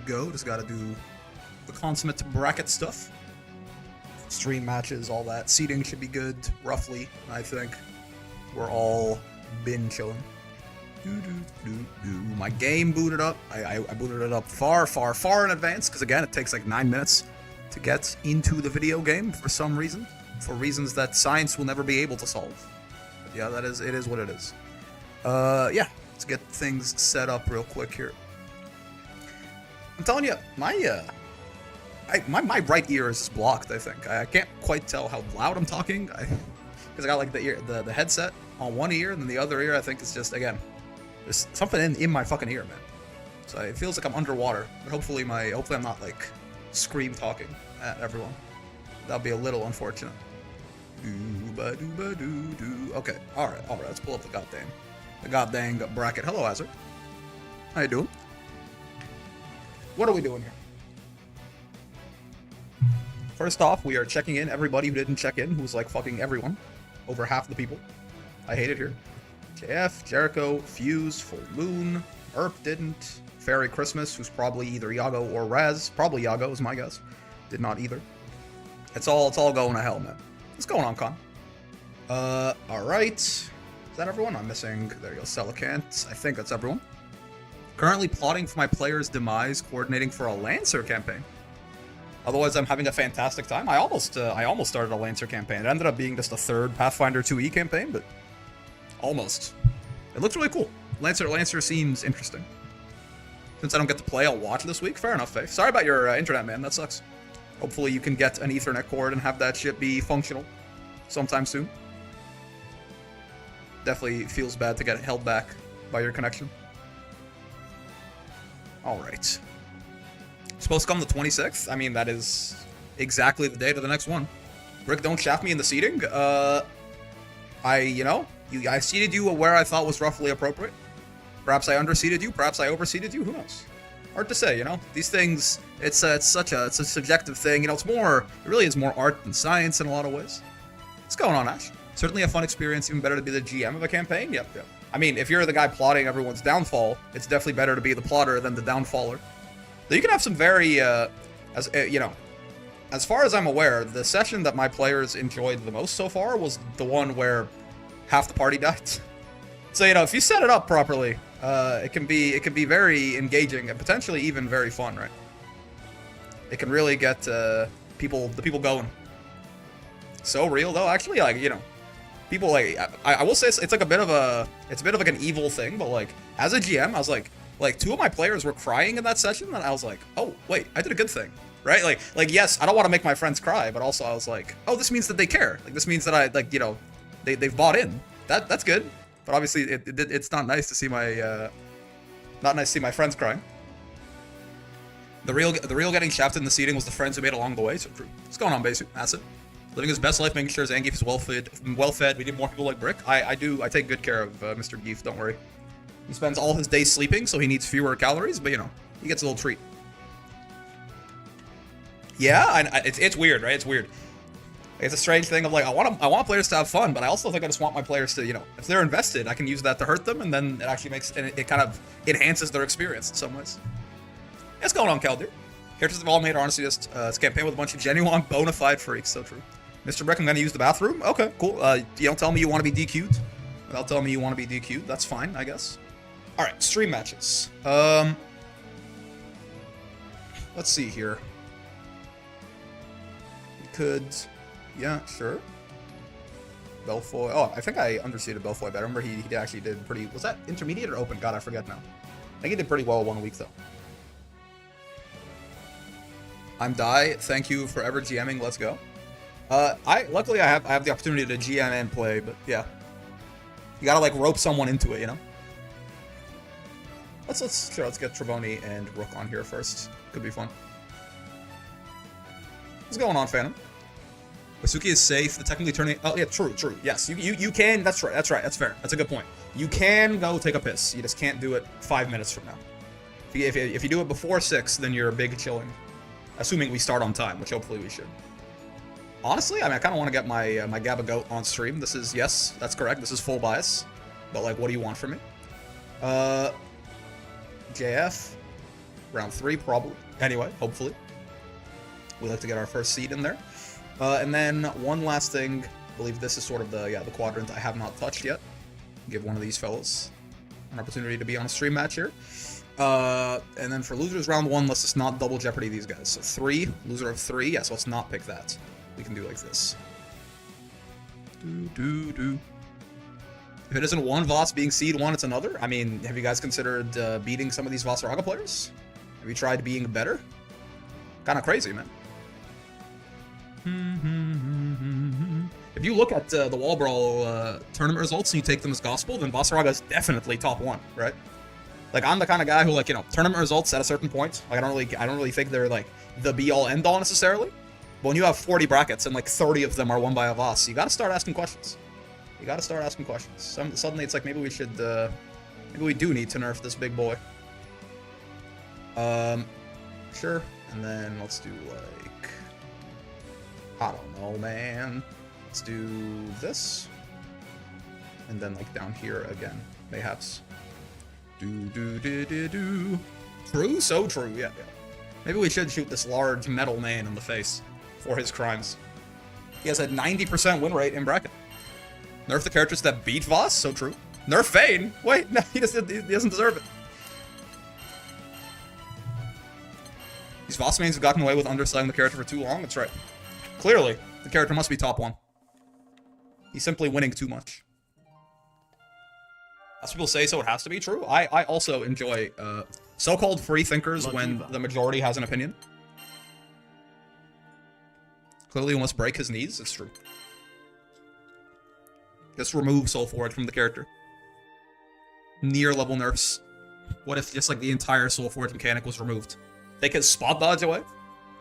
go. Just gotta do the consummate bracket stuff. Stream matches, all that. Seating should be good, roughly, I think. We're all been chilling. My game booted up. I booted it up far in advance, because again, it takes like 9 minutes to get into the video game for some reason. For reasons that science will never be able to solve. But yeah, it is what it is. Yeah, let's get things set up real quick here. I'm telling you, my right ear is blocked, I think. I can't quite tell how loud I'm talking, because I got like the headset on one ear, and then the other ear I think is just, again, there's something in my fucking ear, man. So it feels like I'm underwater, but hopefully I'm not like scream talking at everyone. That'll be a little unfortunate. Okay, alright, let's pull up the goddamn bracket. Hello, Hazard. How you doing? What are we doing here? First off, we are checking in everybody who didn't check in, who's like fucking everyone. Over half the people. I hate it here. JF, Jericho, Fuse, Full Moon, Erp didn't, Fairy Christmas, who's probably either Yago or Raz. Probably Yago is my guess. Did not either. It's all going to hell, man. What's going on, Con? Alright. Is that everyone? I'm missing, there you go, Celicant. I think that's everyone. Currently plotting for my player's demise, coordinating for a Lancer campaign. Otherwise, I'm having a fantastic time. I almost started a Lancer campaign. It ended up being just a third Pathfinder 2e campaign, but almost. It looks really cool. Lancer seems interesting. Since I don't get to play, I'll watch this week. Fair enough, Faith. Sorry about your internet, man. That sucks. Hopefully you can get an Ethernet cord and have that shit be functional sometime soon. Definitely feels bad to get held back by your connection. Alright. Supposed to come the 26th? I mean, that is exactly the date of the next one. Rick, don't shaft me in the seating. I seated you where I thought was roughly appropriate. Perhaps I underseated you, perhaps I overseated you, who knows? Hard to say, you know? These things, it's a subjective thing, you know, it really is more art than science in a lot of ways. What's going on, Ash? Certainly a fun experience, even better to be the GM of a campaign, yep. I mean, if you're the guy plotting everyone's downfall, it's definitely better to be the plotter than the downfaller. Though you can have some very, as far as I'm aware, the session that my players enjoyed the most so far was the one where half the party died. So, you know, if you set it up properly, it can be very engaging and potentially even very fun, right? It can really get the people going. So real though, actually, like, you know, people like I will say it's like a bit of like an evil thing, but like as a GM, I was like 2 of my players were crying in that session, and I was like, oh wait, I did a good thing, right? Like yes, I don't want to make my friends cry, but also I was like, oh, this means that they care. Like this means that I like, you know, they've bought in. That's good. But obviously it's not nice to see my friends crying. The real getting shafted in the seating was the friends who made along the way. So true. What's going on, Basu? Acid. Living his best life, making sure his Zangief is well fed. We need more people like Brick. I take good care of Mr. Geef. Don't worry. He spends all his days sleeping, so he needs fewer calories. But you know, he gets a little treat. Yeah, it's weird, right? It's weird. It's a strange thing of like I want players to have fun, but I also think I just want my players to, you know, if they're invested, I can use that to hurt them, and then it actually it kind of enhances their experience in some ways. Yeah, what's going on, Caldir? Characters have all made are honestly just it's a campaign with a bunch of genuine bona fide freaks. So true. Mr. Brick, I'm gonna use the bathroom. Okay, cool. You don't tell me you want to be DQ'd. Without telling me you want to be DQ'd. That's fine, I guess. All right, stream matches. Let's see here. We could. Yeah, sure. Belfoy. Oh, I think I underseated Belfoy, but I remember he actually did pretty... Was that intermediate or open? God, I forget now. I think he did pretty well 1 week, though. I'm Die. Thank you for ever GMing. Let's go. Luckily, I have the opportunity to GM and play, but yeah. You gotta, like, rope someone into it, you know? Let's get Trevoni and Rook on here first. Could be fun. What's going on, Phantom? Wasuki is safe. The technically turning... Oh, yeah, true. Yes, you can... That's right. That's fair. That's a good point. You can go take a piss. You just can't do it 5 minutes from now. If you do it before 6, then you're big chilling. Assuming we start on time, which hopefully we should. Honestly, I mean, I kind of want to get my my Gabba Goat on stream. This is... Yes, that's correct. This is full bias. But, like, what do you want from me? JF. Round 3, probably. Anyway, hopefully. We'd like to get our first seed in there. And then one last thing. I believe this is sort of the quadrant I have not touched yet. Give one of these fellas an opportunity to be on a stream match here. And then for losers round 1, let's just not double jeopardy these guys. So 3, loser of 3. Yeah, so let's not pick that. We can do like this. If it isn't one Voss being seed 1, it's another. I mean, have you guys considered beating some of these Vossaraga players? Have you tried being better? Kind of crazy, man. If you look at the Wall Brawl tournament results and you take them as gospel, then Vossaraga is definitely top 1, right? Like, I'm the kind of guy who, like, you know, tournament results at a certain point, like, I don't really think they're like the be-all end-all necessarily. But when you have 40 brackets and like 30 of them are won by a Voss, you gotta start asking questions. You gotta start asking questions. Suddenly it's like, maybe we should, maybe we do need to nerf this big boy. Sure. And then let's do, like, I don't know, man. Let's do this. And then, like, down here again, mayhaps. True? So true, yeah. Maybe we should shoot this large metal man in the face for his crimes. He has a 90% win rate in bracket. Nerf the characters that beat Voss? So true. Nerf Vayne? Wait, no, he doesn't deserve it. These Voss mains have gotten away with underselling the character for too long. That's right. Clearly, the character must be top 1. He's simply winning too much. As people say, so it has to be true. I also enjoy so-called free thinkers when the majority has an opinion. Clearly, he must break his knees. It's true. Just remove Soul Forge from the character. Near level nerfs. What if just like the entire Soul Forge mechanic was removed? Take his spot dodge away.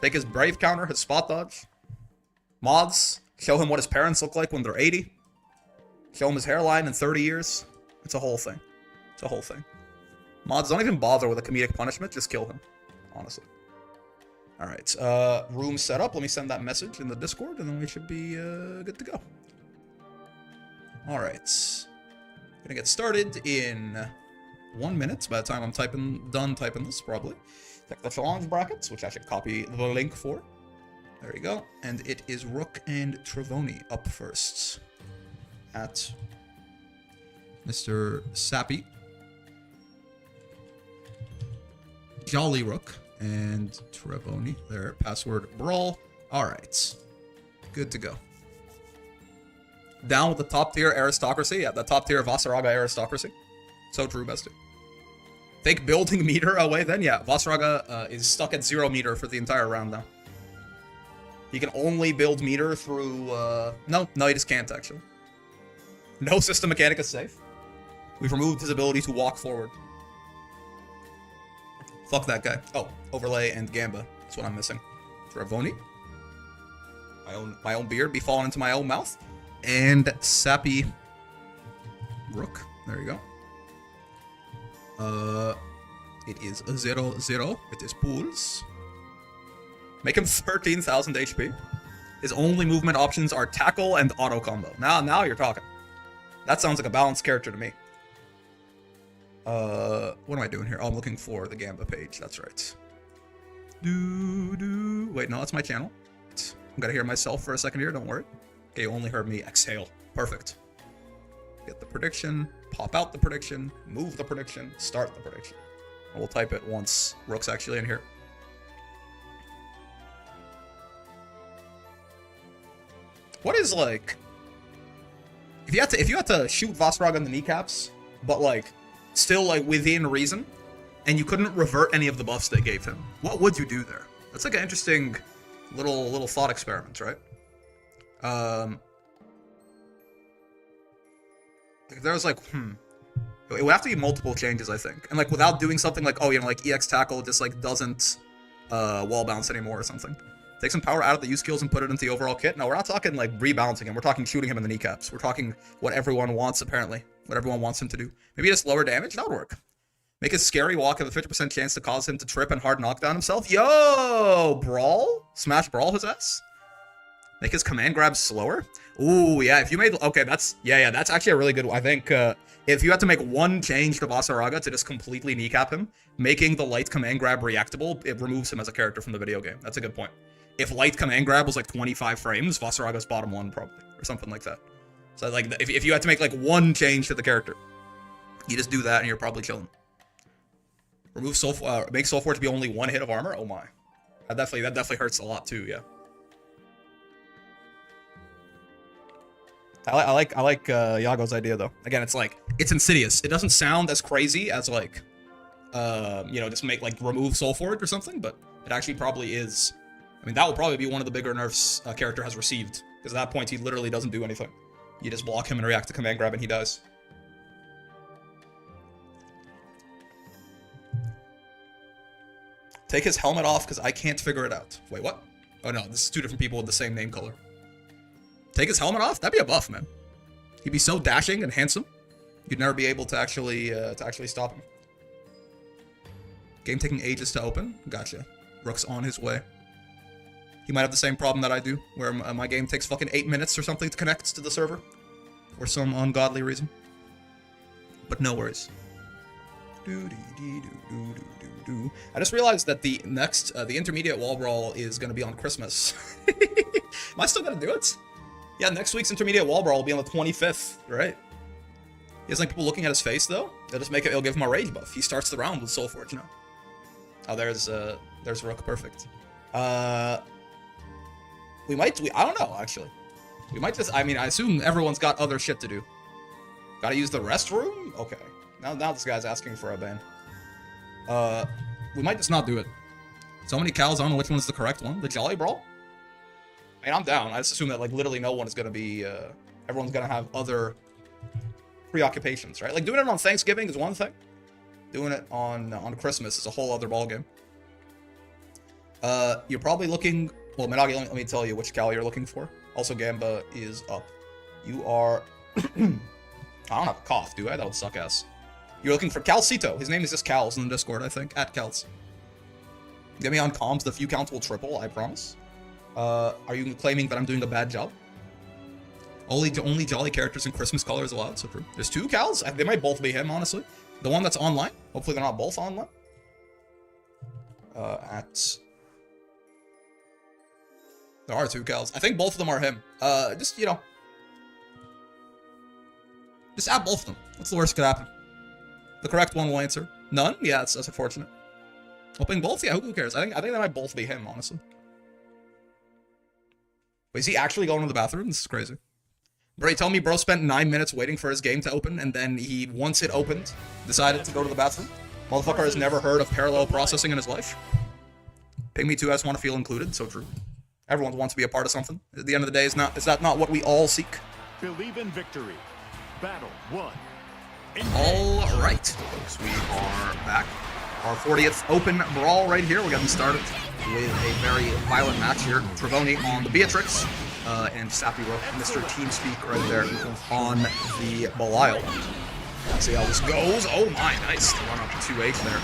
Take his brave counter, his spot dodge. Mods. Show him what his parents look like when they're 80. Show him his hairline in 30 years. It's a whole thing. It's a whole thing. Mods, don't even bother with a comedic punishment. Just kill him. Honestly. Alright. Room set up. Let me send that message in the Discord, and then we should be good to go. Alright. Gonna get started in 1 minute by the time I'm done typing this, probably. Check the challenge brackets, which I should copy the link for. There you go. And it is Rook and Trevoni up first. At Mr. Sappy. Jolly Rook and Trevoni. There, password Brawl. Alright. Good to go. Down with the top tier aristocracy. Yeah, the top tier Vossaraga aristocracy. So true, bestie. Take building meter away then. Yeah, Vossaraga is stuck at 0 meter for the entire round now. He can only build meter through... No, he just can't, actually. No system mechanic is safe. We've removed his ability to walk forward. Fuck that guy. Oh, overlay and Gamba. That's what I'm missing. Trevoni. My own beard be falling into my own mouth. And Sappy Rook. There you go. It is a 0-0. It is pools. Make him 13,000 HP. His only movement options are tackle and auto combo. Now you're talking. That sounds like a balanced character to me. What am I doing here? Oh, I'm looking for the Gamba page. That's right. Wait, no, that's my channel. I'm gonna hear myself for a second here. Don't worry. Okay, you only heard me exhale. Perfect. Get the prediction. Pop out the prediction. Move the prediction. Start the prediction. And we'll type it once Rook's actually in here. What is like... If you had to shoot Vossaraga in the kneecaps, but like still like within reason, and you couldn't revert any of the buffs they gave him, what would you do there? That's like an interesting little thought experiment, right? Like there was like, it would have to be multiple changes, I think, and like without doing something like, oh, you know, like EX tackle just like doesn't wall bounce anymore or something. Take some power out of the use skills and put it into the overall kit. No, we're not talking like rebalancing him. We're talking shooting him in the kneecaps. We're talking what everyone wants, apparently. What everyone wants him to do. Maybe just lower damage? That would work. Make his scary walk have a 50% chance to cause him to trip and hard knockdown himself. Yo! Brawl? Smash Brawl his ass? Make his command grab slower? Ooh, yeah, if you made... Okay, that's... Yeah, that's actually a really good one. I think if you had to make one change to Vasaraga to just completely kneecap him, making the light command grab reactable, it removes him as a character from the video game. That's a good point. If light command grab was like 25 frames, Vasaraga's bottom 1 probably, or something like that. So like, if you had to make like one change to the character, you just do that and you're probably chilling. Remove make Soul Forge be only 1 hit of armor. Oh my, that definitely hurts a lot too. Yeah. I like Yago's idea though. Again, it's insidious. It doesn't sound as crazy as like, just remove Soul Forge or something, but it actually probably is. I mean, that will probably be one of the bigger nerfs a character has received, because at that point he literally doesn't do anything. You just block him and react to command grab and he dies. Take his helmet off because I can't figure it out. Wait, what? Oh no, this is 2 different people with the same name color. Take his helmet off? That'd be a buff, man. He'd be so dashing and handsome. You'd never be able to actually stop him. Game taking ages to open. Gotcha. Rook's on his way. He might have the same problem that I do, where my game takes fucking 8 minutes or something to connect to the server, for some ungodly reason. But no worries. I just realized that the next, the intermediate wall brawl is going to be on Christmas. Am I still going to do it? Yeah, next week's intermediate wall brawl will be on the 25th, right? He doesn't like people looking at his face, though. It'll give him a rage buff. He starts the round with Soul Forge now. Oh, there's Rook, perfect. I don't know, actually. We might just, I assume everyone's got other shit to do. Gotta use the restroom? Okay. Now this guy's asking for a ban. We might just not do it. So many cows, I don't know which one's the correct one. The Jolly Brawl? I mean, I'm down. I just assume that, like, literally no one is gonna be, everyone's gonna have other preoccupations, right? Like, doing it on Thanksgiving is one thing. Doing it on Christmas is a whole other ballgame. You're probably looking... Well, Minagi, let me tell you which Cal you're looking for. Also, Gamba is up. You are... I don't have a cough, do I? That would suck ass. You're looking for Calcito. His name is just Cals in the Discord, I think. At Cals. Get me on comms, the few counts will triple, I promise. Are you claiming that I'm doing a bad job? Only jolly characters in Christmas colors allowed, so true. There's 2 Cals? They might both be him, honestly. The one that's online. Hopefully they're not both online. There are 2 Cals. I think both of them are him. Just add both of them. What's the worst that could happen? The correct one will answer. None? Yeah, that's unfortunate. Hoping both? Yeah, who cares? I think they might both be him, honestly. Wait, is he actually going to the bathroom? This is crazy. Bro, tell me bro spent 9 minutes waiting for his game to open, and then he, once it opened, decided to go to the bathroom? Motherfucker has never heard of parallel processing in his life. Ping me too, I just want to feel included, so true. Everyone wants to be a part of something. At the end of the day, is that not what we all seek? Believe in victory. Battle 1. All right, folks, we are back. Our 40th open brawl right here. We're getting started with a very violent match here. Trevoni on the Beatrix, and Sappy Rook, Mr. TeamSpeak right there on the Belial. Let's see how this goes. Oh my, nice. The run up to 2H there.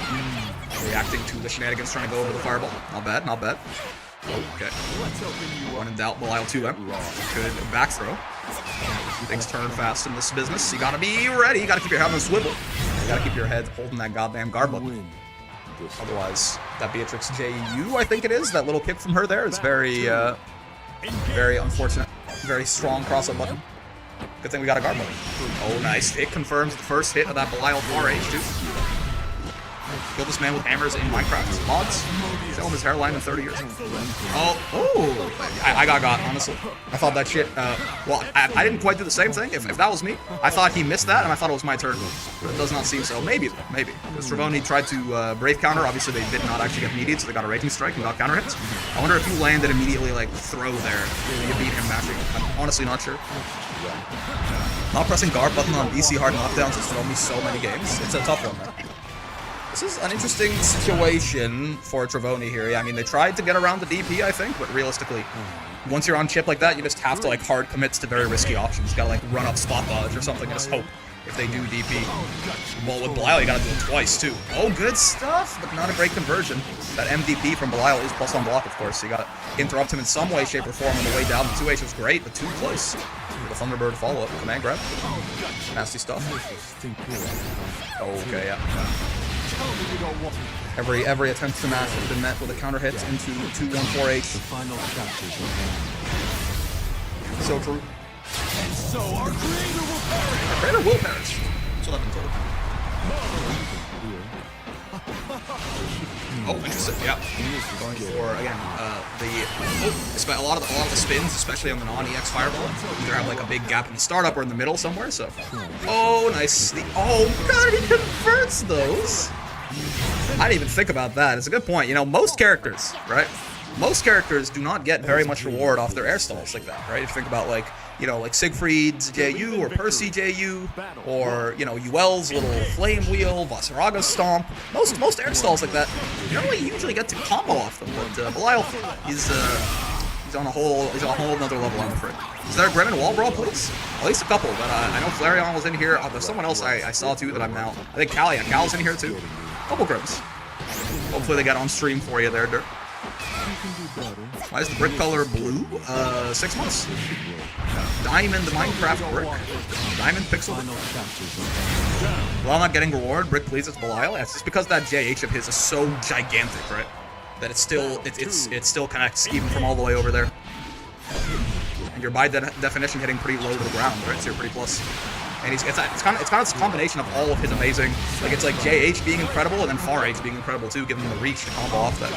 Reacting to the shenanigans, trying to go over the fireball. Not bad, not bad. Okay. When in doubt, Belial 2M. Good back throw. Things turn fast in this business. You gotta be ready. You gotta keep your head on a swivel. You gotta keep your head holding that goddamn guard button. Otherwise, that Beatrix JU, I think it is, that little kick from her there is very unfortunate. Very strong cross-up button. Good thing we got a guard button. Oh, nice. It confirms the first hit of that Belial 4H, too. Kill this man with hammers in Minecraft. Mods. Show him his hairline in 30 years. Oh, I got, honestly. I thought that shit, well, I didn't quite do the same thing. If that was me, I thought he missed that, and I thought it was my turn. But it does not seem so. Maybe. Because Trevoni tried to Brave counter. Obviously, they did not actually get immediate, so they got a Raging Strike and got counter hits. I wonder if you landed immediately, like, throw there, you beat him mashing. I'm honestly not sure. Not pressing guard button on BC hard knockdowns has thrown me so many games. It's a tough one, man. This is an interesting situation for Trevoni here. Yeah, I mean, they tried to get around the DP, I think, but realistically, once you're on chip like that, you just have to, like, hard commits to very risky options. You gotta, like, run up spot dodge or something and just hope if they do DP. Well, with Belial, you gotta do it twice, too. Oh, good stuff, but not a great conversion. That MDP from Belial is plus on block, of course, so you gotta interrupt him in some way, shape, or form on the way down. The 2H was great, but too close. The Thunderbird follow-up. Command grab. Nasty stuff. Okay, yeah. Every attempt to mash has been met with a counter hit into 2-1-4-H. So true. And so our creator will perish. Our creator will perish. That's what I've been told. Oh, interesting. Yeah. Going for again a lot of the spins, especially on the non-EX fireball, either have like a big gap in the startup or in the middle somewhere. So, oh, nice. Oh god, he converts those. I didn't even think about that. It's a good point. You know, most characters, right? Most characters do not get very much reward off their air stalls like that, right? If you think about like, you know, like Siegfried's JU or Percy JU, or, you know, UL's little flame wheel, Vasaraga's stomp. Most air stalls like that, you don't really usually get to combo off them, but Belial, he's on a whole another level, I'm afraid. Is there a Grim and Wall Brawl, please? At least a couple, but I know Flareon was in here. There's someone else I saw too that I'm now. I think Cal's in here too. Couple Grims. Hopefully they got on stream for you there, Dirk. Why is the brick color blue? 6 months. Diamond Minecraft brick. Diamond pixel. While not getting reward, brick pleases Belial. It's just because that JH of his is so gigantic, right? That it's still connects even from all the way over there. And you're by definition hitting pretty low to the ground, right? So you're pretty close. And it's kind of this combination of all of his amazing, like it's like JH being incredible and then Far H being incredible too, giving him the reach to combo off that.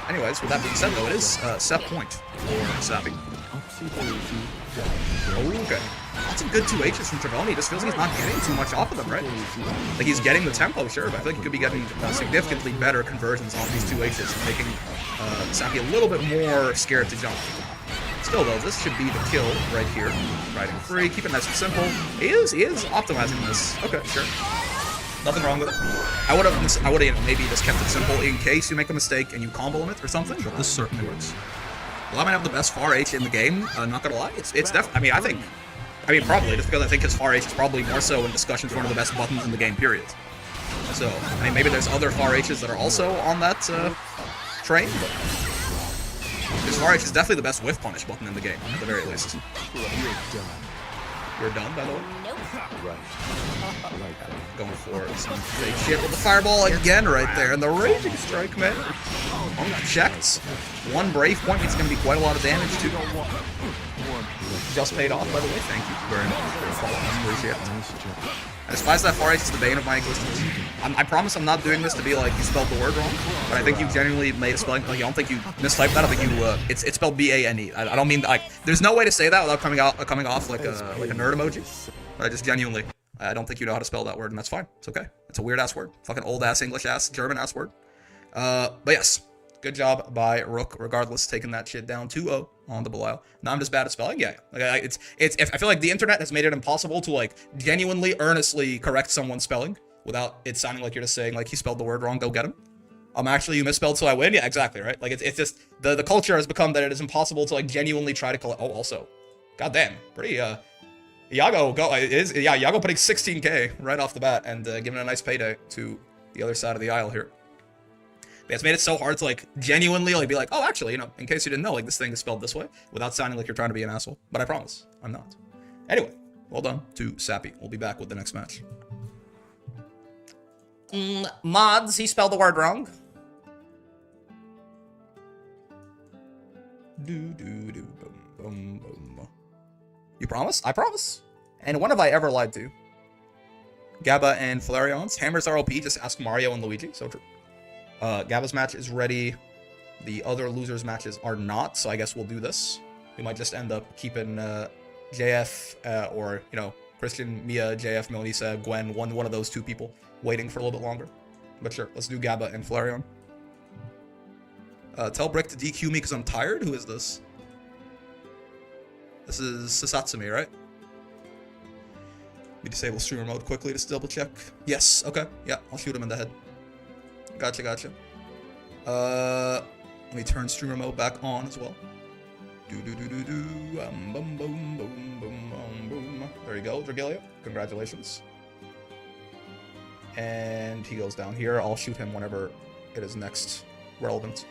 Anyways, with that being said though, it is set point for Sappy. Okay. Lots of good 2Hs from Travoni. It just feels like he's not getting too much off of them, right? Like he's getting the tempo, sure, but I feel like he could be getting significantly better conversions off these 2Hs, making Sappy a little bit more scared to jump. Still though, this should be the kill right here. Riding free, keep it nice and simple. He is optimizing this. Okay, sure. Nothing wrong with it. I would have, you know, maybe just kept it simple in case you make a mistake and you combo him it or something, but this certainly works. Well, I might have the best Far H in the game, not gonna lie. It's definitely, I mean, probably, just because I think his Far H is probably more so in discussion for one of the best buttons in the game, period. So, I mean, maybe there's other Far Hs that are also on that train, but his Far H is definitely the best whiff punish button in the game, at the very least. You're done, by the way? Nope. Going for some fake shit with the fireball again right there, and the Raging Strike, man. Oh, got checked. One Brave Point means it's going to be quite a lot of damage, too. Just paid off, by the way. Thank you very much for your follow. I appreciate it. I despise that Far H is the bane of my existence. I promise I'm not doing this to be like, you spelled the word wrong, but I think you genuinely made a spelling, like, I don't think you mistyped that. I think you, it's spelled B-A-N-E. I don't mean, like, there's no way to say that without coming off like a nerd emoji. But I just genuinely, I don't think you know how to spell that word, and that's fine. It's okay. It's a weird-ass word. Fucking old-ass, English-ass, German-ass word. But yes, good job by Rook, regardless, taking that shit down 2-0 on the Belial. Now I'm just bad at spelling? Yeah. Like, I feel like the internet has made it impossible to, like, genuinely, earnestly correct someone's spelling without it sounding like you're just saying, like, he spelled the word wrong, go get him. Actually, you misspelled, so I win? Yeah, exactly, right? Like, it's just, the culture has become that it is impossible to, like, genuinely try to collect. Oh, also, goddamn, pretty, Iago putting 16k right off the bat and giving a nice payday to the other side of the aisle here. It's made it so hard to, like, genuinely, like, be like, oh, actually, you know, in case you didn't know, like, this thing is spelled this way, without sounding like you're trying to be an asshole. But I promise, I'm not. Anyway, well done to Sappy. We'll be back with the next match. Mods, he spelled the word wrong. You promise? I promise. And when have I ever lied to? Gabba and Flareon's. Hammers are OP, just ask Mario and Luigi, so true. Gabba's match is ready. The other losers' matches are not, so I guess we'll do this. We might just end up keeping JF or, you know, Christian, Mia, JF, Melissa, Gwen, one of those two people waiting for a little bit longer. But sure, let's do Gabba and Flareon. Tell Brick to DQ me because I'm tired? Who is this? This is Sasatsumi, right? We disable streamer mode quickly to double check. Yes, okay. Yeah, I'll shoot him in the head. Gotcha. Let me turn streamer mode back on as well. Boom. There you go, Dragalia. Congratulations. And he goes down here. I'll shoot him whenever it is next relevant.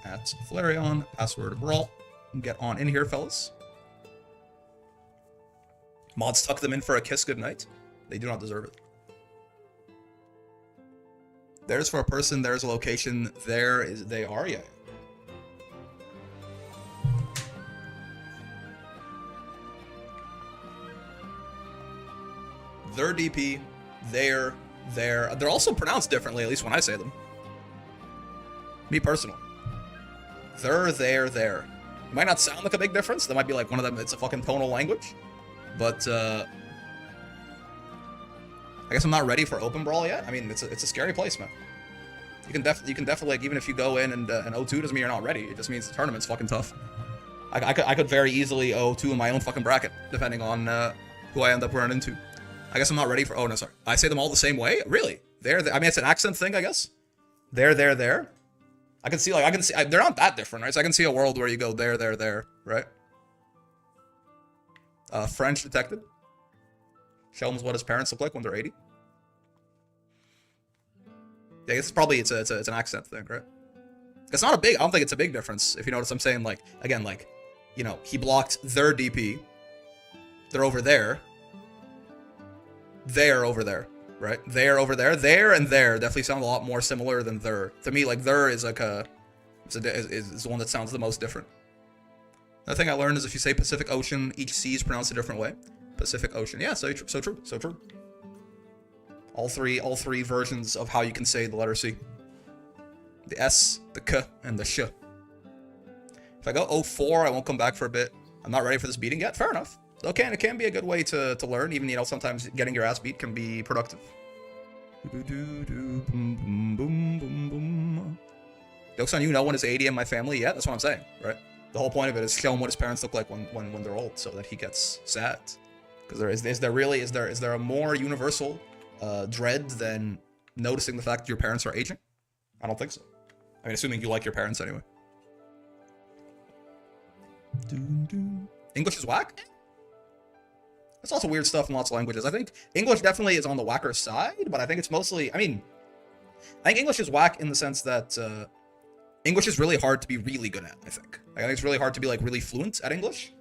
at Flareon, password Brawl. Get on in here, fellas. Mods tuck them in for a kiss goodnight. They do not deserve it. There's for a person, there's a location, there is they are, yeah. Their DP, there. They're also pronounced differently, at least when I say them. Me personally. There. It might not sound like a big difference. That might be like one of them, it's a fucking tonal language. But, I guess I'm not ready for open Brawl yet. I mean, it's a scary place, man. You can definitely, like, even if you go in and 0-2 doesn't mean you're not ready. It just means the tournament's fucking tough. I could very easily 0-2 in my own fucking bracket, depending on who I end up running into. I guess I'm not ready for. Oh no, sorry. I say them all the same way. Really? I mean, it's an accent thing, I guess. There. I can see they're not that different, right? So I can see a world where you go there, right? French detected. Show him what his parents look like when they're 80. Yeah, it's probably it's an accent thing, right? It's not a big. I don't think it's a big difference if you notice. I'm saying like again, like you know, he blocked their DP. They're over there. They're over there, right? They're over there. There and there definitely sound a lot more similar than there. To me, like there is like is the one that sounds the most different. Another thing I learned is if you say Pacific Ocean, each C is pronounced a different way. Pacific Ocean, yeah, so true. All three versions of how you can say the letter C. The S, the K, and the Sh. If I go 0-4, I won't come back for a bit. I'm not ready for this beating yet. Fair enough. Okay, and it can be a good way to learn, even, you know, sometimes getting your ass beat can be productive. Joke's on you, no one is 80 in my family yet, that's what I'm saying, right? The whole point of it is show him what his parents look like when they're old, so that he gets sad. Because is there a more universal dread than noticing the fact that your parents are aging? I don't think so. I mean, assuming you like your parents anyway. English is whack? There's also weird stuff in lots of languages. I think English definitely is on the whacker side, but I think it's mostly, I think English is whack in the sense that English is really hard to be really good at, I think. I think it's really hard to be like really fluent at English.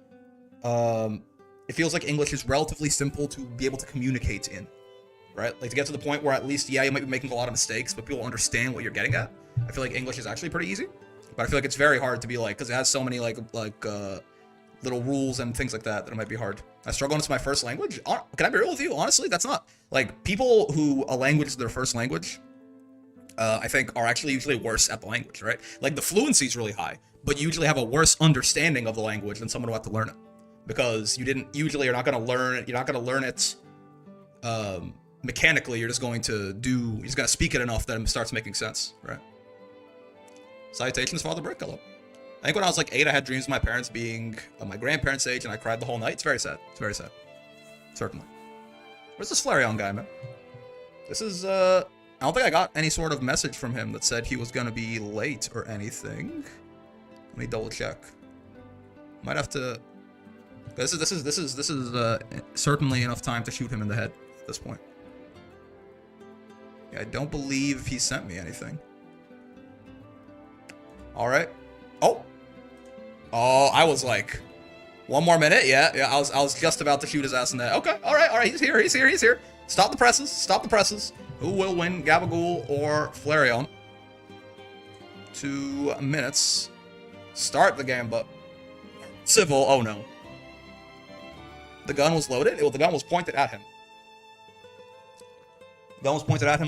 It feels like English is relatively simple to be able to communicate in, right? Like to get to the point where at least, yeah, you might be making a lot of mistakes, but people understand what you're getting at. I feel like English is actually pretty easy, but I feel like it's very hard to be like, because it has so many like little rules and things like that it might be hard. I struggle into my first language. Can I be real with you? Honestly, that's not like people who a language is their first language. I think are actually usually worse at the language, right? Like the fluency is really high, but you usually have a worse understanding of the language than someone who had to learn it, because you're not going to learn it mechanically. You're just going to speak it enough that it starts making sense, right? Salutations, Father Brick. Hello. I think when I was like 8, I had dreams of my parents being my grandparents' age, and I cried the whole night. It's very sad. It's very sad. Certainly. Where's this Flareon guy, man? This is, I don't think I got any sort of message from him that said he was gonna be late or anything. Let me double check. Might have to. This is certainly enough time to shoot him in the head at this point. Yeah, I don't believe he sent me anything. All right. Oh, I was like, one more minute. Yeah. I was just about to shoot his ass in the head. Okay. All right. He's here. Stop the presses. Who will win, Gabagool or Flareon? 2 minutes. Start the game, but civil. Oh no. The gun was loaded. The gun was pointed at him.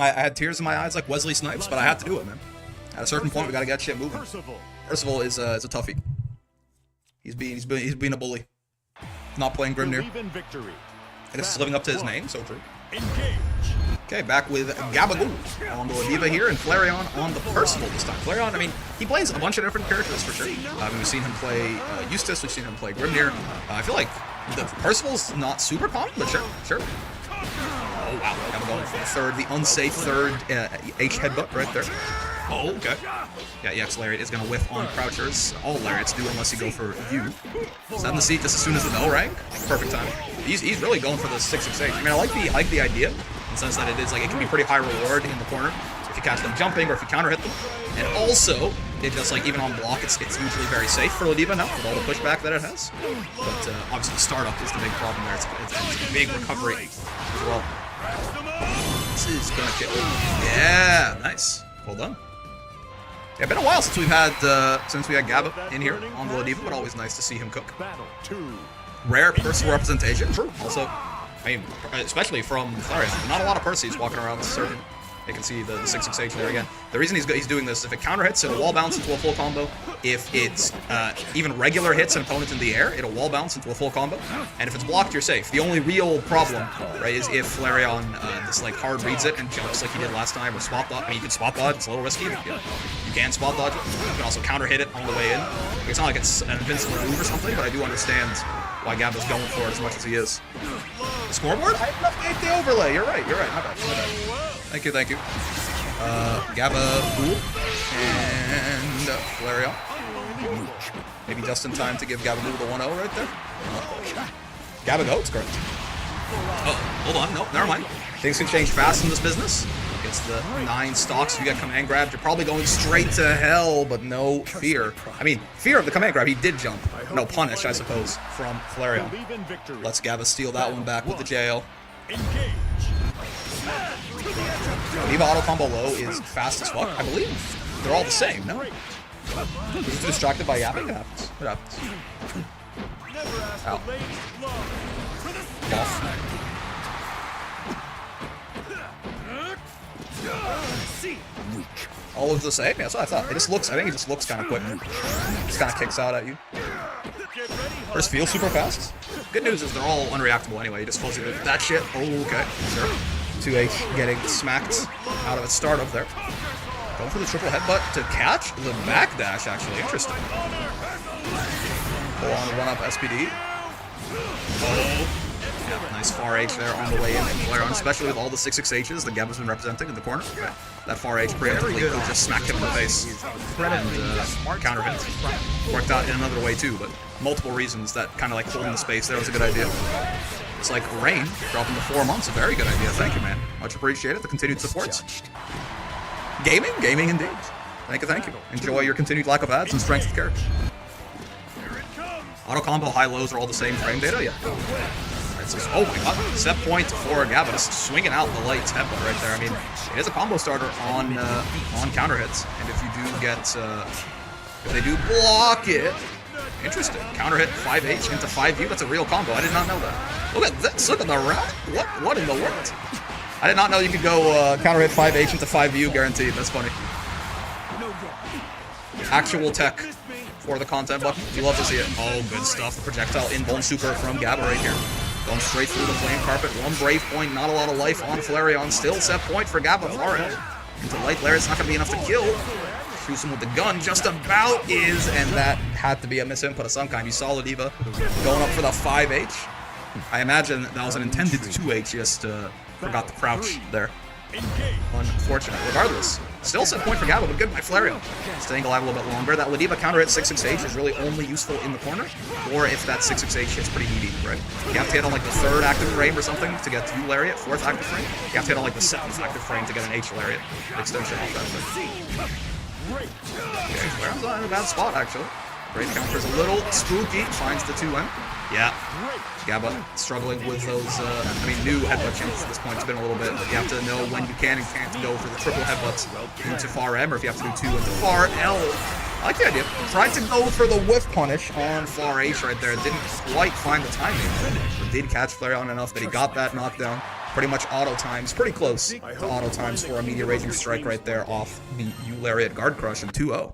I had tears in my eyes like Wesley Snipes, but I had to do it, man. At a certain point, we gotta get shit moving. Percival is a toughie. He's being a bully. Not playing Grimnir. And it's living up to his name, so true. Okay, back with Gabagool on the Ladiva here, and Flareon on the Percival this time. Flareon, I mean, he plays a bunch of different characters for sure. We've seen him play Eustace, we've seen him play Grimnir. I feel like the Percival's not super common, but sure. Oh wow, I'm going for the unsafe third H headbutt right there. Oh, okay. Yeah, EX Lariat is going to whiff on Crouchers. All Lariats do unless you go for you. Set in the seat just as soon as the bell rang. Perfect timing. He's really going for the 668. I mean, I like the idea in the sense that it can be pretty high reward in the corner if you catch them jumping or if you counter hit them. And also, it just, like, even on block, it's usually very safe for Ladiva now, with all the pushback that it has. But, obviously, the startup is the big problem there. It's a big recovery as well. This is gonna kill. Yeah, nice. Well done. Yeah, been a while since we had Gabba in here on the Ladiva, but always nice to see him cook. Rare personal representation, true. Also, I mean, especially from Flareon. Not a lot of Percy's walking around the circuit. You can see the 668 there again. The reason he's doing this, if it counter hits, it'll wall bounce into a full combo. If it's even regular hits an opponent in the air, it'll wall bounce into a full combo. And if it's blocked, you're safe. The only real problem, right, is if Flareon just like hard reads it and jumps like he did last time, or spot dodge. I mean, you can spot dodge. It's a little risky. But you can spot dodge it. You can also counter hit it on the way in. It's not like it's an invincible move or something, but I do understand why Gabba's going for it as much as he is. The scoreboard? I have the overlay. You're right. My bad. Thank you. Gabba, Ghoul, and Flareon. Maybe just in time to give Gabba Ghoul the 1-0 right there. Gabba Go, it's correct. Oh, hold on. Nope, never mind. Things can change fast in this business. Against the 9 stocks, if you get command grabbed, you're probably going straight to hell, but no fear. I mean, fear of the command grab, he did jump. No punish, I suppose, from Flareon. Let's Gabba steal that one back with the JL. Ladiva auto combo low is fast as fuck. I believe they're all the same, no? He's distracted by yapping? What happens? Ow. Off. All of the same? Yeah, that's what I thought. I think he just looks kind of quick. Just kind of kicks out at you. First feels super fast. Good news is they're all unreactable anyway. You just close it with that shit. Oh, okay. Sure. 2H getting smacked out of its startup there. Going for the triple headbutt to catch the backdash, actually. Interesting. Full on run up SPD. Oh. Yeah, nice far H there on the way in. Flareon, especially with all the 668s that Gabba's been representing in the corner. That far H preemptively could just smack him in the face. And counter hit. Worked out in another way too, but multiple reasons that kind of like holding the space there was a good idea. It's like Rain dropping the 4 months. A very good idea. Thank you, man. Much appreciated. The continued support. Gaming indeed. Thank you. Enjoy your continued lack of ads and strength of character. Auto combo high lows are all the same frame data. Yeah. Oh my god, set point for Gabba, just swinging out the light headbutt right there. I mean, it is a combo starter on counter hits, and if you do get, if they do block it, interesting. Counter hit 5H into 5U, that's a real combo. I did not know that. Look at this, look at the round. What in the world? I did not know you could go counter hit 5H into 5U guaranteed. That's funny. Actual tech for the content button. You love to see it. Oh, good stuff. The projectile invuln super from Gabba right here. Going straight through the flame carpet. One brave point, not a lot of life on Flareon. Still set point for Gabba. Flareon into light layer. It's not going to be enough to kill. Shoots him with the gun. Just about is, and that had to be a misinput of some kind. You saw Ladiva going up for the 5H. I imagine that was an intended 2H, just forgot the crouch there. Unfortunate. Regardless, still set point for Gabba, but good by Flareon. Staying alive a little bit longer. That Ladiva counter hit 668 is really only useful in the corner, or if that 668 hits pretty meaty, right? You have to hit on like the 3rd active frame or something to get U lariat, 4th active frame. You have to hit on like the 7th active frame to get an H lariat extension off that thing. Okay, Flareon's not in a bad spot actually. Great counter's a little spooky, finds the 2M. Yeah, Gabba struggling with those, new headbutt champs at this point. It's been a little bit, but you have to know when you can and can't go for the triple headbutts into far M, or if you have to do 2 into far L. I like the idea. Tried to go for the whiff punish on far H right there. Didn't quite find the timing, but did catch Flareon enough that he got that knockdown. Pretty much auto times, pretty close to auto times for a Meteor Raging Strike right there off the U Lariat Guard Crush in 2-0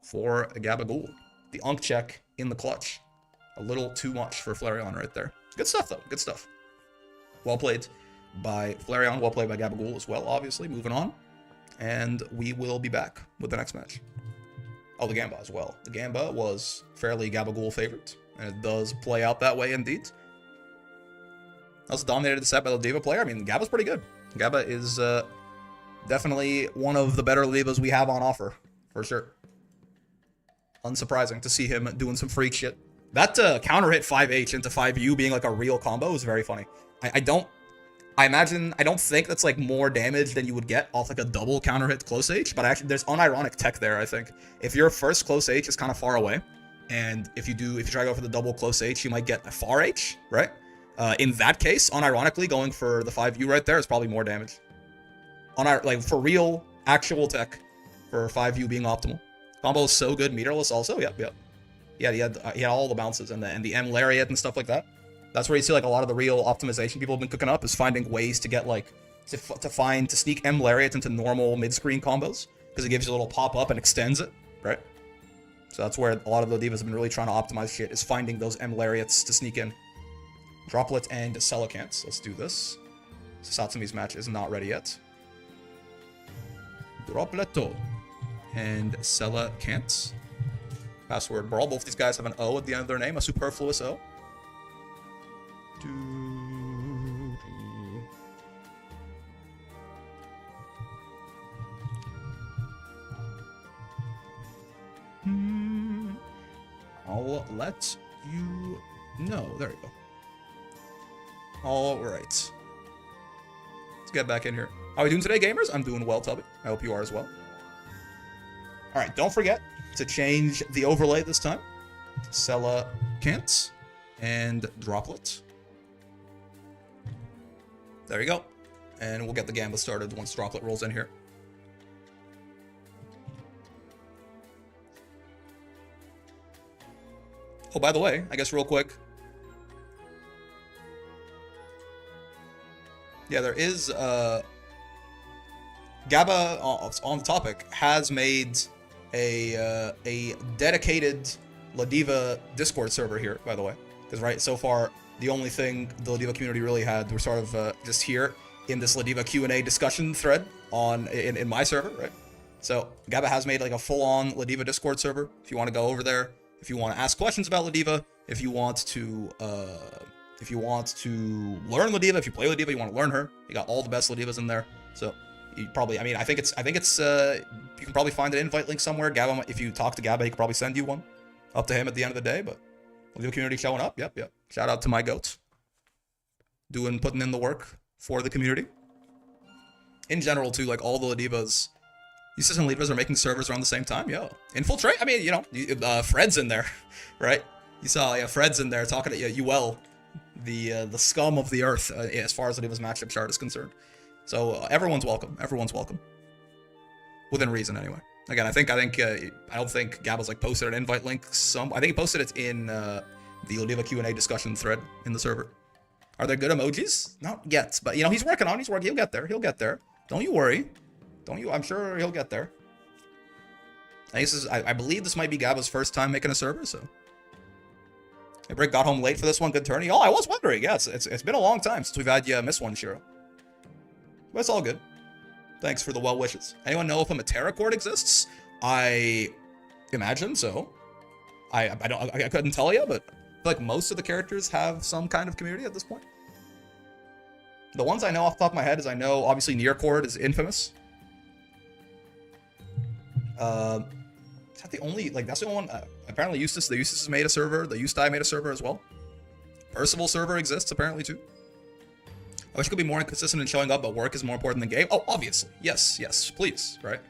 for Gabba Ghoul. The Unk check in the clutch. A little too much for Flareon right there. Good stuff, though. Good stuff. Well played by Flareon. Well played by Gabba Ghoul as well, obviously. Moving on. And we will be back with the next match. Oh, the Gamba as well. The Gamba was fairly Gabba Ghoul favorite. And it does play out that way indeed. Also dominated the set by the Ladiva player. I mean, Gabba's pretty good. Gabba is definitely one of the better Ladivas we have on offer. For sure. Unsurprising to see him doing some freak shit. That counter hit 5H into 5U being like a real combo is very funny. I don't I imagine, I don't think that's like more damage than you would get off like a double counter hit close H, but actually there's unironic tech there, I think. If your first close H is kind of far away, and if you try to go for the double close H, you might get a far H, right? In that case, unironically, going for the 5U right there is probably more damage. Like for real, actual tech, for 5U being optimal. Combo is so good, meterless also, yep. Yeah, he had all the bounces and the M lariat and stuff like that. That's where you see like a lot of the real optimization people have been cooking up, is finding ways to get like to sneak M lariat into normal mid-screen combos, because it gives you a little pop up and extends it, right? So that's where a lot of the divas have been really trying to optimize shit, is finding those M lariats to sneak in. Droplet and Coelacanth. Let's do this. Satsumi's match is not ready yet. Dropleto and Coelacanth. Password Brawl. Both these guys have an O at the end of their name, a superfluous O. I'll let you know. There you go. All right. Let's get back in here. How are we doing today, gamers? I'm doing well, Tubby. I hope you are as well. All right, don't forget to change the overlay this time. Coelacanth and Droplet. There you go. And we'll get the Gambit started once Droplet rolls in here. Oh, by the way, I guess real quick. Yeah, there is, Gabba, on the topic, has made a dedicated La Diva Discord server here, by the way. Because, right, so far, the only thing the La Diva community really had were sort of just here in this La Diva Q&A discussion thread in my server, right? So, Gabba has made, like, a full-on La Diva Discord server. If you want to go over there, if you want to ask questions about La Diva, if you want to learn La Diva, if you play La Diva, you want to learn her, you got all the best La Divas in there. So you probably, I mean, I think it's you can probably find an invite link somewhere. Gabba, if you talk to Gabba, he could probably send you one. Up to him at the end of the day, but La Diva community showing up. Yep. Shout out to my goats. Putting in the work for the community. In general, too, like all the La Divas, these system leaders are making servers around the same time. Yo, Infiltrate. I mean, you know, Fred's in there, right? You saw, yeah, Fred's in there talking to UL, the scum of the earth, as far as the Divas matchup chart is concerned. So everyone's welcome. Everyone's welcome. Within reason, anyway. Again, I don't think Gabba's like posted an invite link. I think he posted it in the La Diva Q&A discussion thread in the server. Are there good emojis? Not yet, but you know, he's working. He'll get there. Don't you worry. I'm sure he'll get there. I believe this might be Gabba's first time making a server, so. Hey, Brick got home late for this one. Good tourney. Oh, I was wondering. Yeah, it's been a long time since we've had you miss one, Shiro. But it's all good. Thanks for the well wishes. Anyone know if a Matera chord exists? I imagine so. I couldn't tell you, but I feel like most of the characters have some kind of community at this point. The ones I know off the top of my head is I know obviously Near Chord is infamous. Is that the only, like, that's the only one? Apparently the Eustace has made a server. The Eustace made a server as well. Percival server exists apparently too. I wish I could be more inconsistent in showing up, but work is more important than game. Oh, obviously. Yes, please, right?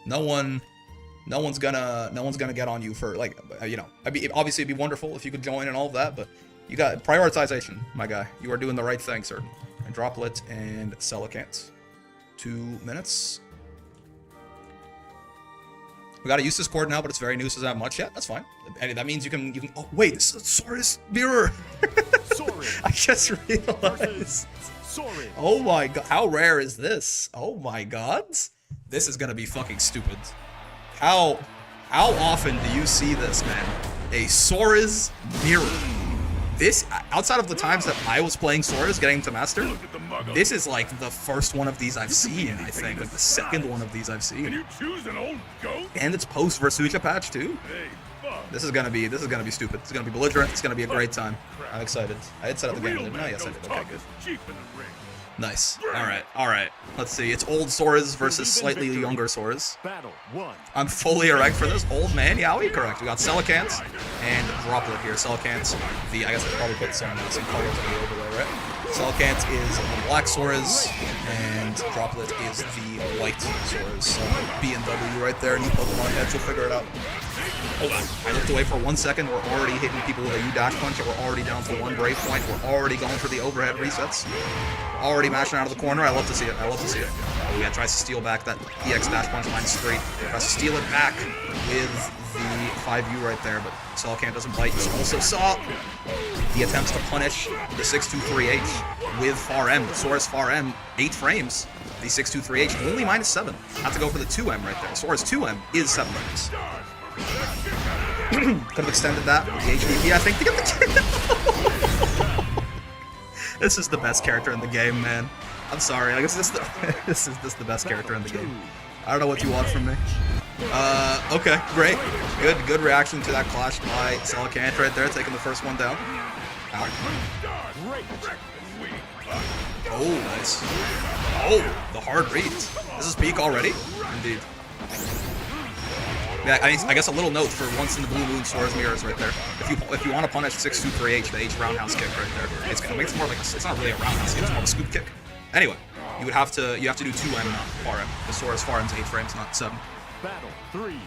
No one's gonna get on you for, like, you know, obviously it'd be wonderful if you could join and all of that, but you got prioritization, my guy. You are doing the right thing, sir. And Droplet and Coelacanth. 2 minutes. We got a Eustace chord now, but it's very new, so doesn't have much yet. That's fine. And that means you can. Oh wait, this is a Saurus mirror. I just realized. Oh my god, how rare is this? Oh my god, this is gonna be fucking stupid. How often do you see this, man? A Saurus mirror. This, outside of the times that I was playing Saurus, getting to master, this is like the first one of these I've seen, I think. Like the second one of these I've seen. And it's post Versucha patch too. This is gonna be stupid. It's gonna be belligerent. It's gonna be a great time. I'm excited. I had set up the game, didn't I? Yes, I did. Okay, good. Nice. All right. Let's see. It's old Saurus versus slightly younger Saurus. I'm fully erect for this. Old man, Yowie, correct. We got Coelacanth and Droplet here. Coelacanth. I guess I should probably put some colors on the overlay, right? Salicant is the black Soras, and Droplet is the white Soras. So B and W right there, new Pokemon heads will figure it out. Hold on, I looked away for 1 second, we're already hitting people with a U-Dash punch, and we're already down to 1 Brave Point, we're already going for the overhead resets. Already mashing out of the corner, I love to see it, I love to see it. Oh yeah, tries to steal back that EX Dash Punch -3. Tries to steal it back with the 5U right there, but Salicant doesn't bite. You also saw the attempts to punish the 623H with Far M. The Soras Far M, 8 frames. The 623H only -7. Have to go for the 2M right there. Soras 2M is 7 frames. Could have extended that with the HVP, I think, to get the kill. This is the best character in the game, man. I'm sorry, I guess this is the best character in the game. I don't know what you want from me. Okay, great. Good reaction to that clash by Salicant right there, taking the first one down. Ow. Oh, nice. Oh, the hard reads. This is peak already? Indeed. Yeah, I guess a little note for once in the Blue Moon Soras mirrors right there. If you want to punish 623H, the H roundhouse kick right there, it's more like it's not really a roundhouse kick, it's more of a scoop kick. Anyway, you have to do 2M, not Far M. The Soras Far M's 8 frames, not 7. Battle 3.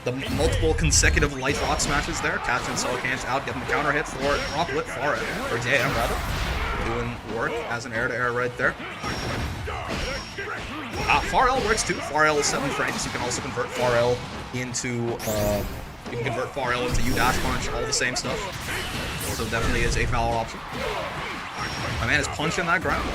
The multiple consecutive light rock smashes there, catching Salicant out, getting the counter hit for Droplet, Far M, or JM rather. Doing work as an air-to-air right there. Far L works too. Far L is 7 frames. You can also convert Far L into U-Dash Punch, all the same stuff. So definitely is a valid option. My man is punching that ground.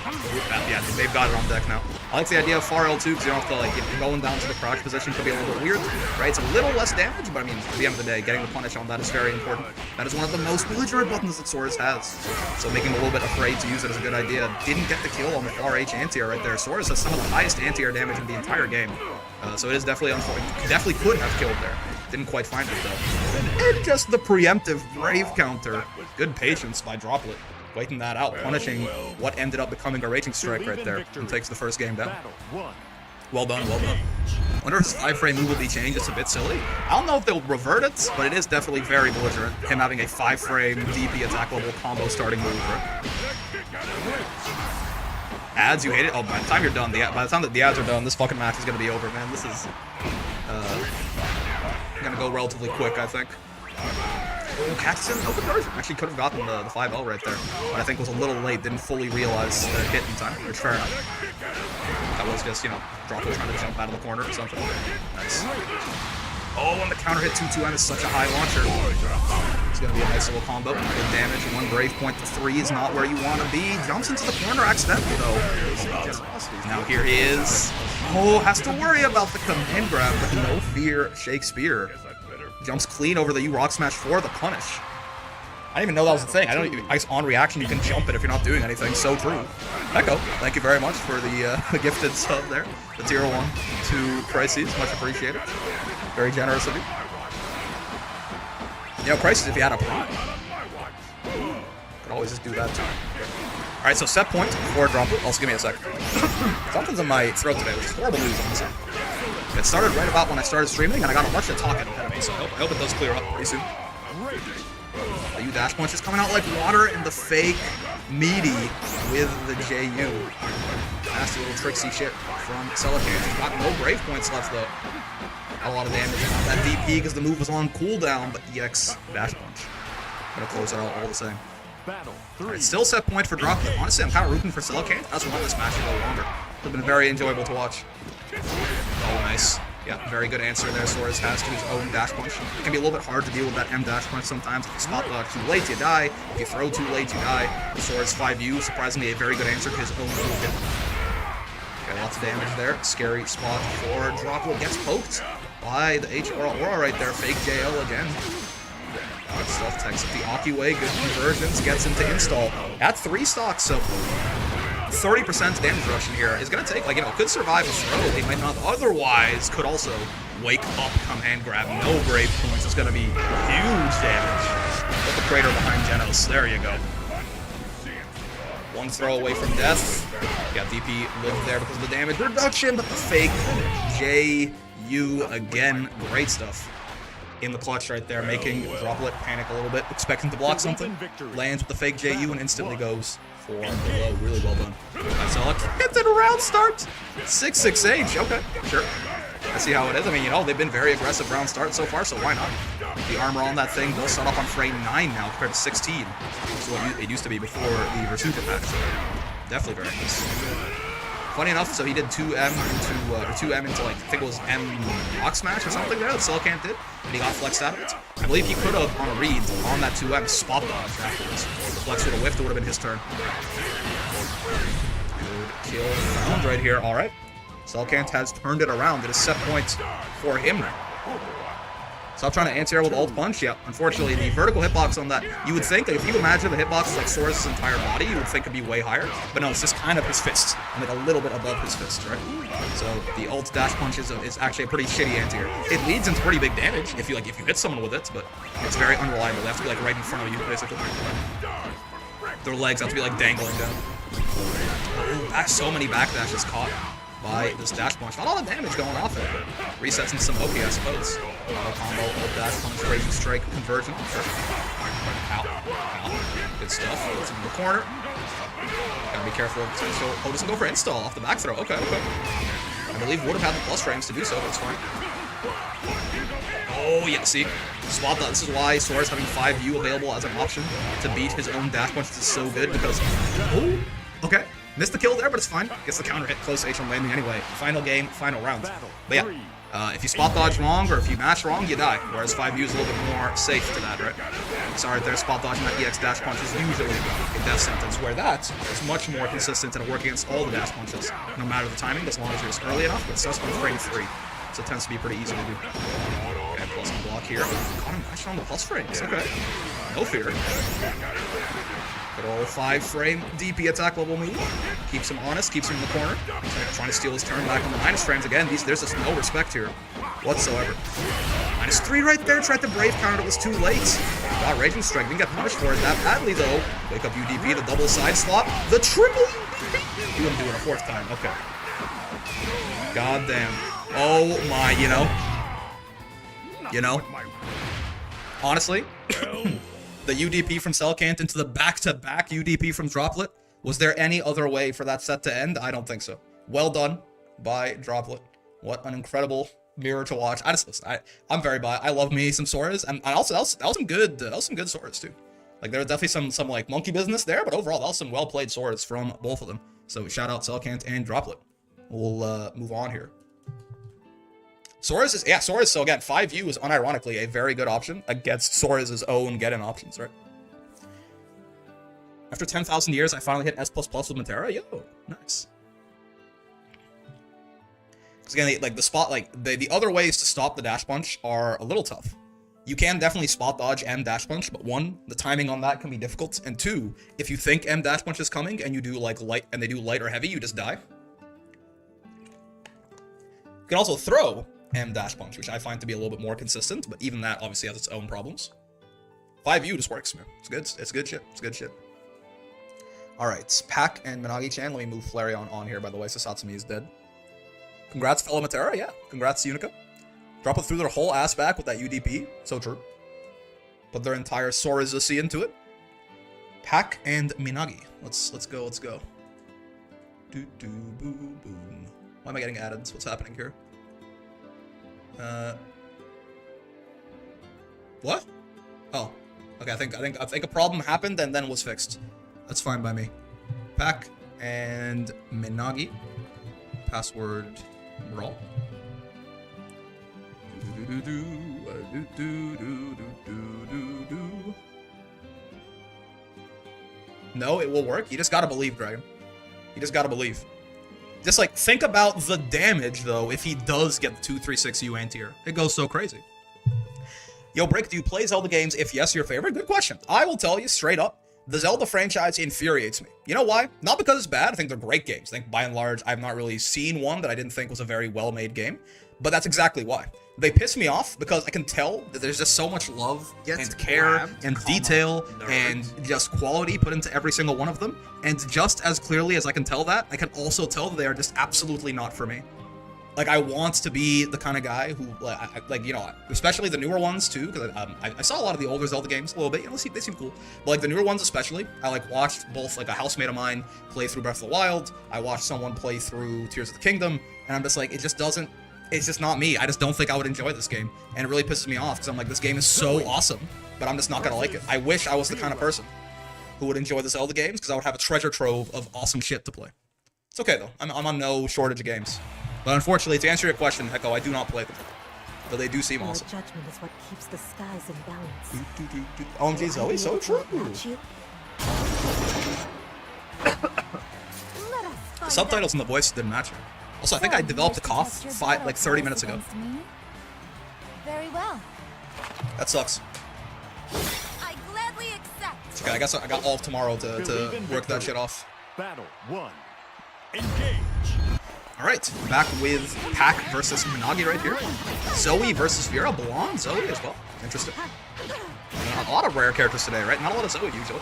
Oh, yeah, they've got it on deck now. I like the idea of Far L too, because you don't have to, like, going down to the crouch position could be a little bit weird, right? It's a little less damage, but I mean, at the end of the day, getting the punish on that is very important. That is one of the most belligerent buttons that Soras has. So making him a little bit afraid to use it is a good idea. Didn't get the kill on the Far H anti-air right there. Soras has some of the highest anti-air damage in the entire game. So it is definitely unfortunate. Definitely could have killed there. Didn't quite find it though. And just the preemptive Brave counter. Good patience by Droplet. Waiting that out, punishing what ended up becoming a Raging Strike right there, and takes the first game down. Well done, well done. Wonder if his 5-frame move will be changed. It's a bit silly. I don't know if they'll revert it, but it is definitely very belligerent. Him having a 5-frame DP attack level combo starting move. Right? Ads, you hate it? Oh, by the time you're done, by the time that the ads are done, this fucking match is gonna be over, man. This is gonna go relatively quick, I think. Oh, catches him. No conversion. Actually could have gotten the 5L right there, but I think was a little late. Didn't fully realize the hit in time. Which fair enough. That was just, you know, Droplet trying to jump out of the corner or something. Nice. Oh, and the counter hit 2-2M is such a high launcher. It's gonna be a nice little combo. Good damage. 1 Brave Point to 3 is not where you want to be. Jumps into the corner accidentally though. Now here he is. Oh, has to worry about the command grab, but no fear, Shakespeare. Jumps clean over the U-Rock Smash for the punish. I didn't even know that was a thing. I don't even, I guess on reaction you can jump it if you're not doing anything. So true. Echo, thank you very much for the gifted sub there. The tier 1 to Crises, much appreciated. Very generous of you. You know, Crises, if you had a prime, could always just do that too. Alright, so set point for Droplet. Also, give me a sec. Something's in my throat today, which is horrible news on this end. It started right about when I started streaming, and I got a bunch of talking ahead of me, so I hope it does clear up pretty soon. The U-Dash Punch is coming out like water in the fake meaty with the JU. Nasty little tricksy shit from Salicant. He's got no Brave Points left, though. Got a lot of damage on that DP because the move was on cooldown, but EX Dash Punch. Gonna close it out all the same. Alright, still set point for Droplet. Honestly, I'm kind of rooting for Salicant. That's why this match a little longer. It's been very enjoyable to watch. Oh, nice. Yeah, very good answer there. Soras has to his own dash punch. It can be a little bit hard to deal with that M dash punch sometimes. If you spot block too late, you die. If you throw too late, you die. Soras 5U, surprisingly a very good answer to his own move hit. Okay, lots of damage there. Scary spot for Droplet. Gets poked by the H Aura right there. Fake JL again. Good stuff. Takes up the Aki way. Good conversions. Gets into install. At 3 stocks, so 30% damage reduction here is going to take, like, you know, could survive a throw. He might not. Otherwise, could also wake up, come hand grab. No Brave Points. It's going to be huge damage. Put the crater behind Genos. There you go. 1 throw away from death. Yeah, DP lived there because of the damage reduction, but the fake JU again. Great stuff. in the clutch right there, making Droplet panic a little bit, expecting to block something. Lands with the fake JU and instantly goes for the low. Really well done. Selec gets it a round start. 6-6H. Okay, sure. I see how it is. I mean, you know, they've been very aggressive round start so far, so why not? The armor on that thing does start off on frame 9 now compared to 16. That's what it used to be before the Versuka patch. So definitely very nice. Funny enough, so he did 2M into, or 2M into, like, I think it was M Rock Smash or something there that Silicant did, and he got flexed out of it. I believe he could have, on a read, on that 2M, spot dodged afterwards. The flex would have whiffed, it would have been his turn. Good kill found right here, alright. Silicant has turned it around. It is set points for him now. Stop trying to anti-air with ult punch. Yeah, unfortunately, the vertical hitbox on that, you would think, like, if you imagine the hitbox is like Sora's entire body, you would think it'd be way higher. But no, it's just kind of his fist, and like a little bit above his fist, right? So the ult dash punch is actually a pretty shitty anti-air. It leads into pretty big damage if you hit someone with it, but it's very unreliable. They have to be like right in front of you, basically. Their legs have to be like dangling down. Oh, so many backdashes caught by this dash punch. Not a lot of damage going off it. Resets into some OP, I suppose. Auto combo, ult dash punch, raging strike, conversion. Ow. Ow. Good stuff. Puts him in the corner. Gotta be careful of potential. Oh, doesn't go for install off the back throw. Okay, okay. I believe would have had the plus frames to do so, but it's fine. Oh, yeah, see? Swap that. This is why Sora's having 5U available as an option to beat his own dash punch. This is so good because... Oh, okay. Missed the kill there, but it's fine. Gets the counter hit close to H1 landing anyway. Final game, final round. But yeah, if you spot dodge wrong or if you mash wrong, you die. Whereas 5U is a little bit more safe to that, right? Sorry, there, spot dodging that EX dash punch is usually a death sentence, where that is much more consistent and it works against all the dash punches, no matter the timing, as long as you're just early enough. But it's just on frame 3, so it tends to be pretty easy to do. Okay, plus on block here. Got him mashing on the plus frames. Okay, no fear. Good old 5-frame DP attack level move. Keeps him honest, keeps him in the corner. Trying to steal his turn back on the minus frames again. There's just no respect here whatsoever. -3 right there. Tried to brave counter, it was too late. Got Raging Strike, didn't get punished for it that badly though. Wake up UDP, the double side slot, the triple UDP. You wouldn't do it a 4th time, okay. God damn. Oh my, you know. Honestly. The UDP from Selcant into the back-to-back UDP from Droplet. Was there any other way for that set to end? I don't think so. Well done by Droplet. What an incredible mirror to watch. I'm very biased. I love me some Soras, and also that was some good Soras too. Like there was definitely some like monkey business there, but overall that was some well-played Soras from both of them. So shout out Selcant and Droplet. We'll move on here. Sora's is, so again, 5U is unironically a very good option against Sora's own get-in options, right? After 10,000 years, I finally hit S++ with Matera. Yo, nice. Because again, like the other ways to stop the dash punch are a little tough. You can definitely spot dodge M dash punch, but 1, the timing on that can be difficult, and 2, if you think M dash punch is coming and you do like light, and they do light or heavy, you just die. You can also throw M dash punch, which I find to be a little bit more consistent, but even that obviously has its own problems. 5U just works, man. It's good. It's good shit. It's good shit. All right, Pack and Minagi-chan. Let me move Flareon on here, by the way, so Satsumi is dead. Congrats, fellow Matera. Yeah, congrats, Unica. Drop it through their whole ass back with that UDP. So true. Put their entire Sora's into it. Pack and Minagi. Let's go. Let's go. Do do boom boom. Why am I getting added? What's happening here? What? Oh, okay. I think a problem happened and then was fixed. That's fine by me. Pack and Minagi. Password Brawl. No, it will work. You just gotta believe, Dragon. You just gotta believe. Just like, think about the damage, though, if he does get the 236U anti-air. It goes so crazy. Yo, Brick, do you play Zelda games? If yes, your favorite? Good question. I will tell you straight up, the Zelda franchise infuriates me. You know why? Not because it's bad. I think they're great games. I think, by and large, I've not really seen one that I didn't think was a very well-made game. But that's exactly why. They piss me off because I can tell that there's just so much love and care and detail and just quality put into every single one of them. And just as clearly as I can tell that, I can also tell that they are just absolutely not for me. Like, I want to be the kind of guy who, like, you know, especially the newer ones, too, because I saw a lot of the older Zelda games a little bit, you know, they seem cool. But, like, the newer ones especially, I, like, watched both, like, a housemate of mine play through Breath of the Wild, I watched someone play through Tears of the Kingdom, and I'm just like, it's just not me. I just don't think I would enjoy this game, and it really pisses me off, because I'm like, this game is so awesome, but I'm just not gonna like it. I wish I was the kind of person who would enjoy the Zelda games, because I would have a treasure trove of awesome shit to play. It's okay, though. I'm on no shortage of games. But unfortunately, to answer your question, Echo, I do not play them. But they do seem awesome. Your judgment is what keeps the skies in balance. OMG, Zoe, so true. The subtitles and the voice didn't match it. Also, I think I developed a cough 30 minutes ago. Very well. That sucks. I gladly accept. It's okay, I guess I got all of tomorrow to work that shit off. Battle 1. Engage. Alright, back with Pac versus Minagi right here. Zoe versus Vera. Blonde Zoe as well. Interesting. A lot of rare characters today, right? Not a lot of Zoe usually.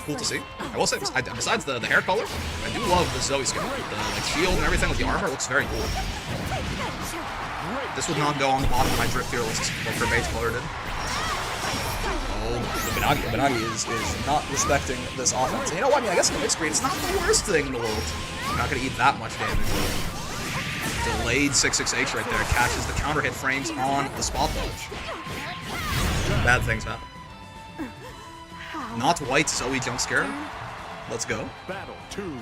Cool to see. I will say, besides the hair color, I do love the Zoe skin. The like shield and everything with the armor looks very cool. This would not go on the bottom of my drip tier list, but for base color did. Oh, the Minagi is not respecting this offense. You know what? I mean, I guess in the mid-screen, it's not the worst thing in the world. I'm not going to eat that much damage. Delayed 668 right there catches the counter hit frames on the spot dodge. Bad things happen. Not white Zoe jump scare. Let's go. Battle 2.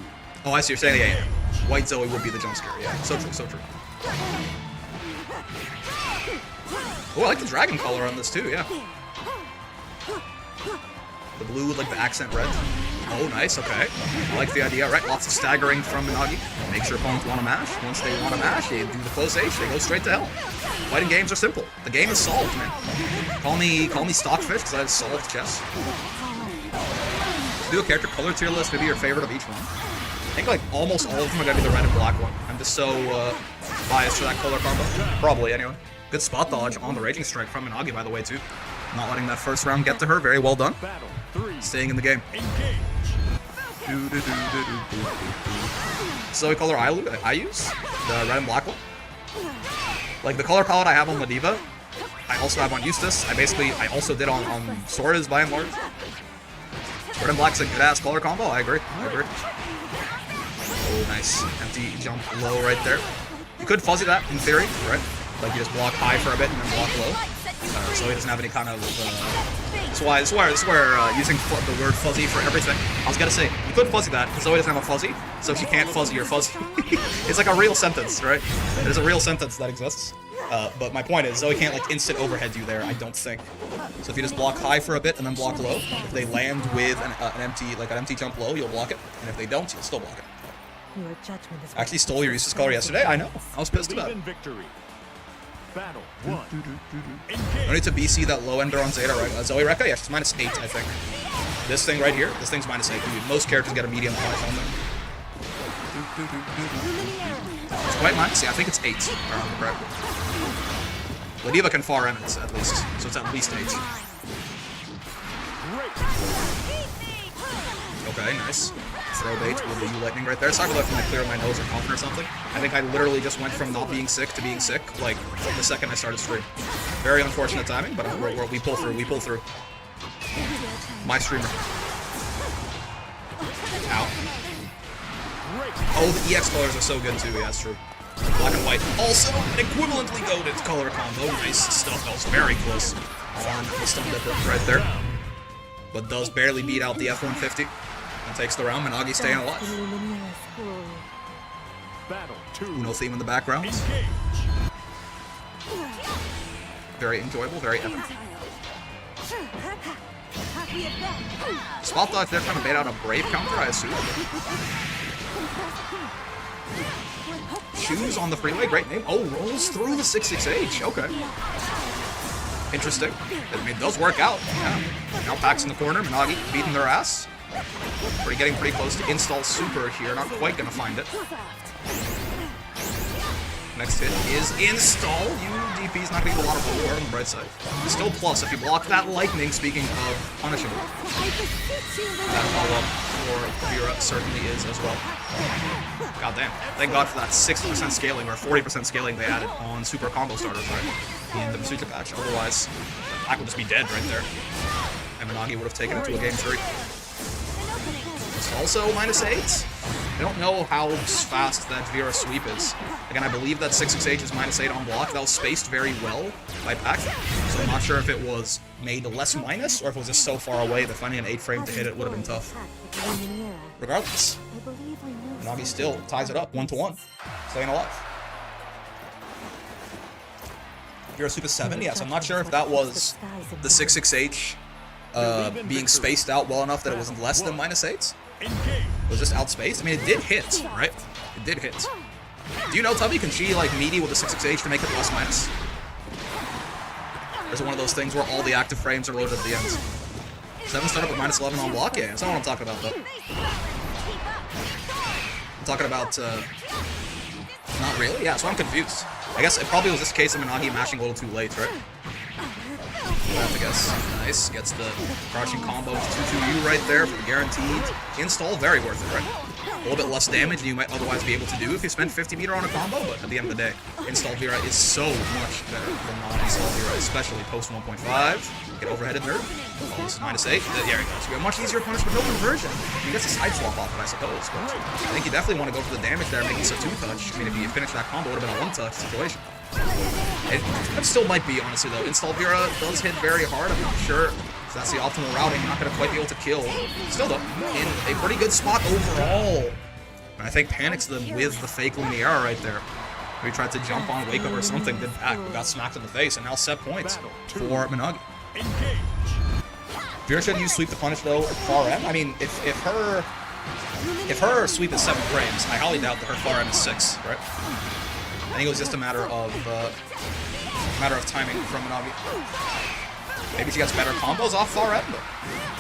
Oh, I see. You're saying yeah. White Zoe would be the jump scare. Yeah, so true, so true. Oh, I like the dragon color on this too. Yeah. The blue with like the accent red. Oh, nice, okay. I like the idea, right? Lots of staggering from Minagi. Make sure opponents want to mash. Once they want to mash, they do the close H, they go straight to hell. Fighting games are simple. The game is solved, man. Call me Stockfish, because I have solved chess. Do a character color tier list, maybe your favorite of each one. I think like almost all of them are going to be the red and black one. I'm just so biased for that color combo. Probably, anyway. Good spot dodge on the Raging Strike from Minagi, by the way, too. Not letting that first round get to her. Very well done. Staying in the game. Zoe color I use? The red and black one? Like the color palette I have on Ladiva, I also have on Eustace. I also did on Sora's by and large. Red and black's a good ass color combo. I agree. Oh, nice. Empty jump low right there. You could fuzzy that in theory, right? Like you just block high for a bit and then block low. So he doesn't have any kind of. That's why using the word fuzzy for everything. I was gonna say you could fuzzy that because Zoe doesn't have a fuzzy, so she can't fuzzy your fuzzy. It's like a real sentence, right? There's a real sentence that exists. But my point is, Zoe can't like instant overhead you there. I don't think. So if you just block high for a bit and then block low, if they land with an empty jump low, you'll block it, and if they don't, you'll still block it. Your judgment is I actually stole your Eustace color yesterday. I know. I was pissed about it. Battle 1. No need to BC that low ender on Zeta, right? Zoe Rekka? Yeah, she's -8, I think. This thing right here, this thing's -8. Dude, most characters get a medium 5 on them. It's quite nice. Yeah, I think it's 8, if I remember correctly. Ladiva can far end it, at least. So it's at least 8. Okay, nice. Throw bait with the U-Lightning right there. Sorry for letting me clear my nose or coughing or something. I think I literally just went from not being sick to being sick, like, the second I started stream. Very unfortunate timing, but we pull through. My streamer. Ow. Oh, the EX colors are so good too, yeah, that's true. Black and white. Also, an equivalently goated color combo. Nice stuff. That was very close on the stun dipper right there. But does barely beat out the F-150. And takes the round. Minagi staying alive. Battle 2. Uno theme in the background. Very enjoyable, very epic. Spot dodge there trying to bait out a Brave counter, I assume. Shoes on the freeway, great name. Oh, rolls through the 668. Okay. Interesting. I mean, it does work out. Yeah. Now Pac's in the corner. Minagi beating their ass. Getting pretty close to install super here. Not quite gonna find it. Next hit is install. UDP is not going to get a lot of reward on the bright side. Still plus if you block that lightning, speaking of punishable. That follow-up for Vera certainly is as well. God damn. Thank God for that 60% scaling or 40% scaling they added on super combo starters, right? In the Masucha patch. Otherwise, the pack would just be dead right there. And Minagi would have taken it to a game 3. It's also -8. I don't know how fast that Vera sweep is. Again, I believe that 668 is -8 on block. That was spaced very well by Pac. So I'm not sure if it was made less minus or if it was just so far away that finding an 8 frame to hit it would have been tough. Regardless, Minagi still ties it up 1-1. Staying alive. Vera Super 7, yes. I'm not sure if that was the 668 being spaced out well enough that it wasn't less than -8. It was just outspaced. I mean, it did hit, right? It did hit. Do you know, Tubby, can she, like, meaty with the 668 to make it plus minus? Or is it one of those things where all the active frames are loaded at the end? 7 startup with -11 on block? Yeah, that's not what I'm talking about, though. I'm talking about, not really? Yeah, so I'm confused. I guess it probably was this case of Minagi mashing a little too late, right? I have to guess. Nice. Gets the crouching combo 2-2U right there for the guaranteed install. Very worth it, right? A little bit less damage than you might otherwise be able to do if you spend 50 meter on a combo, but at the end of the day, install Vera is so much better than non-install Vera, especially post 1.5. Get overheaded nerd. Oh, this is -8. There you go. So you have much easier punish with no conversion. You get a side swap off it, I suppose, but I think you definitely want to go for the damage there, making it a 2-touch. I mean, if you finish that combo, it would have been a 1-touch situation. It still might be, honestly, though. Install Vera does hit very hard. I'm not sure if that's the optimal routing. You're not going to quite be able to kill. Still, though, in a pretty good spot overall. And I think panics them with the fake Lumiere right there. He tried to jump on Wake Up or something, did back, but got smacked in the face, and now set points for Minagi. Vera shouldn't use sweep to punish, though, far M. I mean, if her sweep is 7 frames, I highly doubt that her far M is 6, right? I think it was just a matter of timing from Minagi. Maybe she gets better combos off far end, but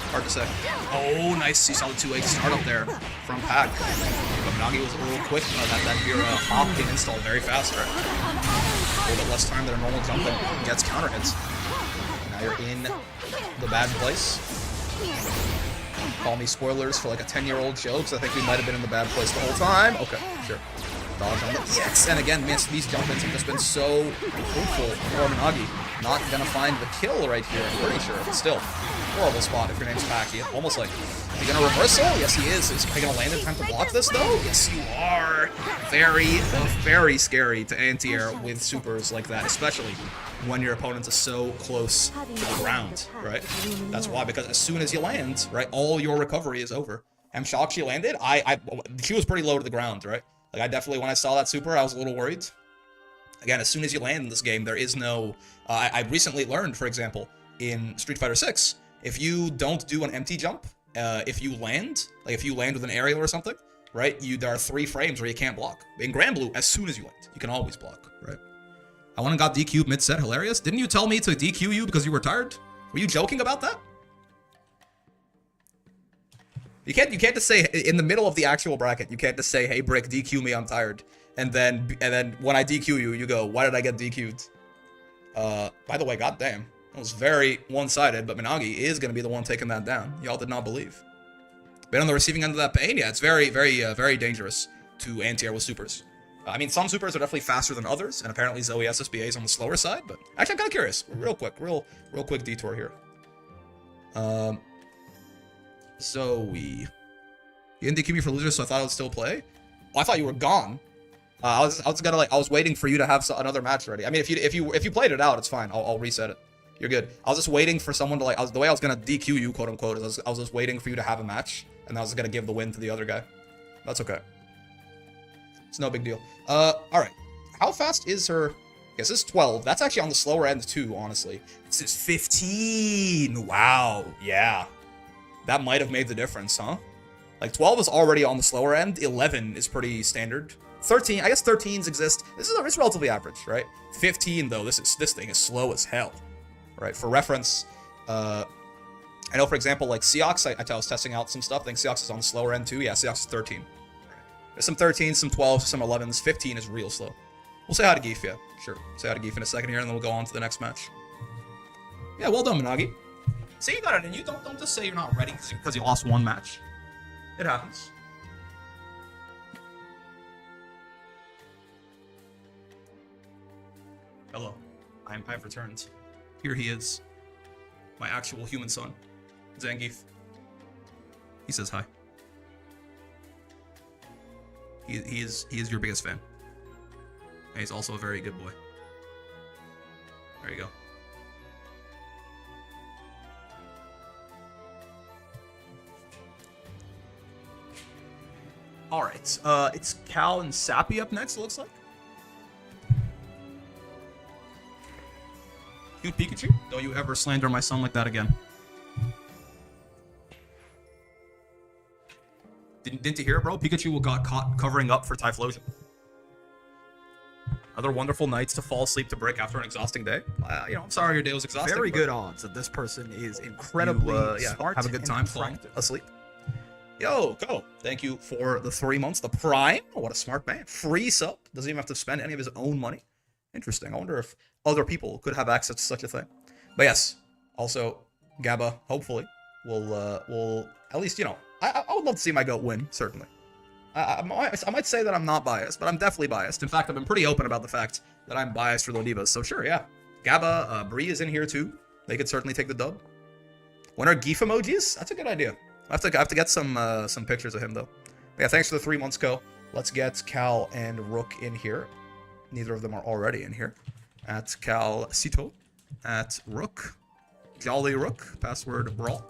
hard to say. Oh, nice. You saw the 2-8 startup there from Pac. But Minagi was a little quick. That Vera hop can install very fast, right? A little bit less time than a normal jump and gets counter hits. Now you're in the bad place. Call me spoilers for like a 10-year-old show, because I think we might have been in the bad place the whole time. Okay, sure. Dodge on the yes, and again, these jump-ins have just been so fruitful for Minagi. Not gonna find the kill right here, I'm pretty sure, but still. Horrible spot if your name's Pac. Almost like, is he gonna reversal? Yes, he is. Is he gonna land in time to block this, though? Yes, you are. Very, very scary to anti-air with supers like that, especially when your opponent is so close to the ground, right? That's why, because as soon as you land, right, all your recovery is over. I'm shocked she landed. She was pretty low to the ground, right? Like, I definitely, when I saw that super, I was a little worried. Again, as soon as you land in this game, there is no... I recently learned, for example, in Street Fighter 6, if you don't do an empty jump, if you land, like if you land with an aerial or something, right, there are 3 frames where you can't block. In Granblue, as soon as you land, you can always block, right? I went and got DQ'd mid-set, hilarious. Didn't you tell me to DQ you because you were tired? Were you joking about that? You can't just say, in the middle of the actual bracket, you can't just say, hey, Brick, DQ me, I'm tired. And then when I DQ you, you go, why did I get DQ'd? By the way, goddamn. It was very one-sided, but Minagi is going to be the one taking that down. Y'all did not believe. Been on the receiving end of that pain? Yeah, it's very, very dangerous to anti-air with supers. I mean, some supers are definitely faster than others, and apparently Zoe SSBA is on the slower side, but actually I'm kind of curious. Real quick detour here. Zoe. You didn't DQ me for losers, so I thought I would still play? Oh, I thought you were gone. I was waiting for you to have another match ready. I mean, if you played it out, it's fine. I'll reset it. You're good. I was just waiting for someone to the way I was gonna DQ you, quote unquote, is I was just waiting for you to have a match, and I was gonna give the win to the other guy. That's okay. It's no big deal. All right. How fast is her? Yes, this is 12. That's actually on the slower end too, honestly. This is 15. Wow. Yeah. That might have made the difference, huh? Like 12 is already on the slower end. 11 is pretty standard. 13, I guess 13s exist. It's relatively average, right? 15 though, this thing is slow as hell, right? For reference, I know for example like Seox, I was testing out some stuff. I think Seox is on the slower end too. Yeah, Seox is 13. There's some 13s, some 12s, some 11s. 15 is real slow. We'll say hi to Geef, yeah. Sure. Say hi to Geef in a second here, and then we'll go on to the next match. Yeah, well done, Minagi. See, you got it in you. Don't just say you're not ready because you lost one match. It happens. Hello. I've returned. Here he is. My actual human son. Zangief. He says hi. He is your biggest fan. And he's also a very good boy. There you go. Alright, it's Cal and Sappy up next, it looks like. Cute Pikachu, don't you ever slander my son like that again. Didn't you hear, bro? Pikachu got caught covering up for Typhlosion. Other wonderful nights to fall asleep to break after an exhausting day. I'm sorry your day was exhausting. Very good odds that this person is incredibly smart. Have a good time and falling attractive. asleep. Yo, go. Thank you for the 3 months. The Prime. Oh, what a smart man. Free sub. Doesn't even have to spend any of his own money. Interesting. I wonder if other people could have access to such a thing. But yes, also, Gabba, hopefully, will at least, I would love to see my goat win, certainly. I might say that I'm not biased, but I'm definitely biased. In fact, I've been pretty open about the fact that I'm biased for the Divas. So sure, yeah. Gabba, Bree is in here too. They could certainly take the dub. When are Geef emojis? That's a good idea. I have to get some pictures of him though. But yeah, thanks for the 3 months, Co. Let's get Cal and Rook in here. Neither of them are already in here. At Cal Cito. At Rook. Jolly Rook. Password Brawl.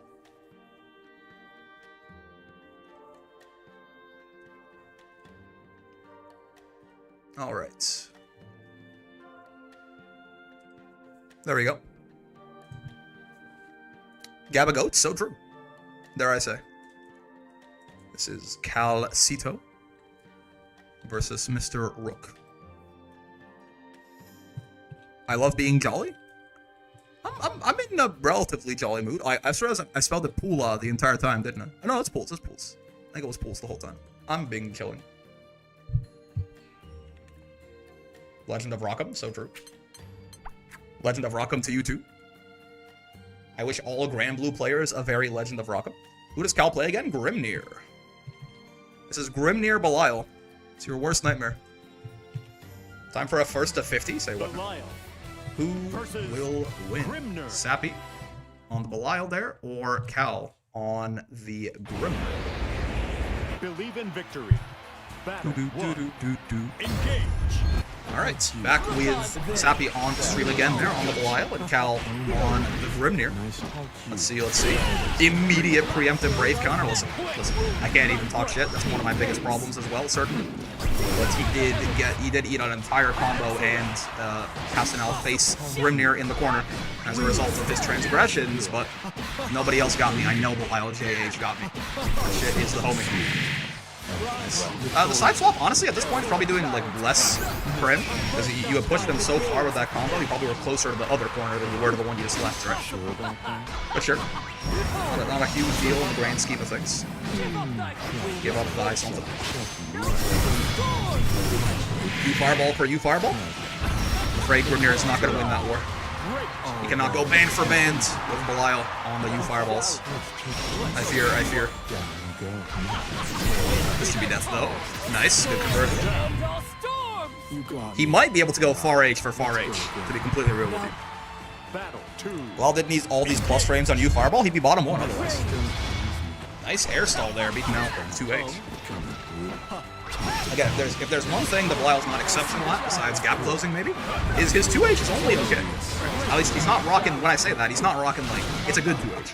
Alright. There we go. Gabba Goat, so true. Dare I say. This is Cal Cito versus Mr. Rook. I love being jolly. I'm in a relatively jolly mood. I spelled it Poola the entire time, didn't I? No, it's Pools. It's Pools. I think it was Pools the whole time. I'm being chilling. Legend of Rockham, so true. Legend of Rockham to you too. I wish all Granblue players a very Legend of Rockham. Who does Cal play again? Grimnir. This is Grimnir Belial. It's your worst nightmare. Time for a first to 50. Say what? Belial. Who will win? Grimnir. Sappy on the Belial there, or Cal on the Grimnir? Believe in victory. Battle one. Engage. Alright, back with Sappy on the stream again there on the Belial and Cal on the Grimnir. Let's see. Immediate preemptive Brave counter. Listen, I can't even talk shit. That's one of my biggest problems as well, certainly. But he did eat an entire combo and Castanel face Grimnir in the corner as a result of his transgressions, but nobody else got me. I know Belial JH got me. Shit is the homie. The side swap, honestly, at this point, is probably doing like less for him because you had pushed him so far with that combo. You probably were closer to the other corner than you were to the one you just left, right? But sure, not a huge deal in the grand scheme of things. Give up die something. You fireball for you fireball. I'm afraid Grimnir is not going to win that war. He cannot go band for band with Belial on the U fireballs. I fear. This should be death though. Nice, good conversion. He might be able to go far H for far H, to be completely real with you. Battle two. Well, didn't need all these plus frames on U fireball, he'd be bottom one otherwise. Nice air stall there, beating out 2H. Again, if there's one thing that Belial's not exceptional at, besides gap closing maybe, is his 2H is only okay. At least he's not rocking, when I say that, he's not rocking like, it's a good 2H.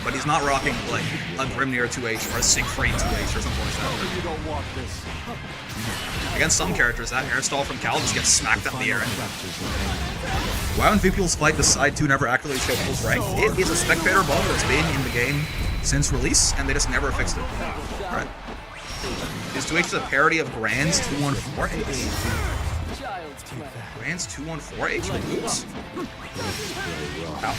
But he's not rocking like a Grimnir 2H or a Siegfried 2H or something like that. You don't want this. Against some characters, that air stall from Cal just gets smacked up in the air. Why when VPL's fight the side 2 never accurately show full rank? It is a spectator bug that's been in the game since release, and they just never fixed it. Right. His 2H is a parody of Grand's 214H. Grand's 214H with boots? Ow.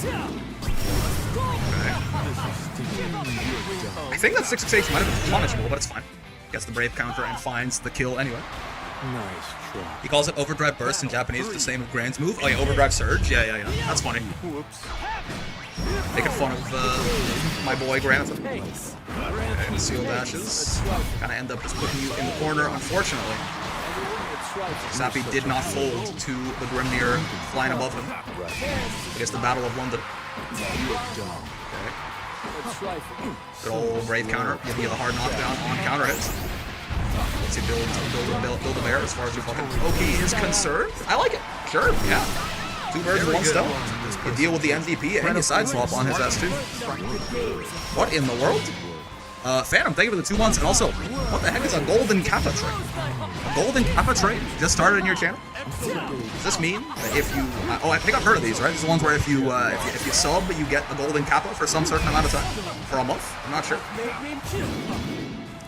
Okay. I think that 6H might have been punishable, but it's fine. Gets the Brave counter and finds the kill anyway. Nice try. He calls it Overdrive Burst in Japanese, the same as Grand's move. Oh yeah, Overdrive Surge. Yeah. That's funny. Whoops. Making fun of my boy Gran. Okay, seal dashes. Kind of end up just putting you in the corner. Unfortunately, Sappy did not fold to the Grimnir flying above him. I guess the Battle of London. Okay. Good old Brave counter, giving you the hard knockdown on counter hits. Let's see, build a bear as far as your fucking Oki is concerned. I like it. Sure, yeah. 2 birds with 1 stone. You deal with the MVP and you side swap on his S2. What in the world? Phantom, thank you for the 2 months, and also, what the heck is a golden kappa trait? A golden kappa trait just started in your channel? Does this mean that if you... oh, I think I've heard of these, right? These are the ones where if you sub, you get a golden kappa for some certain amount of time? For a month? I'm not sure.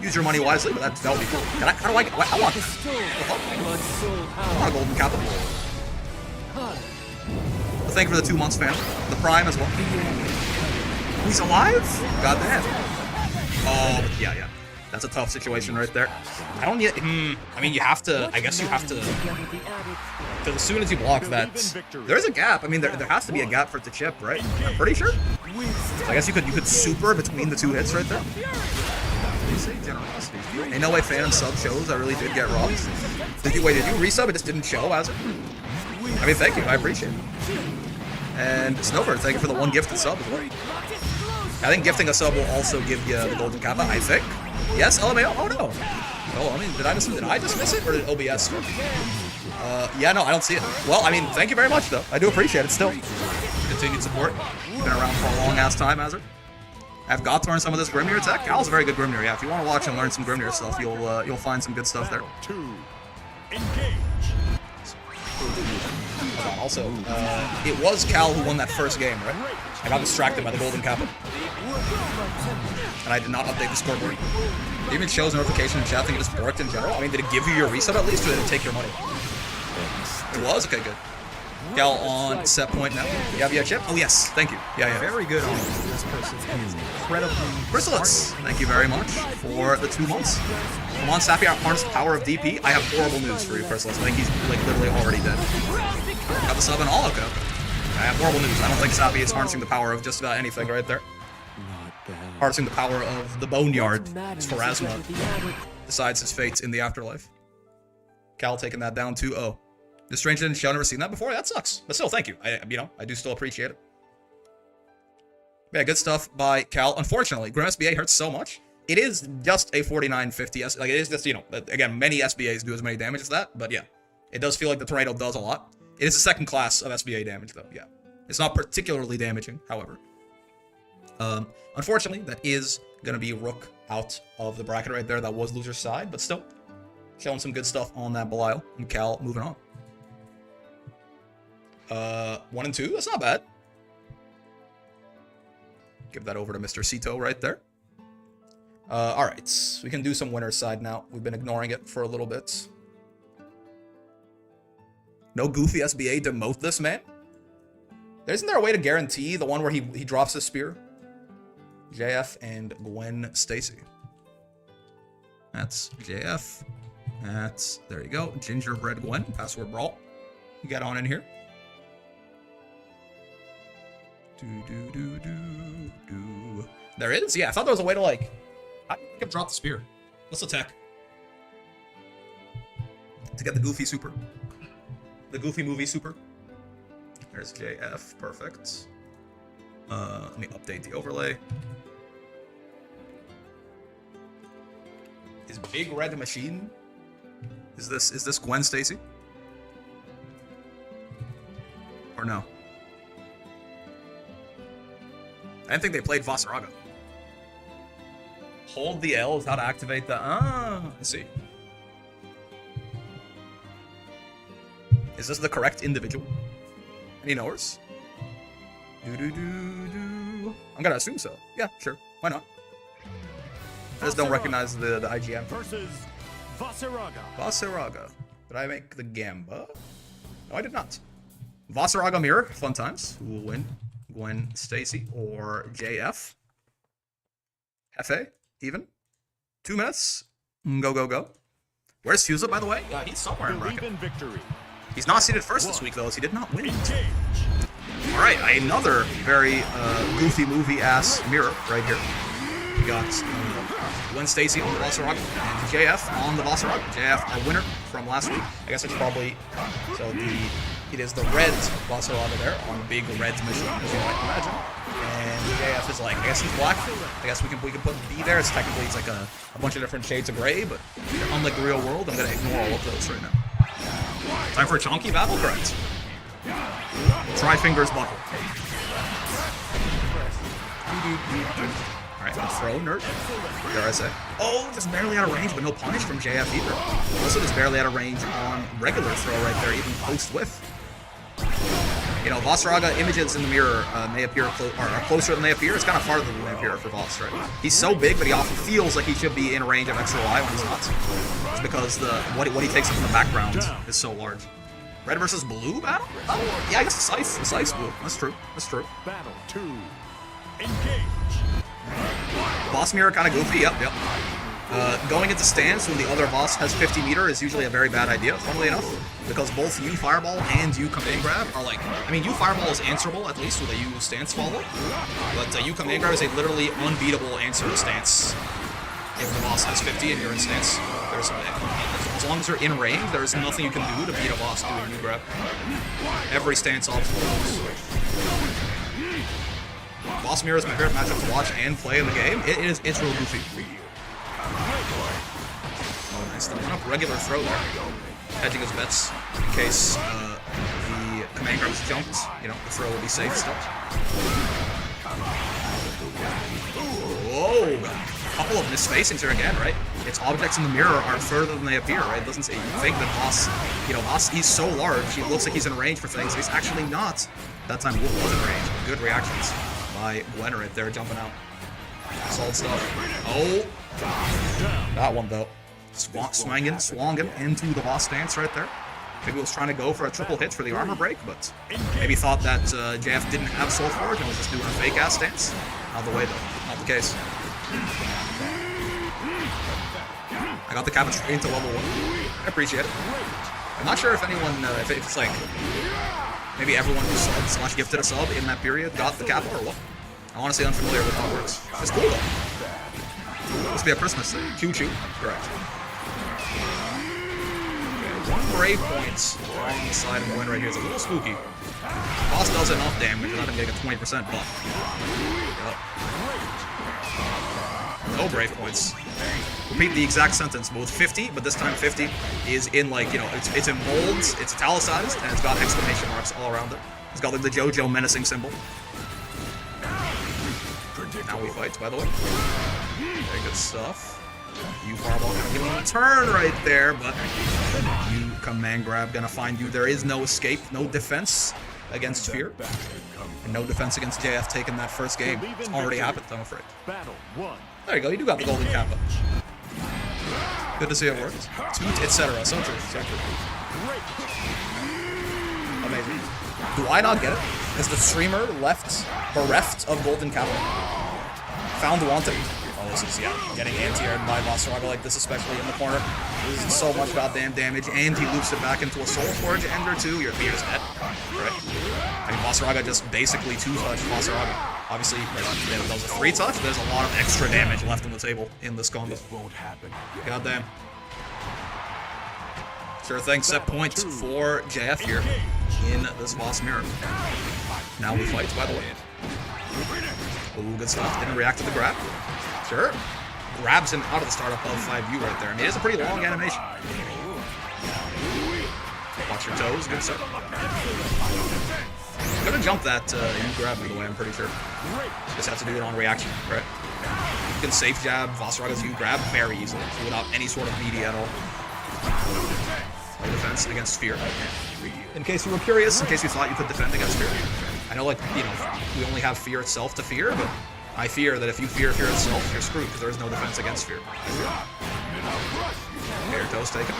Use your money wisely, but that would be cool. How do I get... I want this. I want a golden kappa. Thank you for the 2 months, Phantom. The Prime as well. He's alive? God damn. Oh, yeah. That's a tough situation right there. I don't need... I mean, you have to... I guess you have to... Because as soon as you block that... There's a gap. I mean, there has to be a gap for it to chip, right? I'm pretty sure. So I guess you could super between the 2 hits right there. Ain't no way Phantom sub shows. I really did get robbed. Did you resub? It just didn't show as it? I mean, thank you. I appreciate it. And Snowbird, thank you for the 1 gifted sub as well. I think gifting a sub will also give you the golden kappa, I think. Yes, LMAO? Oh, no. Oh, I mean, did I just miss it, or did OBS? Yeah, no, I don't see it. Well, I mean, thank you very much, though. I do appreciate it still. Continued support. Been around for a long-ass time, Hazard. I've got to learn some of this Grimnir tech. Cal's a very good Grimnir, yeah. If you want to watch and learn some Grimnir stuff, you'll find some good stuff there. 2. Engage. Also, it was Cal who won that first game, right? I got distracted by the golden kappa. And I did not update the scoreboard. It even shows notification in chat. I think it just worked in general. I mean, did it give you your reset at least, or did it take your money? It was? Okay, good. Cal on set point now. You have your chip? Oh, yes. Thank you. Yeah. Very good on this person. Is incredibly... Chrysalids, thank you very much for the 2 months. Come on, Sappy, harness the power of DP. I have horrible news for you, Chrysalids. I think he's, literally already dead. Got the sub and all, okay. I have horrible news. I don't think Sappy is harnessing the power of just about anything right there. Harnessing the power of the Boneyard. Pharasma decides his fate in the afterlife. Cal taking that down 2-0. The Strange didn't show, never seen that before. That sucks. But still, thank you. I do still appreciate it. Yeah, good stuff by Cal. Unfortunately, Grim SBA hurts so much. It is just a 49-50. Like, it is just, again, many SBAs do as many damage as that. But yeah, it does feel like the tornado does a lot. It is the 2nd class of SBA damage, though. Yeah. It's not particularly damaging, however. Unfortunately, that is going to be Rook out of the bracket right there. That was loser's side, but still showing some good stuff on that Belial. And Cal moving on. 1 and 2, that's not bad. Give that over to Mr. Cito right there. Alright, we can do some winner's side now. We've been ignoring it for a little bit. No goofy SBA demote this man? Isn't there a way to guarantee the one where he drops his spear? JF and Gwen Stacy. That's JF. That's, there you go. Gingerbread Gwen, password Brawl. You got on in here. There is? Yeah, I thought there was a way to, like... I can drop the spear. Let's attack. To get the Goofy super. The Goofy movie super. There's JF. Perfect. Let me update the overlay. Is Big Red Machine... Is this Gwen Stacy? Or no? I didn't think they played Vasaraga. Hold the L is how to activate the... I see. Is this the correct individual? Any knowers? I'm gonna assume so. Yeah, sure. Why not? I just don't recognize the IGM. Versus Vasaraga. Vasaraga. Did I make the Gamba? No, I did not. Vasaraga Mirror. Fun times. Who will win? Gwen Stacy or JF? Hefe, even. 2 minutes. Go, go, go. Where's Fusa, by the way? He's somewhere in Believe bracket. in victory. He's not seeded first this week, though, as he did not win. Engage. Alright, another very goofy movie-ass mirror right here. We got Gwen Stacy on the Vassaraga and JF on the Vassaraga. JF, our winner from last week. I guess it's probably, so it is the red Vassaraga there on the big red mission, as you might imagine. And JF is like, I guess he's black. I guess we can put B there. It's technically, it's like a bunch of different shades of gray, but unlike the real world, I'm gonna ignore all of those right now. Time for a chunky battle, correct? Try fingers buckle. Alright, good throw, nerd. Dare I say. Oh, just barely out of range, but no punish from JF either. Also just barely out of range on regular throw right there, even post-whiff. You know, Vassaraga images in the mirror may appear are closer than they appear. It's kind of farther than they appear for Voss, right? He's so big, but he often feels like he should be in range of extra Y when he's not. It's because what he takes up in the background is so large. Red versus blue battle? Oh, yeah, I guess the Scythe's blue. That's true. That's true. Battle 2. Engage. Boss mirror kind of goofy. Yep. Going into stance when the other boss has 50 meter is usually a very bad idea, funnily enough, because both U Fireball and U Command Grab are like, I mean, U Fireball is answerable, at least with a U stance follow, but U Command Grab is a literally unbeatable answer to stance. If the boss has 50 and you're in stance, as long as you're in range, there's nothing you can do to beat a boss doing U Grab. Every stance obstacle. Boss mirror is my favorite matchup to watch and play in the game. It's real goofy. Oh, nice. The one-up regular throw there. Hedging his bets in case the command grab is jumped. You know, the throw will be safe still. Whoa! A couple of misspacings here again, right? Its objects in the mirror are further than they appear, right? It doesn't say, you think that Boss, you know, Boss, he's so large, he looks like he's in range for things, but he's actually not. That time Wolf was in range. Good reactions by Gwen right there, jumping out. Solid stuff. Oh! That one, though. Swanging into the boss stance right there. Maybe was trying to go for a triple hit for the armor break, but maybe thought that JF didn't have Soul Forge and was just doing a fake-ass stance. Not the way, though. Not the case. I got the Kappa straight into level 1. I appreciate it. I'm not sure if anyone, if it's like, maybe everyone who subbed / gifted a sub in that period got the Kappa or what. I'm honestly unfamiliar with how it works. It's cool, though. Must be a Christmas thing. Choo-choo. Correct. Okay, 1 brave point on the side of Gwen right here is a little spooky. Boss does enough damage without him getting a 20% buff. Yep. No brave points. Repeat the exact sentence, both 50, but this time 50 is in, like, you know, it's in molds, it's italicized, and it's got exclamation marks all around it. It's got, like, the JoJo menacing symbol. Now we fight, by the way. Very good stuff. You Fireball gonna give him a turn right there, but you Command Grab gonna find you. There is no escape, no defense against Fear. And no defense against JF taking that first game. It's already happened, I'm afraid. Battle 1. There you go, you do got the golden Kappa. Good to see it worked. Etc. So true, so true. Amazing. Do I not get it? Is the streamer bereft of golden Kappa? Found wanted. Oh, this is, yeah, getting anti-aired by Vassaraga like this, especially in the corner. This is so much goddamn damage, and he loops it back into a Soul Forge Ender too. Your Fear's dead. Right? I mean, Vassaraga just basically 2-touch Vassaraga. Obviously, that was a 3-touch, but there's a lot of extra damage left on the table in this combo. Goddamn. Sure thing, set point for JF here in this boss mirror. Now we fight, by the way. Ooh, good stuff. Didn't react to the grab. Sure. Grabs him out of the startup of 5U right there. I mean, it is a pretty long animation. Watch your toes. Good stuff. I'm gonna jump that U grab, by the way, I'm pretty sure. Just have to do it on reaction, right? You can safe jab Vassaraga's U grab very easily, without any sort of media at all. No defense against Fear. In case you were curious, in case you thought you could defend against Fear. I know, like, you know, we only have Fear itself to fear, but I fear that if you fear Fear itself, you're screwed, because there is no defense against Fear. Okay, your toes taken.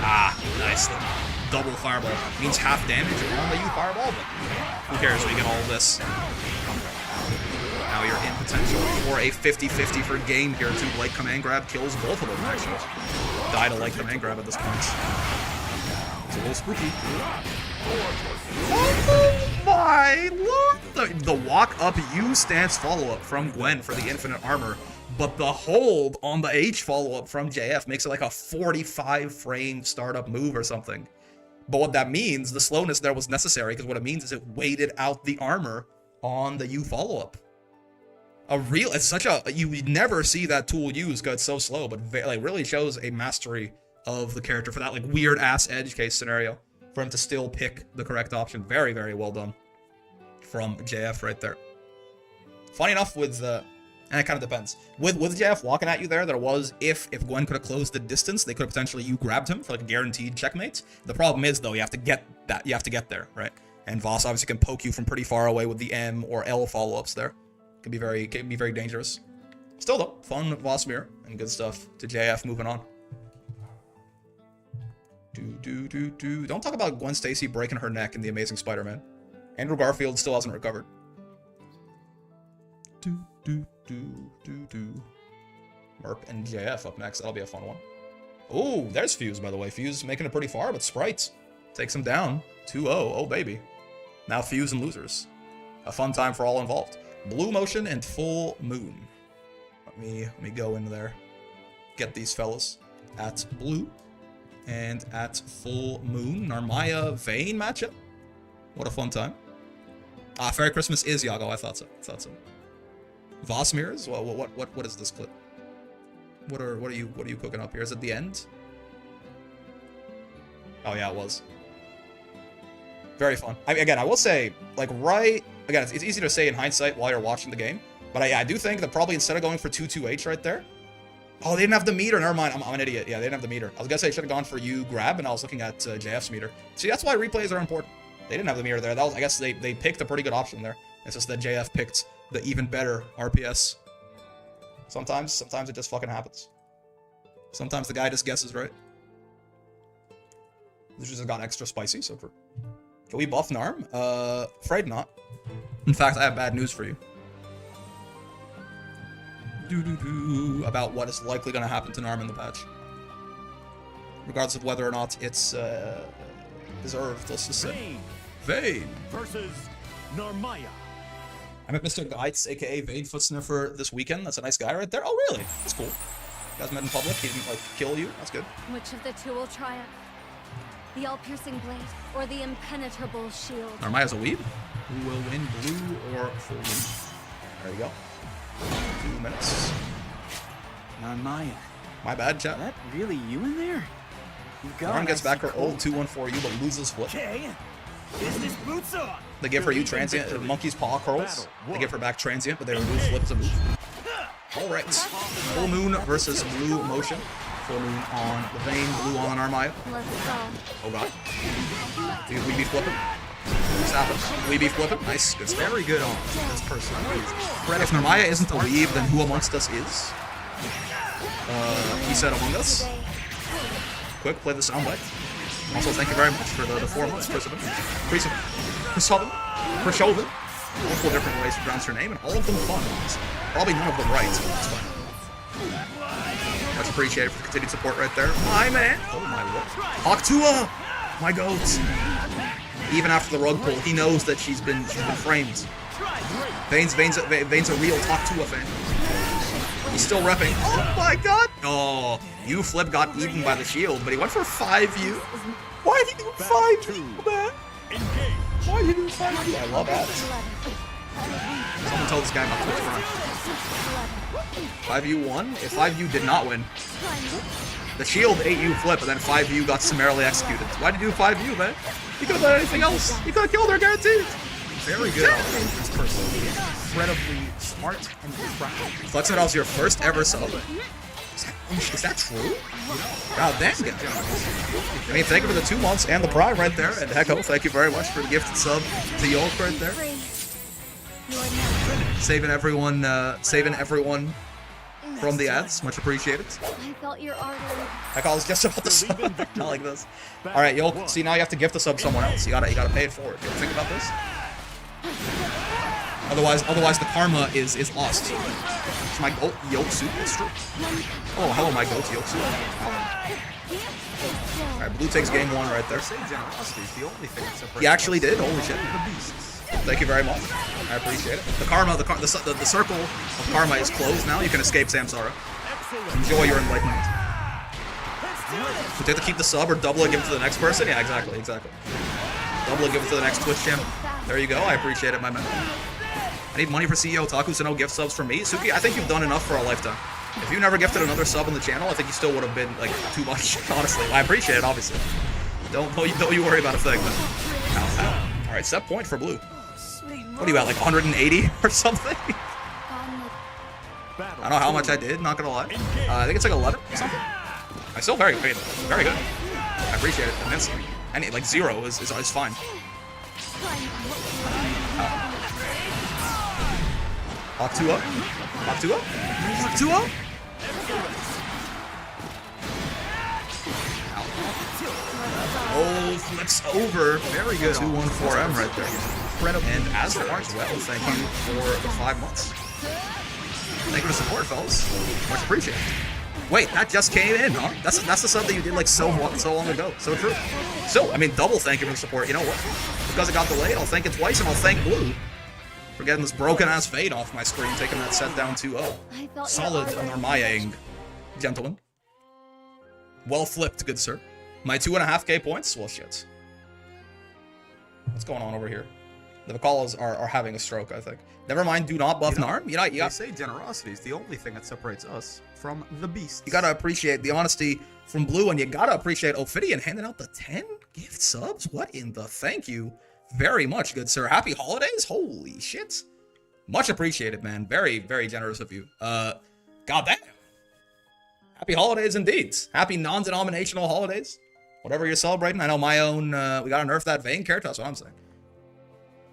Ah, nice. Double Fireball. Means half damage on the U Fireball, but who cares? We get all of this. now you're in potential for a 50-50 for game here. Too. Light command grab kills both of them, actually. Die to light command grab at this point. It's a little spooky. Oh my lord! The walk up U stance follow-up from Gwen for the infinite armor, but the hold on the H follow-up from JF makes it like a 45 frame startup move or something. But what that means, the slowness there was necessary, because what it means is it waited out the armor on the U follow-up. It's such a, you never see that tool used because it's so slow, but like really shows a mastery of the character for that like weird ass edge case scenario, for him to still pick the correct option. Very, very well done from JF right there. Funny enough with, and it kind of depends. With JF walking at you there was, if Gwen could have closed the distance, they could have potentially grabbed him for like a guaranteed checkmate. The problem is though, you have to get there, right? And Voss obviously can poke you from pretty far away with the M or L follow-ups there. Can be very dangerous. Still though, fun Voss mirror and good stuff to JF moving on. Don't talk about Gwen Stacy breaking her neck in The Amazing Spider-Man. Andrew Garfield still hasn't recovered. Merp and JF up next. That'll be a fun one. Oh, there's Fuse, by the way. Fuse making it pretty far, but Sprites takes him down. 2-0. Oh, baby. Now Fuse and losers. A fun time for all involved. Blue Motion and Full Moon. Let me go in there. Get these fellas at Blue and at Full Moon. Narmaya Vayne matchup. What a fun time. Fairy Christmas is Yago. I thought so. Voss mirrors? Well, what is this clip? What are you cooking up here? Is it the end? Oh yeah, it was. Very fun. Again, I will say, like, again, it's easy to say in hindsight while you're watching the game, but I do think that probably instead of going for 2-2-H right there, oh, they didn't have the meter. Never mind, I'm an idiot. Yeah, they didn't have the meter. I was gonna say I should have gone for U grab, and I was looking at JF's meter. See, that's why replays are important. They didn't have the meter there. That was, I guess they picked a pretty good option there. It's just that JF picked the even better RPS. Sometimes it just fucking happens. Sometimes the guy just guesses right. This just got extra spicy, so for... Can we buff Narm? Afraid not. In fact, I have bad news for you. About what is likely going to happen to Narm in the patch. Regardless of whether or not it's deserved, let's just say. Vayne versus Narmaya. I met Mr. Geitz, aka Vayne Foot Sniffer, this weekend. That's a nice guy right there. Oh, really? That's cool. You guys met in public. He didn't, like, kill you. That's good. Which of the two will triumph? The all-piercing blade or the impenetrable shield? Narmaya's a weeb. Who will win, blue or full moon? There you go. 2 minutes. Narmaya. My bad, chat. Is that really you in there? Narm gets back her old 2-1-4 but loses flip. Okay. Business boots on. They give her you transient, monkey's paw curls. They give her back transient, but they remove flip as a move. Alright. Full moon versus blue motion. Full moon on the Vayne, blue on Narmaya. Let's go. Oh god. We be flipping. Stop it. We be flipping. Nice. Good stuff. Very good on this person. If Narmaya isn't a weeb, then who amongst us is? He said Among Us. Quick, play the soundbite. Also, thank you very much for the 4 months, Krishoven. Multiple different ways to pronounce her name, and all of them fun. Probably none of them right, so that's fine. Much appreciated for the continued support right there. My man! Oh my lord. Hawktua! My goat! Even after the rug pull, he knows that she's been framed. Vayne's a real Hawktua fan. He's still repping. Oh my god! Oh, U-Flip got eaten by the shield, but he went for 5U. Why did he do 5U, man? Why did he do 5U? I love ads. Someone tell this guy about Twitch Prime. 5U won? If 5U did not win, the shield 8U flip, and then 5U got summarily executed. Why did he do 5U, man? He could have done anything else. He could have killed her, guaranteed. Very good on this person. Incredibly smart and practical. Flexit was your first ever sub. Is that true? God damn, guys. I mean, thank you for the 2 months and the Prime right there. And Hecko, thank you very much for the gifted sub to Yolk right there. Saving everyone from the ads. Much appreciated. I felt your artery. Heck, I was just about to sub. Not like this. Alright, Yolk, see, now you have to gift the sub someone else. You gotta pay it forward. You ever think about this? Otherwise the karma is lost. It's my goat yolk soup. It's true. Oh, hello, my goat yolk soup. All right, blue takes game 1 right there. He actually did. Holy shit. Thank you very much. I appreciate it. The karma, the circle of karma is closed now. You can escape Samsara. Enjoy your enlightenment. Would you have to keep the sub or double it, give it to the next person? Yeah, exactly. Double it, give it to the next Twitch champ. There you go. I appreciate it, my man. I need money for CEO Otaku, so no gift subs for me. Suki, I think you've done enough for a lifetime. If you never gifted another sub on the channel, I think you still would have been, like, too much, honestly. I appreciate it, obviously. Don't you worry about a thing, but... Ow. Alright, set point for blue. What are you at, like 180 or something? I don't know how much I did, not gonna lie. I think it's like 11 or something. I'm still very good. Very good. I appreciate it immensely. Any, like 0 is fine. Lock 2 up. Lock 2 up. Lock 2 up. Oh, flips over. Very good. 214M right there. Incredible. And Azra as well. Thank you for the 5 months. Thank you for the support, fellas. Much appreciated. Wait, that just came in, huh? That's the sub that you did like so long ago. So true. So, I mean, double thank you for the support. You know what? Because it got delayed, I'll thank it twice, and I'll thank Blue for getting this broken-ass fade off my screen, taking that set down 2-0. Solid Narmayang, gentlemen. Well flipped, good sir. My 2.5k points? Well, shit. What's going on over here? The Vicalas are having a stroke, I think. Never mind, do not buff Narm. You know, they say generosity is the only thing that separates us from the beast. You gotta appreciate the honesty from Blue, and you gotta appreciate Ophidian handing out the 10 gift subs. What in the thank you very much, good sir. Happy holidays? Holy shit. Much appreciated, man. Very, very generous of you. Goddamn. Happy holidays indeed. Happy non-denominational holidays. Whatever you're celebrating. I know my own, we gotta nerf that vein character, that's what I'm saying.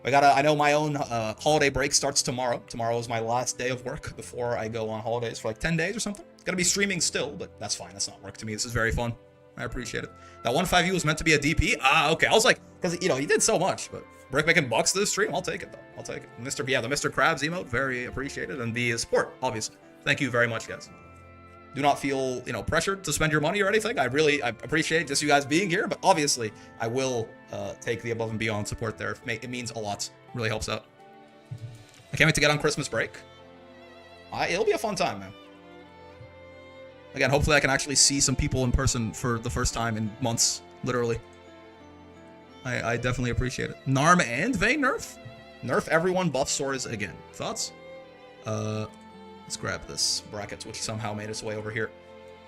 I know my own holiday break starts tomorrow. Tomorrow is my last day of work before I go on holidays for like 10 days or something. Gonna be streaming still, but that's fine. That's not work to me. This is very fun. I appreciate it. That 1.5U was meant to be a DP? Ah, okay. I was like, because, you know, he did so much, but Brick making bucks this stream? I'll take it, though. I'll take it. The Mr. Krabs emote, very appreciated. And the support, obviously. Thank you very much, guys. Do not feel, you know, pressured to spend your money or anything. I appreciate just you guys being here, but obviously I will take the above and beyond support there. It means a lot. Really helps out. I can't wait to get on Christmas break. It'll be a fun time, man. Again, hopefully I can actually see some people in person for the first time in months, literally. I definitely appreciate it. Narm and Vayne nerf? Nerf everyone, buff Swords again. Thoughts? Let's grab this bracket, which somehow made its way over here.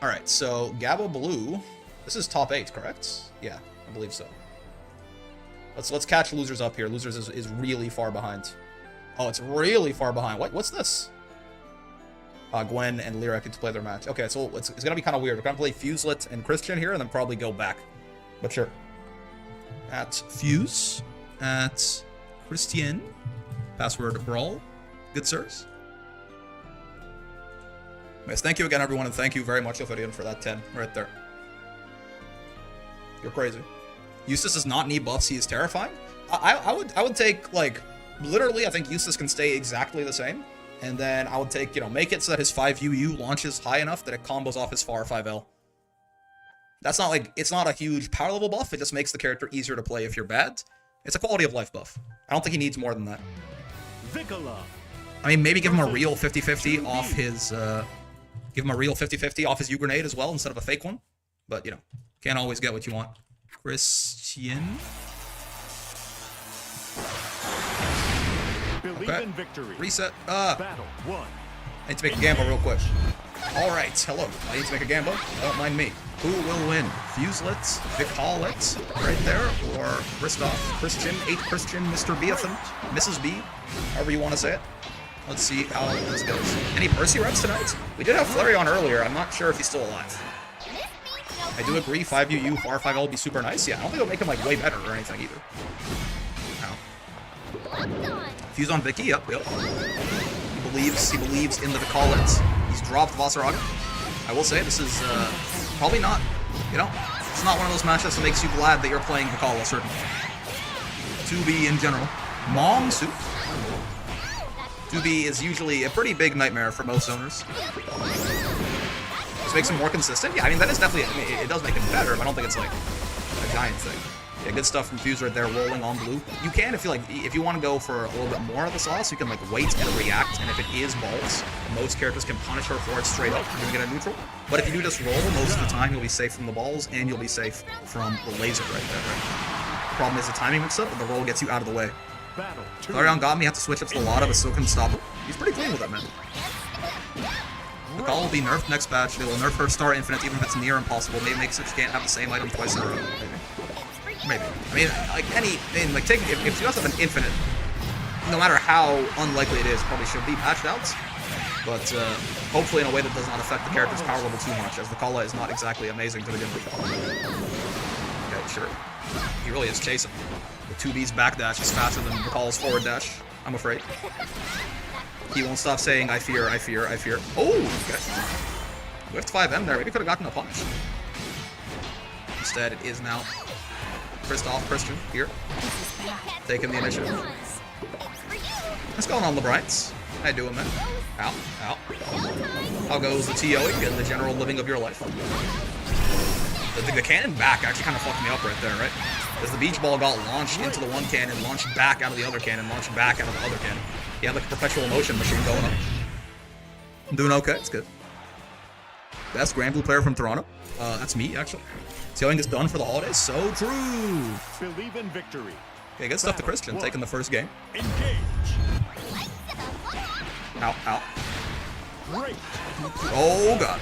Alright, so Gabo Blue. This is top 8, correct? Yeah, I believe so. Let's catch losers up here. Losers is really far behind. Oh, it's really far behind. What's this? Gwen and Lyra get to play their match. Okay, so it's gonna be kind of weird. We're gonna play Fuselet and Christian here, and then probably go back. But sure. At Fuse, at Christian, password Brawl. Good sirs. Yes, thank you again, everyone, and thank you very much, Ophidian, for that 10 right there. You're crazy. Eustace does not need buffs. He is terrifying. I would take, like, literally, I think Eustace can stay exactly the same. And then I would take, you know, make it so that his 5UU launches high enough that it combos off his FAR 5L. That's not like, it's not a huge power level buff. It just makes the character easier to play if you're bad. It's a quality of life buff. I don't think he needs more than that. I mean, maybe give him a real 50-50 off his, give him a real 50-50 off his U grenade as well instead of a fake one. But, you know, can't always get what you want. Christian. Okay. Reset. I need to make a gamble real quick. Alright, hello. I need to make a gamble. Don't mind me. Who will win? Fuselet, Vicalet, right there, or Christoph, Christian, 8 Christian, Mr. Beathan, Mrs. B, however you want to say it. Let's see how this goes. Any Percy reps tonight? We did have Flareon earlier. I'm not sure if he's still alive. I do agree, 5UU, FAR 5L would be super nice. Yeah, I don't think it'll make him, like, way better or anything either. Ow. Fuse on Vicky, yep. He believes in the Vicalet. He's dropped Vasaraga. I will say, this is, probably not, you know, it's not one of those matchups that makes you glad that you're playing Vicala, certainly. 2B in general. Mom Soup. 2B is usually a pretty big nightmare for most owners. This makes him more consistent. Yeah, I mean, that is definitely, I mean, it does make him better, but I don't think it's like a giant thing. Yeah, good stuff from Fuse right there, rolling on blue. You can, if you want to go for a little bit more of the sauce, you can like wait and react, and if it is balls, most characters can punish her for it straight up. You're gonna get a neutral. But if you do just roll, most of the time you'll be safe from the balls, and you'll be safe from the laser right there, right? Problem is the timing mix-up, and the roll gets you out of the way. Clarion got me, have to switch up to the Lotta, but still couldn't stop him. He's pretty clean with it, man. The call will be nerfed next patch. They will nerf her Star Infinite, even if it's near impossible. Maybe make so she can't have the same item twice in a row. Maybe. I mean, like if she does have an Infinite, no matter how unlikely it is, probably should be patched out. But hopefully in a way that does not affect the character's power level too much, as the Kala is not exactly amazing to begin with. Okay, sure. He really is chasing. The 2B's backdash is faster than the Kala's forward dash, I'm afraid. He won't stop saying, I fear, I fear, I fear. Oh, okay. With 5M there, maybe could have gotten a punch. Instead, it is now Christian here, taking the initiative. What's going on, LeBrights? How you doing, man? Ow, ow. How goes the TOing and the general living of your life? The cannon back actually kind of fucked me up right there, right? As the beach ball got launched into the one cannon, launched back out of the other cannon, launched back out of the other cannon. He had like a perpetual motion machine going up. I'm doing okay, it's good. Best Granblue player from Toronto? That's me, actually. TOing is done for the holidays? So true! Believe in victory. Okay, good stuff to Christian, taking the first game. Engage. Ow, ow. Great. Oh, God.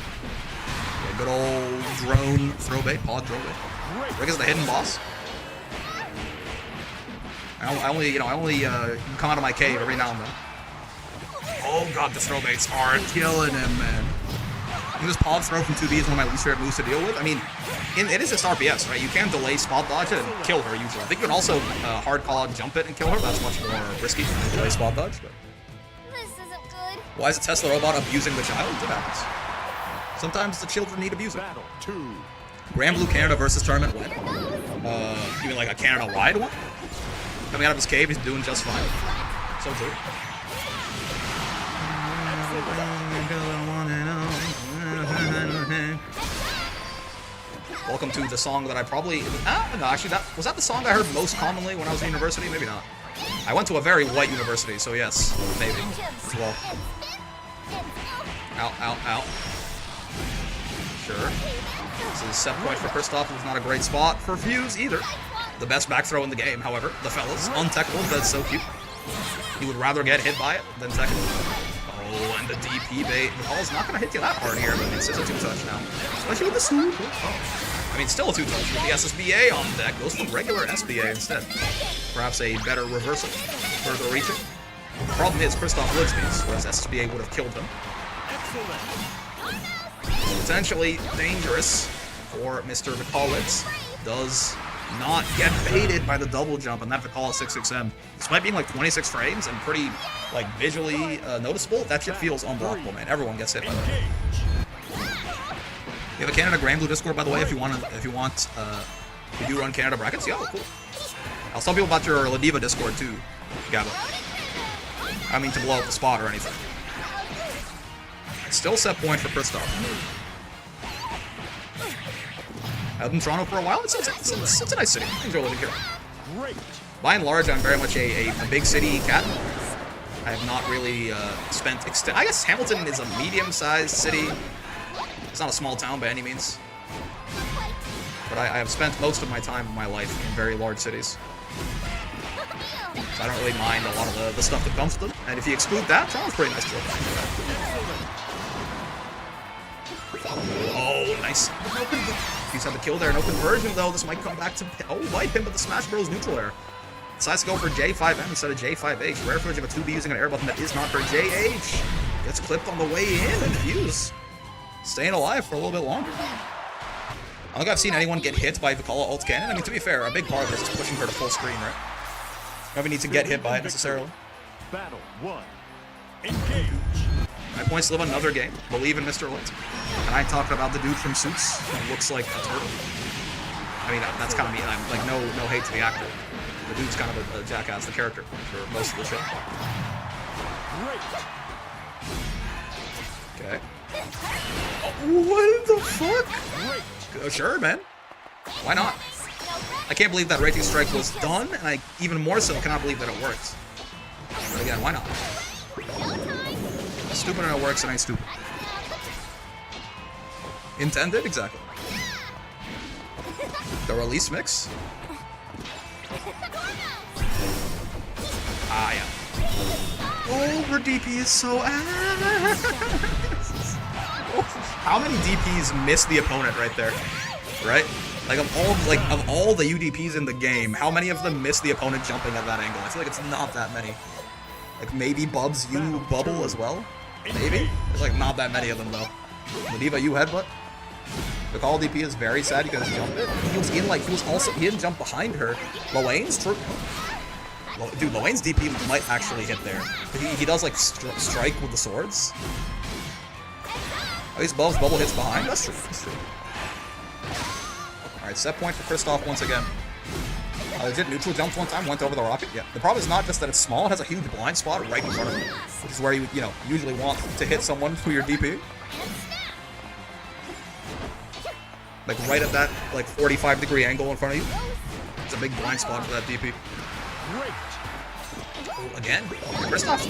Okay, good old drone throw bait, pod throw bait. Rick is the hidden boss. I only come out of my cave every now and then. Oh God, the throw baits are killing him, man. I think this pod throw from 2B is one of my least favorite moves to deal with. I mean, it is just RPS, right? You can delay spot dodge it and kill her usually. I think you can also hard call out jump it and kill her. That's much more risky than delay spot dodge. But This isn't good. why is a Tesla robot abusing the child? It happens. Sometimes the children need abusing. Battle 2. Granblue Canada versus tournament when? You mean like a Canada-wide one? Coming out of his cave, he's doing just fine. So true. Welcome to the song that I probably... no, actually, was that the song I heard most commonly when I was in university? Maybe not. I went to a very white university, so yes, maybe. As well. Ow, ow, ow. Sure. This is set point for Kristoff. It's not a great spot for Fuse either. The best back throw in the game, however. The fellas, untechable, that's so cute. He would rather get hit by it than technical. Oh, and the DP bait. The ball's not going to hit you that hard here, but it's just a 2-touch now. Especially with the swoop. Oh. I mean, still a 2-touch with the SSBA on deck. Goes for regular SBA instead. Perhaps a better reversal. Further reaching. The problem is Kristoff lives these, whereas SSBA would have killed him. Potentially dangerous for Mr. Vikalits. Does not get baited by the double jump on that Vikala 66M. Despite being like 26 frames and pretty like visually noticeable, that shit feels unblockable, man. Everyone gets hit by that. We have a Canada Granblue Discord, by the way, if you want, we do run Canada brackets. Yeah, cool. I'll tell people about your Ladiva Discord too, Gabba. I mean to blow up the spot or anything. Still set point for Kristoff. I've been in Toronto for a while. It's a nice city. I enjoy living here. By and large, I'm very much a big city cat. I have not really spent I guess Hamilton is a medium-sized city. It's not a small town by any means. But I have spent most of my time in my life in very large cities. So I don't really mind a lot of the stuff that comes with them. And if you exclude that, Toronto's pretty nice too. Oh, nice. He's had the kill there. No conversion, though. This might come back to... Oh, wipe him, but the Smash Bros. Neutral air. Decides to go for J5M instead of J5H. Rare footage of a 2B using an air button that is not for JH. Gets clipped on the way in and Fuse staying alive for a little bit longer. I don't think I've seen anyone get hit by Vikala ult cannon. I mean, to be fair, a big part of this is pushing her to full screen, right? You don't even need to get hit by it necessarily. Battle 1. Engage. My points live another game. Believe in Mr. Lit. And I talked about the dude from Suits who looks like a turtle. I mean, that's kind of me. I'm like, no hate to the actor. The dude's kind of a jackass, the character, for most of the show. Okay. Oh, what the fuck? Sure, man. Why not? I can't believe that Raging Strike was done, and I even more so cannot believe that it worked. But again, why not? Stupid and it works, and I ain't stupid. Intended? Exactly. The release mix? Ah, yeah. Oh, her DP is so ass. How many DPs miss the opponent right there? Right? Like of all the UDPs in the game, how many of them miss the opponent jumping at that angle? I feel like it's not that many. Like maybe Bub's U bubble as well? Maybe? There's like not that many of them though. Mediva U headbutt. The call DP is very sad because he jumped it. He was in like he didn't jump behind her. Loane's true. Dude, Loane's DP might actually hit there. He does like strike with the swords. At least Bub's bubble hits behind. That's true. That's true. Alright, set point for Kristoff once again. Legit neutral jumps one time, went over the rocket. Yeah. The problem is not just that it's small, it has a huge blind spot right in front of it. Which is where you usually want to hit someone for your DP. Like right at that like 45-degree angle in front of you. It's a big blind spot for that DP. Oh, again, Kristoff's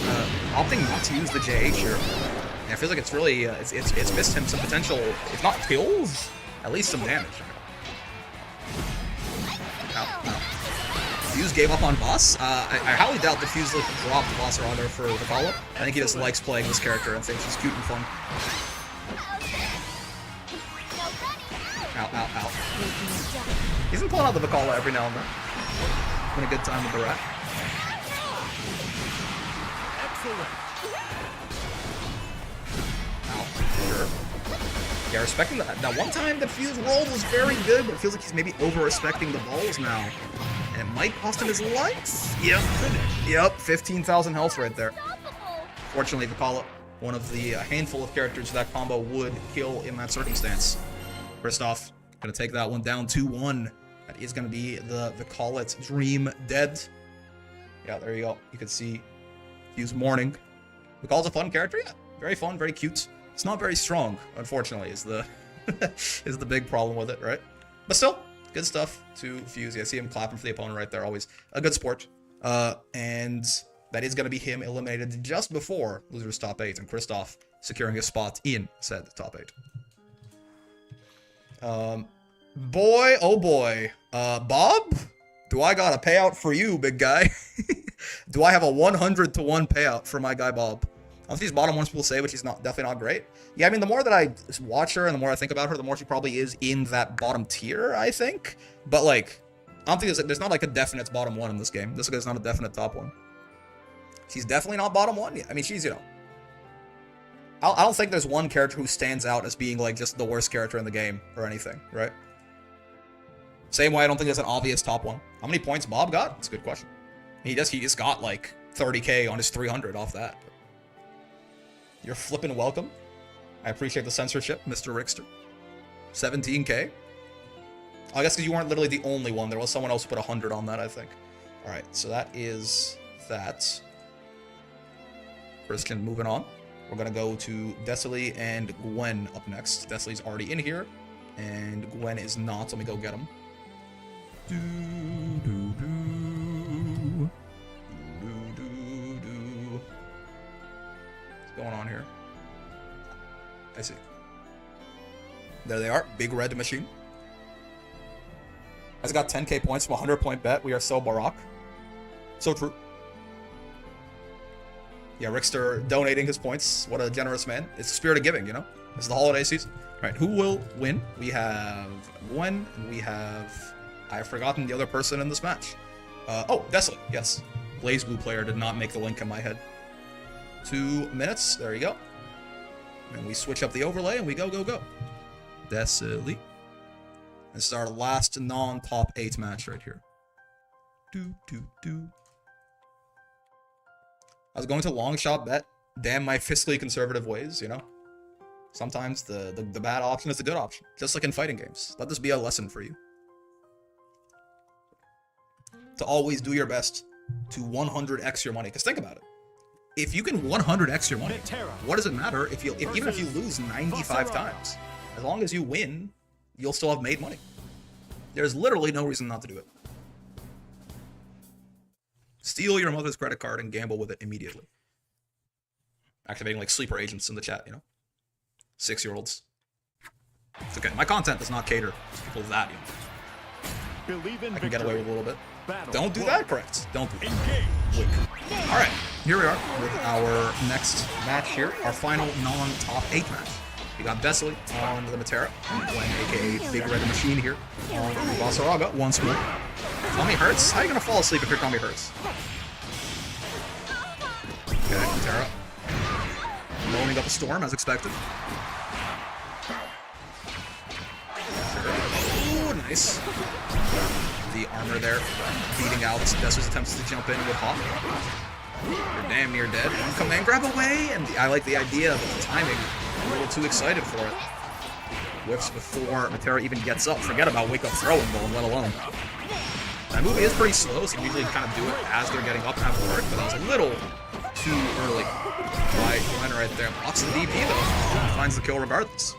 opting not to use the JH here. And I feel like it's really it's missed him some potential, if not kills, at least some damage. No. Fuse gave up on Boss. I highly doubt that Fuse like dropped Boss or Honor for the follow-up. I think he just likes playing this character and thinks he's cute and fun. Ow, ow, ow. He's been pulling out the Vakala every now and then. It's been a good time with the rat. Ow, sure. Yeah, respecting that one time that Fuse rolled was very good, but it feels like he's maybe over-respecting the balls now. And it might cost him his life. Yep, 15,000 health right there. Fortunately, Vakala, one of the handful of characters that combo would kill in that circumstance. Kristoff, gonna take that one down 2-1. That is gonna be the Call It Dream Dead. Yeah, there you go. You can see Fuse mourning. Vakal's a fun character, yeah. Very fun, very cute. It's not very strong, unfortunately, is the is the big problem with it, right? But still, good stuff to Fuse. Yeah, see him clapping for the opponent right there, always a good sport. And that is gonna be him eliminated just before Loser's top 8, and Kristoff securing a spot in said top 8. Boy, oh boy. Bob? Do I got a payout for you, big guy? Do I have a 100-to-1 payout for my guy Bob? I don't think he's bottom one, people say, but she's definitely not great. Yeah, I mean, the more that I watch her and the more I think about her, the more she probably is in that bottom tier, I think. But, like, I don't think there's not, like, a definite bottom one in this game. This guy's not a definite top one. She's definitely not bottom one. Yeah, I mean, she's, you know... I don't think there's one character who stands out as being, like, just the worst character in the game or anything, right? Same way I don't think there's an obvious top one. How many points Bob got? That's a good question. He just got, like, 30k on his 300 off that. You're flippin' welcome. I appreciate the censorship, Mr. Rickster. 17k. I guess because you weren't literally the only one. There was someone else who put 100 on that, I think. Alright, so that is that. Christian, moving on. We're gonna go to Desily and Gwen up next. Desily's already in here, and Gwen is not. Let me go get him. What's going on here? I see. There they are. Big red machine. Has got 10k points from a 100-point bet. We are so Barack. So true. Yeah, Rickster donating his points. What a generous man. It's the spirit of giving, you know? It's the holiday season. Alright, who will win? We have Gwen, and we have... I've forgotten the other person in this match. Oh, Desily, yes. BlazBlue player did not make the link in my head. 2 minutes, there you go. And we switch up the overlay, and we go, go, go. Desily. This is our last non-top 8 match right here. I was going to long shot bet. Damn my fiscally conservative ways, you know? Sometimes the bad option is the good option. Just like in fighting games. Let this be a lesson for you. To always do your best to 100x your money. Because think about it. if you can 100x your money, Metera. what does it matter if even if you lose 95 times? As long as you win, you'll still have made money. There's literally no reason not to do it. Steal your mother's credit card and gamble with it immediately. Activating like sleeper agents in the chat, you know? 6-year-olds. It's okay. My content does not cater to people that young. Believe in I can get away with a little bit. Battle Don't do one. that, correct. Don't do that. Engage. Wink. Alright, here we are with our next match here. Our final non-top 8 match. We got Besley on the Metera, playing aka Big Red Machine here on Basaraga once more. Tummy hurts? How are you gonna fall asleep if your tummy hurts? Okay, Metera. Loading up a storm as expected. Ooh, nice. The armor there, beating out Besley's attempts to jump in with Hawk. You're damn near dead. One command grab away, and I like the idea of the timing. I'm a little too excited for it. Whiffs before Metera even gets up. Forget about wake up throwing ball, let alone. That movie is pretty slow, so you usually kind of do it as they're getting up and have to work, but that was a little too early. Right right there. Blocks the DP though. Finds the kill regardless.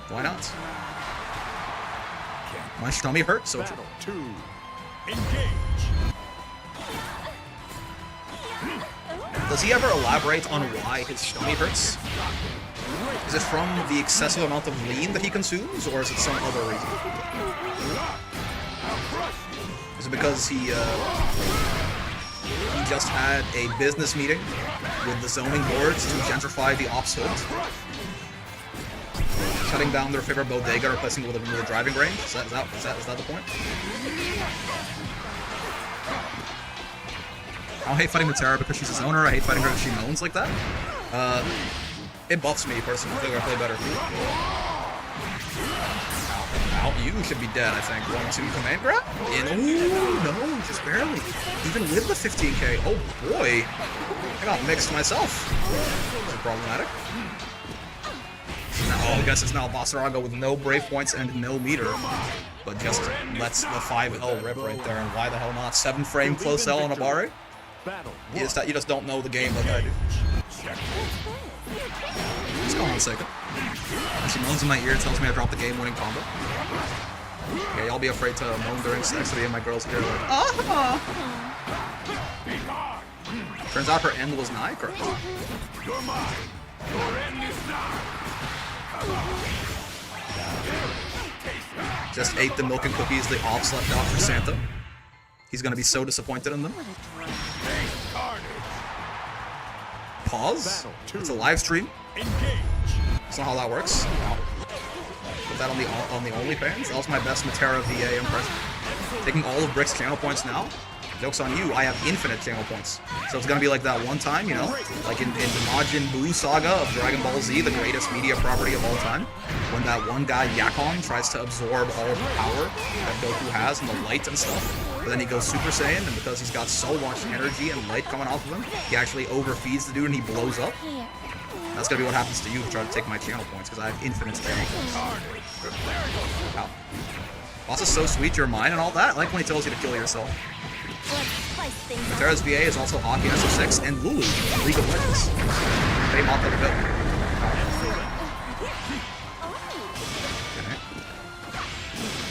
Why not? My stomach hurt, so Battle 2. Engage. does he ever elaborate on why his stomach hurts? Is it from the excessive amount of lean that he consumes, or is it some other reason? Is it because he just had a business meeting with the zoning boards to gentrify the ops hood? Shutting down their favorite bodega, replacing it with a driving range? Is that the point? I don't hate fighting Metera because she's his owner. I hate fighting her because she moans like that. It buffs me personally. I think I play better. Ow, you should be dead, I think. 1-2 command grab? Ooh, no, just barely. Even with the 15k. Oh boy. I got mixed myself. Is it problematic? Now, I guess it's now Basaraga with no brave points and no meter. But just lets the 5L rip right there. And why the hell not? 7-frame close L on a Bare? Battle You just don't know the game like I do. Just go on a second. And she moans in my ear, tells me I dropped the game-winning combo. Yeah, y'all be afraid to moan during sex to be in my girl's ear like, Turns out her end was nigh, correct? Just ate the milk and cookies the ops left out for Santa. He's gonna be so disappointed in them. Pause? It's a live stream? That's not how that works. Wow. Put that on the OnlyFans. That was my best Metera VA impression. Taking all of Brick's channel points now. Joke's on you, I have infinite channel points. So it's gonna be like that one time, you know? Like in the Majin Buu saga of Dragon Ball Z, the greatest media property of all time. When that one guy, Yakon, tries to absorb all of the power that Goku has and the light and stuff. But then he goes Super Saiyan, and because he's got so much energy and light coming off of him, he actually overfeeds the dude and he blows up. That's gonna be what happens to you if you try to take my channel points, because I have infinite channel points. Wow. Boss is so sweet, you're mine and all that. I like when he tells you to kill yourself. Metera's VA is also Hockey in SO6 and Lulu in League of Legends. They mock like a bit.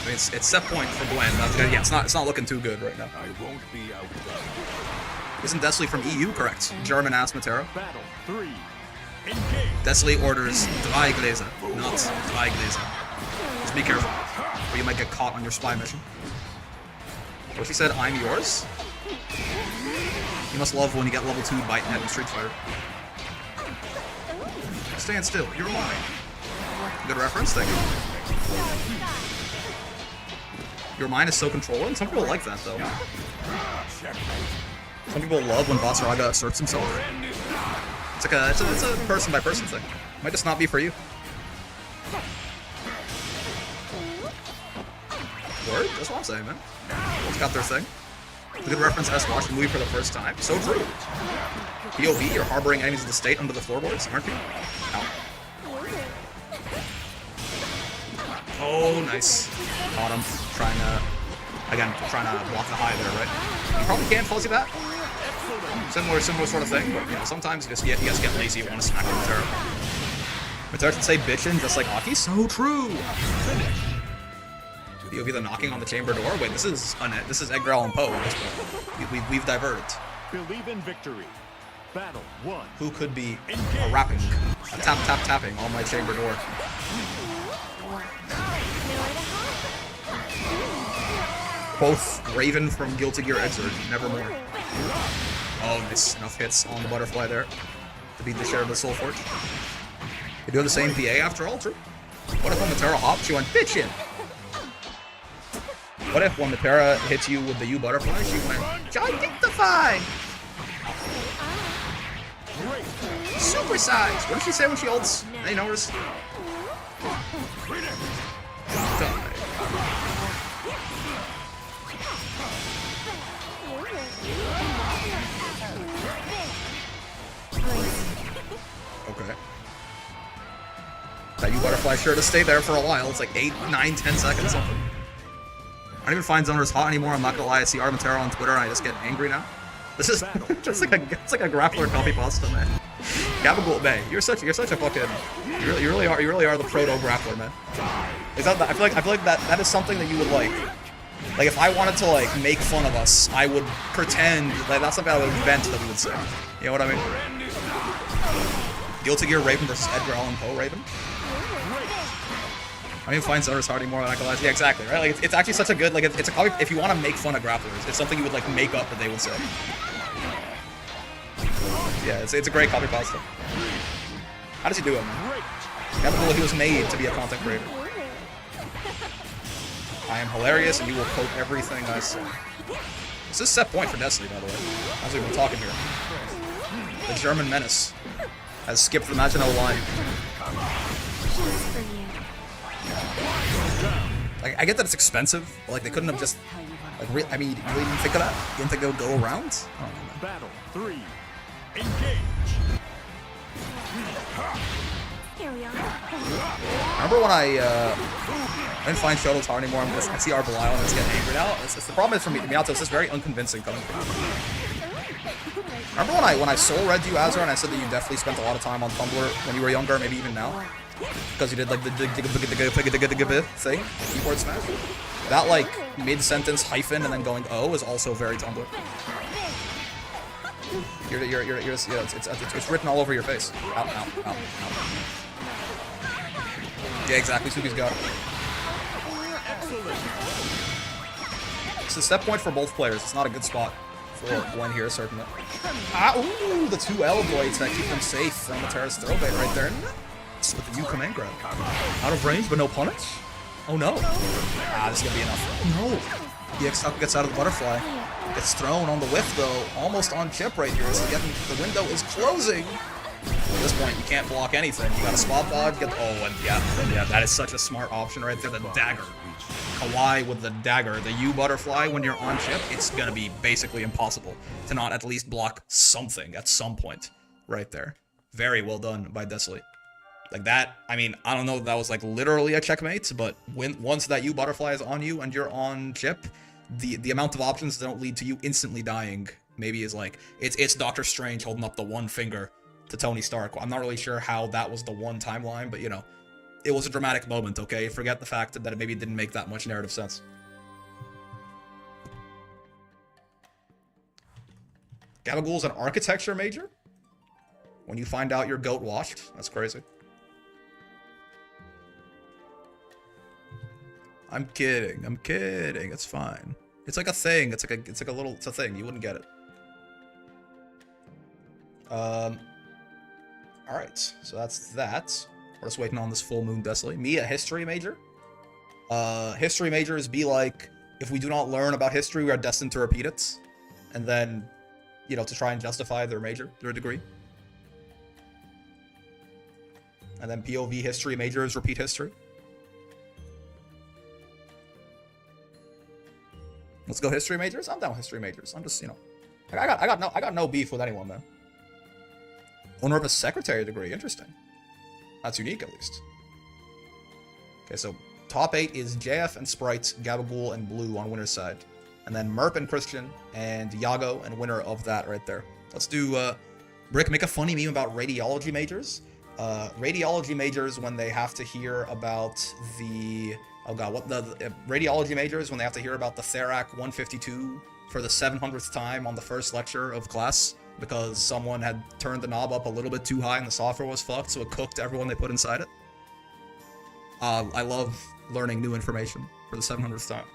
I mean, it's set point for Gwen. That's good. Yeah, it's not looking too good right now. I won't be outdone. Isn't Desley from EU correct? German ass Metera. Battle 3. Engage. Desley orders Drei Gläser, not Drei Gläser. Just be careful, or you might get caught on your spy mission. What she said, I'm yours? You must love when you get level 2 bite net in Street Fighter. Stand still, you're mine. Good reference, thank you. Your mind is so controlling. Some people like that though. Some people love when Basaraga asserts himself. It's like it's a person by person thing. Might just not be for you. Word? That's what I'm saying, man. It's got their thing. A good reference as watched the movie for the first time. So true. POV, you're harboring enemies of the state under the floorboards, aren't you? Ow. Oh, nice. Caught him. Trying to block the high there, right? You probably can't fuzzy that. Similar sort of thing, but you know, sometimes you guys get lazy, you want to smack Matera. Matera should say bitchin' just like Aki. So true! POV the knocking on the chamber door. Wait, this is Edgar Allan Poe at this point. We've diverted. Believe in victory. Battle 1. Who could be a rapping, a tapping on my chamber door? Both Raven from Guilty Gear Xrd, nevermore. Oh, nice. Enough hits on the butterfly there to beat the share of the Soul Forge. They do the same PA after all, true. What if when Matera hopped, she went bitchin'? What if when Matera hits you with the U butterfly, she went gigantify? Super size! What did she say when she ults? Any numbers? Okay. That U butterfly sure to stay there for a while. It's like 8, 9, 10 seconds something. I don't even find zoners hot anymore. I'm not gonna lie. I see Armatero on Twitter and I just get angry now. This is it's like a grappler copy pasta, man. Gabagool, man, you're such a fucking you really are the proto grappler, man. Is that I feel like that is something that you would like. Like if I wanted to like make fun of us, I would pretend like that's something I would invent that we would say. You know what I mean? Guilty Gear Raven versus Edgar Allan Poe Raven. I don't even find zoners hard anymore. Like, yeah, exactly, right? Like it's actually such a good like it's a copy. If you want to make fun of grapplers, it's something you would like make up that they would say. Yeah, it's a great copy pasta. How does he do it, man? Gabagool, he was made to be a content creator. I am hilarious, and you will quote everything I say. This is set point for Destiny, by the way, as we've been talking here. The German menace has skipped the Maginot line. Like, I get that it's expensive, but like they couldn't have just like I mean, you really didn't think of that? You didn't think they would go around? I don't know, man. Battle 3. Engage. Remember when I didn't find Shoto's hard anymore? I see our Belial and it's getting angry now. It's the problem is for me, Miyato, it's just very unconvincing coming from me. Remember when I soul read you, Azra, and I said that you definitely spent a lot of time on Tumblr when you were younger, maybe even now? Because you did like the thing, keyboard smash. That like mid-sentence hyphen and then going oh is also very Tumblr. It's written all over your face. Out. Yeah, exactly. Suki's got it. It's a step point for both players. It's not a good spot for Gwen here, certainly. Ooh, the 2 L blades that keep them safe from the Terra's throwbait right there. With the U command grab. Out of range, but no punish? Oh no. This is gonna be enough. No. The X-Tuck gets out of the butterfly. Gets thrown on the whiff though. Almost on chip right here. So the window is closing. At this point, you can't block anything. You got a spot dodge. And yeah, that is such a smart option right there. The dagger. Kawhi with the dagger. The U butterfly when you're on chip, it's gonna be basically impossible to not at least block something at some point right there. Very well done by Desley. Like that, I mean, I don't know if that was like literally a checkmate, but once that U butterfly is on you and you're on chip, the amount of options that don't lead to you instantly dying maybe is like, it's Doctor Strange holding up the one finger to Tony Stark. I'm not really sure how that was the one timeline, but you know, it was a dramatic moment, okay? Forget the fact that it maybe didn't make that much narrative sense. Gabagool's an architecture major? When you find out you're goat washed? That's crazy. I'm kidding. It's fine. It's like a thing. It's a thing. You wouldn't get it. All right. So that's that. We're just waiting on this full moon Desley. Me, a history major. History majors be like, if we do not learn about history, we are destined to repeat it, and then, you know, to try and justify their major, their degree. And then POV history majors repeat history. Let's go history majors. I'm down with history majors. I'm just, you know, I got no beef with anyone, man. Owner of a secretary degree. Interesting. That's unique, at least. Okay, so top 8 is JF and Sprite, Gabagool, and Blue on winner's side. and then Merp and Christian, and Yago, and winner of that right there. Let's do, Brick, make a funny meme about radiology majors. Radiology majors when they have to hear about the... Oh god, what the radiology majors when they have to hear about the Therac 152 for the 700th time on the first lecture of class because someone had turned the knob up a little bit too high and the software was fucked, so it cooked everyone they put inside it. I love learning new information for the 700th time.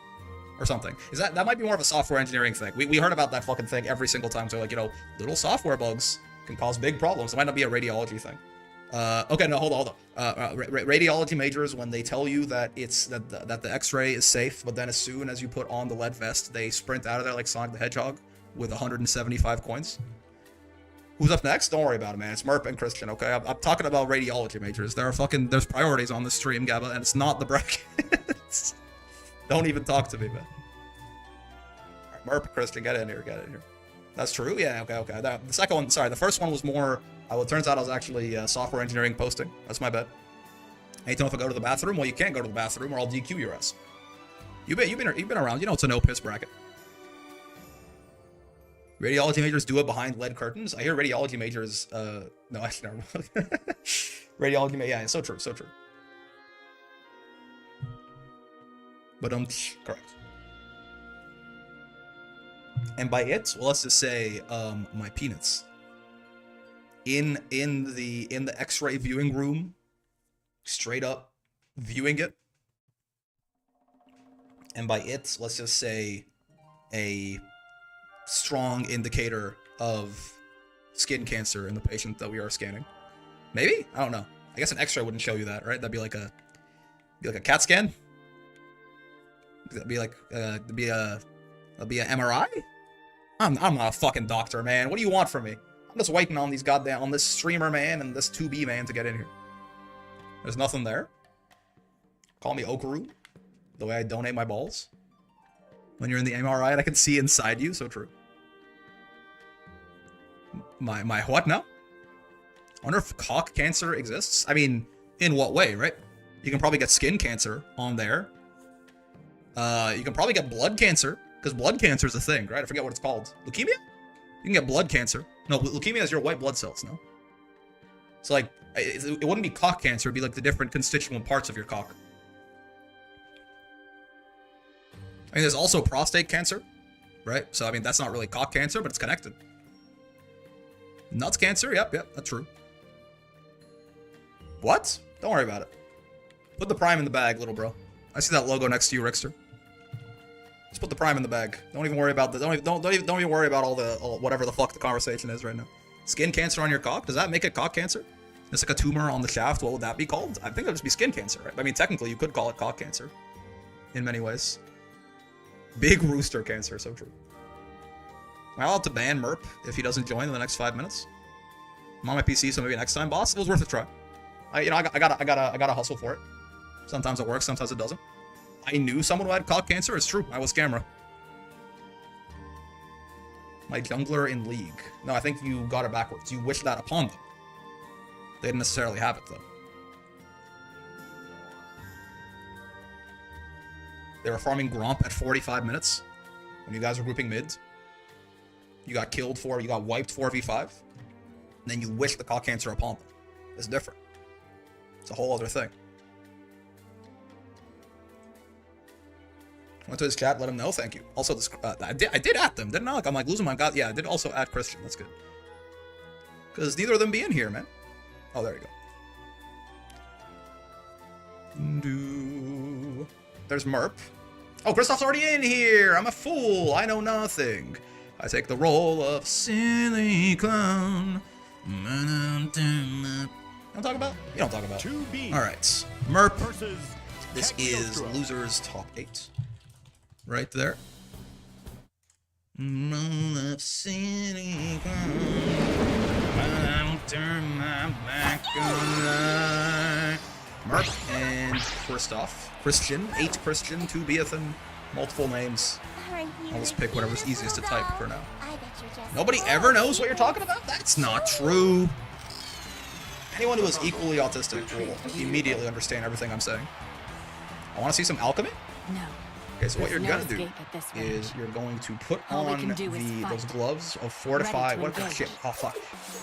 Or something. That might be more of a software engineering thing. We heard about that fucking thing every single time, so like, you know, little software bugs can cause big problems. It might not be a radiology thing. Okay, no, hold on. Radiology majors, when they tell you that that the X-ray is safe, but then as soon as you put on the lead vest, they sprint out of there like Sonic the Hedgehog with 175 coins. Who's up next? Don't worry about it, man. It's Merp and Christian, okay? I'm talking about radiology majors. There's priorities on this stream, Gabba, and it's not the brackets. Don't even talk to me, man. Alright, Merp and Christian, get in here. That's true? Yeah, okay. The second one, sorry, the first one was more... well, it turns out I was actually software engineering posting. That's my bad. Anytime if I go to the bathroom, well, you can't go to the bathroom or I'll DQ your ass. You've been around. You know it's a no piss bracket. Radiology majors do it behind lead curtains. I hear radiology majors. No, actually, never. Radiology. Yeah, so true. But correct. And by it, well, let's just say my peanuts. In the X-ray viewing room, straight up viewing it. And by it, let's just say a strong indicator of skin cancer in the patient that we are scanning. Maybe? I don't know. I guess an X-ray wouldn't show you that, right? That'd be like a CAT scan. That'd be a MRI. I'm not a fucking doctor, man. What do you want from me? I'm just waiting on this streamer man and this 2B man to get in here. There's nothing there. Call me Okaru. The way I donate my balls. When you're in the MRI and I can see inside you, so true. My what now? I wonder if cock cancer exists. I mean, in what way, right? You can probably get skin cancer on there. You can probably get blood cancer, because blood cancer is a thing, right? I forget what it's called. Leukemia? You can get blood cancer. No, leukemia is your white blood cells, no? So, like, it wouldn't be cock cancer. It'd be, like, the different constituent parts of your cock. I mean, there's also prostate cancer, right? So, I mean, that's not really cock cancer, but it's connected. Nuts cancer? Yep, that's true. What? Don't worry about it. Put the prime in the bag, little bro. I see that logo next to you, Rickster. Just put the prime in the bag. Don't even worry about the. Don't even worry about all whatever the fuck the conversation is right now. Skin cancer on your cock? Does that make it cock cancer? It's like a tumor on the shaft. What would that be called? I think that would just be skin cancer, right? I mean, technically, you could call it cock cancer, in many ways. Big rooster cancer, so true. Am I allowed to ban Merp if he doesn't join in the next 5 minutes? I'm on my PC, so maybe next time, boss. It was worth a try. I gotta hustle for it. Sometimes it works, sometimes it doesn't. I knew someone who had cock cancer. It's true. I was camera. My jungler in League. No, I think you got it backwards. You wished that upon them. They didn't necessarily have it, though. They were farming Gromp at 45 minutes when you guys were grouping mid. You got killed you got wiped 4v5. And then you wish the cock cancer upon them. It's different. It's a whole other thing. Went to his chat, let him know, thank you. Also, this, I did at them, didn't I? Like, I'm like losing my god. Yeah, I did also add Christian, that's good. Because neither of them be in here, man. Oh, there you go. There's Merp. Oh, Kristoff's already in here! I'm a fool! I know nothing. I take the role of silly clown. You don't talk about? You don't talk about. Alright. Merp. This is Loser's Top 8. Right there. Silly clown. I'll turn my back on Merp and Kristoff. Christian. 8 Christian, 2 Beathan. Multiple names. I'll just pick whatever's easiest to type for now. Nobody ever knows what you're talking about? That's not true. Anyone who is equally autistic will immediately understand everything I'm saying. I want to see some alchemy? No. Okay, so what you're There's no gonna do escape at this range. is you're going to put All we on can do is those fight. gloves of fortify. Ready to What the engage. shit? Oh fuck!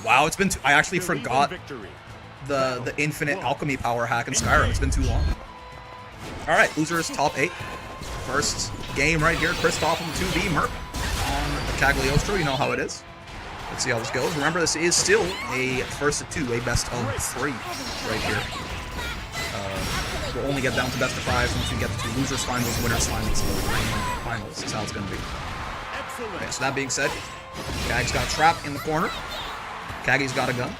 Wow, it's been. I actually Believe in forgot victory. the infinite alchemy power hack in Skyrim. It's been too long. All right, losers top 8. First game right here. Kristoff and 2B Merc on the Cagliostro. You know how it is. Let's see how this goes. Remember, this is still a first of 2, a best of 3 right here. We'll only get down to best of 5 once we get to losers finals, winners finals, finals. Is how it's going to be. Excellent. Okay, so that being said, Kag's got a trap in the corner. Kaggy's got a gun.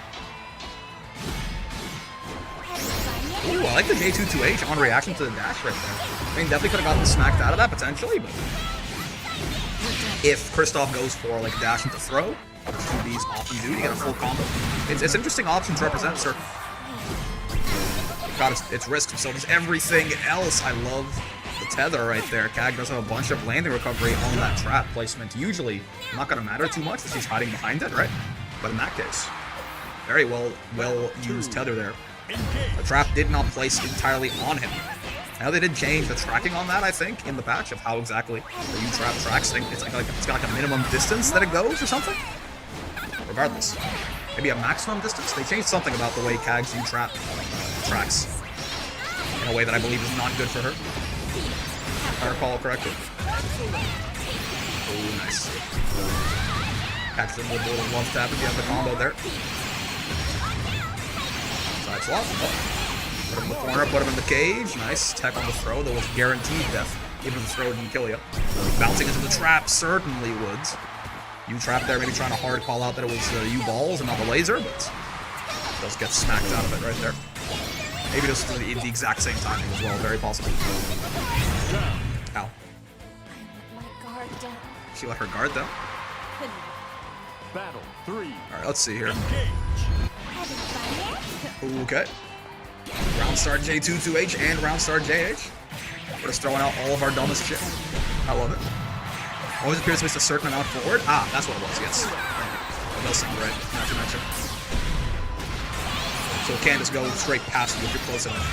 Ooh, I like the J22H on reaction to the dash right there. I mean, definitely could have gotten smacked out of that potentially, but if Kristoff goes for like dash into throw, which 2Bs often do, you get a full combo. It's an interesting option to represent, sir. God, it's risks, so does everything else. I love the tether right there. Kag does have a bunch of landing recovery on that trap placement. Usually, not going to matter too much if she's hiding behind it, right? But in that case, very well used tether there. The trap did not place entirely on him. Now they did change the tracking on that, I think, in the patch of how exactly the U-trap tracks thing. It's got like a minimum distance that it goes or something. Regardless, maybe a maximum distance. They changed something about the way Kag's U-trap tracks in a way that I believe is not good for her. If I recall correctly. Oh, nice. Catch them with a little love tap if you have the combo there. Side swap. Oh. Put him in the corner, put him in the cage. Nice. Tech on the throw. That was guaranteed death. Even if the throw didn't kill you. Bouncing into the trap certainly would. You trap there, maybe trying to hard call out that it was U-balls and not the laser, but does get smacked out of it right there. Maybe this is the exact same timing as well. Very possible. Ow. I let my guard down. She let her guard down. Battle 3. Alright, let's see here. Engage. Okay. Round start J22H and round start JH. We're just throwing out all of our dumbest shit. I love it. Always appears to miss a certain amount forward. Ah, that's what it was, yes. That does sound right, not to mention. So it can't just go straight past you if you're close enough.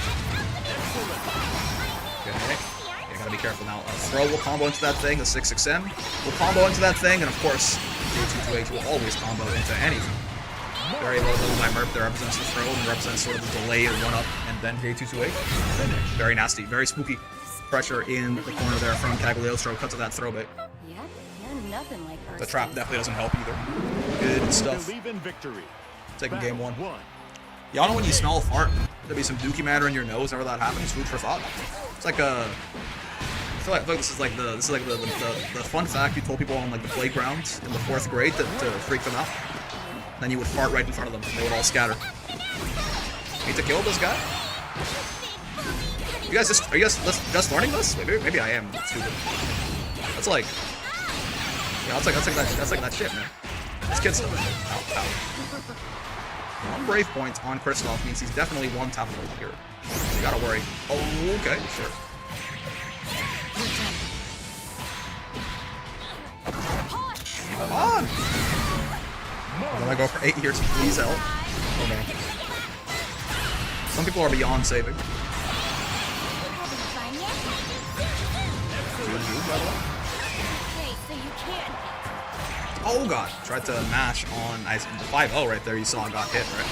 Okay. You gotta be careful now. Throw will combo into that thing, the 6-6M will combo into that thing, and of course, J22H will always combo into anything. Very low level by Merp there represents the throw and represents sort of the delay and run up, and then J22H. Very nasty, very spooky pressure in the corner there from Cagliostro. Cut to that throw bait. Yep, you're nothing like Earth. The trap definitely doesn't help either. Good stuff. Believe in victory. Taking game 1. Battle 1. Y'all know when you smell a fart, there'll be some dookie matter in your nose whenever that happens. Food for thought. It's like a. I feel like this is like the fun fact you told people on like the playground in the 4th grade to freak them out. Then you would fart right in front of them, and they would all scatter. Need to kill this guy? Are you guys just learning this? Maybe I am stupid. That's like, yeah, that's like that shit, man. This kid's still. Ow, ow. 1 brave point on Kristoff means he's definitely 1 tappable here. So you gotta worry. Oh, okay, sure. Come on! I'm gonna go for 8 here, so please help. Oh no. Some people are beyond saving. Good move, by the way. Oh god, tried to mash on the 5-0 right there. You saw it got hit, right?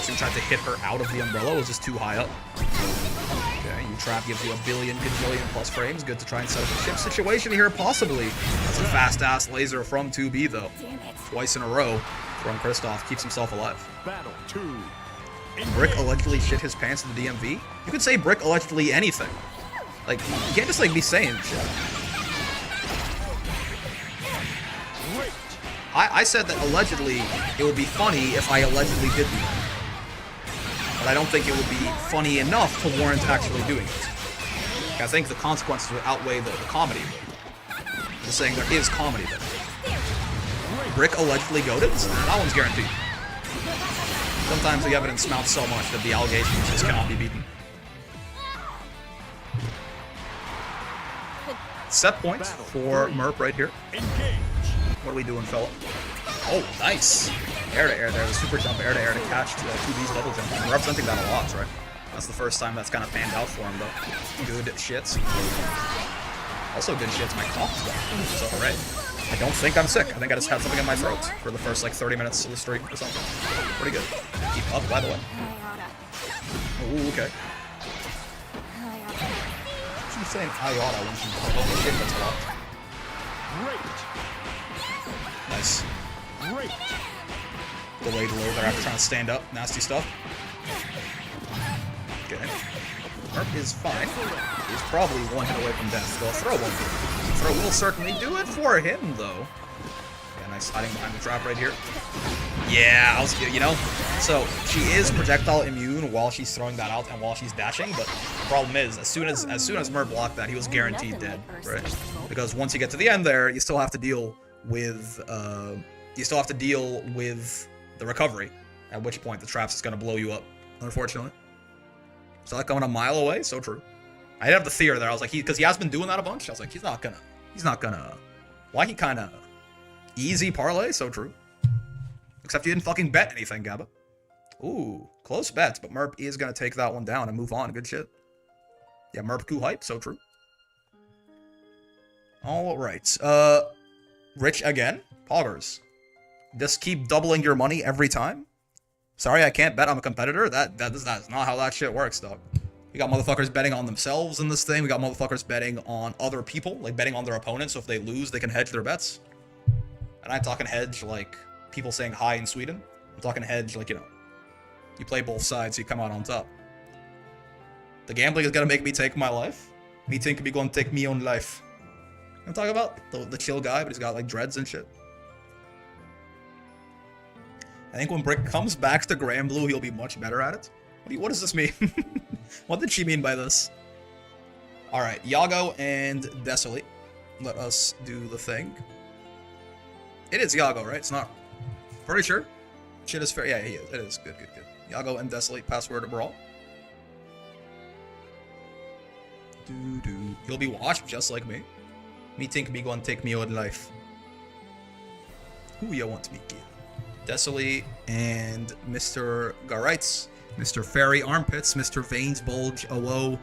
So you tried to hit her out of the umbrella, it was just too high up. Okay, you trap gives you a billion plus frames. Good to try and set up a chip situation here, possibly. That's a fast-ass laser from 2B though. Twice in a row from Kristoff, keeps himself alive. Battle 2. Brick allegedly shit his pants in the DMV? You could say Brick allegedly anything. Like, you can't just like be saying shit. I said that allegedly it would be funny if I allegedly did do that. But I don't think it would be funny enough to warrant actually doing it. I think the consequences would outweigh the comedy. I'm just saying there is comedy there. Brick allegedly goated? That one's guaranteed. Sometimes the evidence mounts so much that the allegations just cannot be beaten. Set points for Merp right here. What are we doing, fella? Oh, nice. Air to air there. The super jump air to air to catch 2B's double jump. I'm representing that a lot, right? That's the first time that's kind of panned out for him, though. Good shits. Also, good shit, my cough's gone. So, alright. I don't think I'm sick. I think I just had something in my throat for the first, like, 30 minutes of the stream or something. Pretty good. Keep up, by the way. Ooh, okay. She's saying Iota when she's holy shit, that's a lot. Great. Nice. Great. Delayed low there after trying to stand up. Nasty stuff. Okay. Merp is fine. He's probably one hit away from death. Though a throw won't. Throw will certainly do it for him, though. Yeah, nice hiding behind the trap right here. Yeah, I was, you know. So she is projectile immune while she's throwing that out and while she's dashing. But the problem is, as soon as Merp blocked that, he was guaranteed dead, right? Because once you get to the end there, you still have to deal with the recovery. At which point the traps is gonna blow you up, unfortunately. So like going a mile away, so true. I did have the fear there. I was like, because he has been doing that a bunch. I was like, he's not gonna. Why he kind of easy parlay? So true. Except you didn't fucking bet anything, Gabba. Ooh, close bets, but Merp is gonna take that one down and move on. Good shit. Yeah, Merp coup hype. So true. All right. Rich again. Poggers. Just keep doubling your money every time. Sorry, I can't bet I'm a competitor. That's not how that shit works, dog. We got motherfuckers betting on themselves in this thing. We got motherfuckers betting on other people, like betting on their opponents. So if they lose, they can hedge their bets. And I'm talking hedge like people saying hi in Sweden. I'm talking hedge like, you know, you play both sides, so you come out on top. The gambling is gonna make me take my life. Me think me gonna take me own life. I'm talking about the chill guy, but he's got like dreads and shit. I think when Brick comes back to Granblue, he'll be much better at it. What does this mean? What did she mean by this? Alright, Yago and Desolate. Let us do the thing. It is Yago, right? It's not. Pretty sure. Shit is fair. Yeah, he is. It is. Good. Yago and Desolate, password to Brawl. He'll be watched just like me. Me think me gonna take me own life. Who you want me kill? Desolate and Mr. Garites, Mr. Fairy Armpits, Mr. Veins Bulge, oh,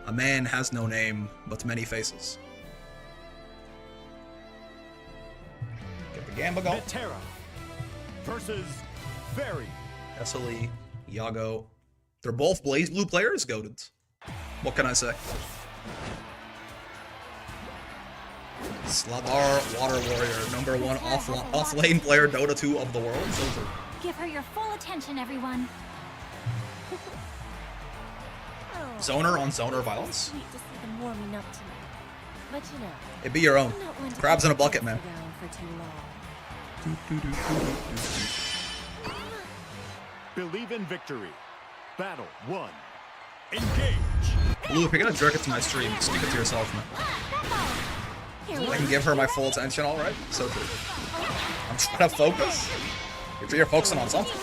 a man has no name, but many faces. Get the Gamba going. Metera versus Fairy. Desolate, Yago. They're both Blaze Blue players, goated. What can I say? Sladar, Water Warrior, #1 off-lane player Dota 2 of the world. So true. Give her your full attention, everyone. Zoner on zoner violence. Sweet to see them warming up tonight. But you know, It'd be your own. I'm not one to Crabs in a keep bucket, man. around for too long. Believe in victory. Battle 1. Engage. Blue, if you're gonna jerk it to my stream, speak it to yourself, man. I can give her my full attention, alright? So true. I'm trying to focus. You're focusing on something.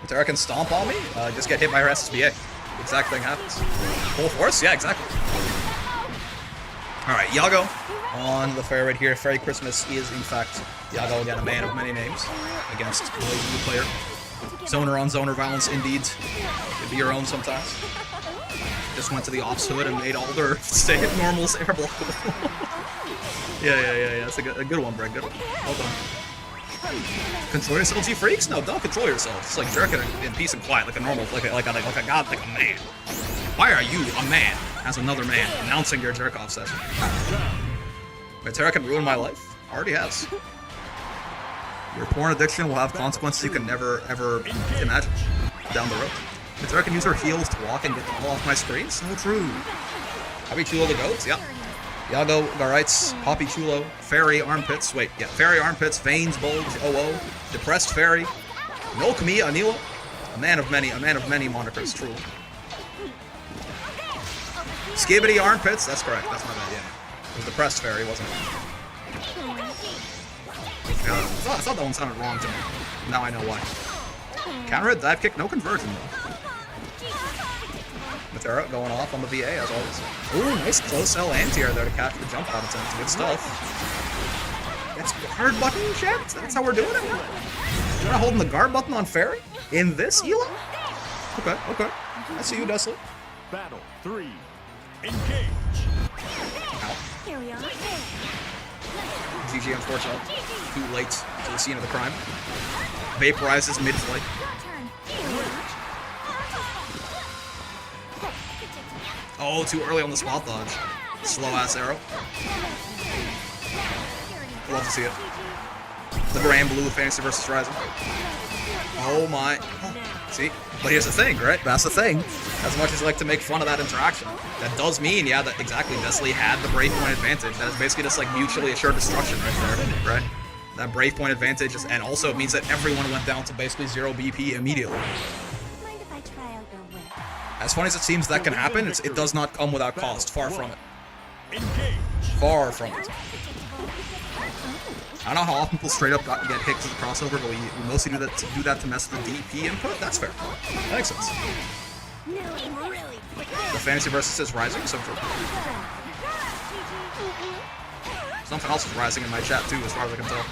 If Tara can stomp on me, just get hit by her SSBA. The exact thing happens. Full force? Yeah, exactly. Alright, Yago on the fair right here. Fairy Christmas is, in fact, Yago again, a man of many names against the blue player. Zoner on zoner violence, indeed. It'd be your own sometimes. Just went to the ops hood and made all their normals air blockable. yeah. That's a good one, Brett. Good one. Well done. Control yourselves, you freaks? No, don't control yourselves. Just like jerk it in peace and quiet, like a normal, like a god, like a man. Why are you a man as another man announcing your jerk off session? Metera can ruin my life. Already has. Your porn addiction will have consequences you can never ever imagine down the road. Metera can use her heels to walk and get the ball off my screen. So true. Happy Chulo the goats? Yeah. Yago, Garites, Poppy Chulo, Fairy Armpits. Wait, yeah. Fairy Armpits, Veins Bulge, oh, Depressed Fairy, Milk Me, Anila. A man of many monikers, truly. Skibbity Armpits, that's correct. That's my bad, yeah. It was Depressed Fairy, wasn't it? Yeah, I thought that one sounded wrong to me. Now I know why. Counter hit, dive kick, no conversion though. Metera going off on the VA as always. Ooh, nice close L anti-air there to catch the jump out attempt. Good stuff. That's guard button, chat? That's how we're doing it? You're not holding the guard button on Fairy? In this Ela? Okay. I see you, Desolate. Battle 3. Engage. Ow. Here we are. GG, unfortunately. Too late to the scene of the crime. Vaporizes mid-flight. Oh, too early on the spot dodge. Slow-ass arrow. Love to see it. The Granblue Fantasy versus Rising. Oh my. Oh, see? But here's the thing, right? That's the thing. As much as I like to make fun of that interaction, that does mean, yeah, that exactly, Nestle had the Brave Point advantage. That is basically just like mutually assured destruction right there, right? That Brave Point advantage, is, and also it means that everyone went down to basically 0 BP immediately. Mind if I try out your way? As funny as it seems that can happen, it does not come without cost. Far from it. Engage. Far from it. I don't know how often people straight up get hit to the crossover, but we mostly do that to mess with the DP input. That's fair. That makes sense. The Fantasy versus is rising, so true. Something else is rising in my chat too, as far as I can tell.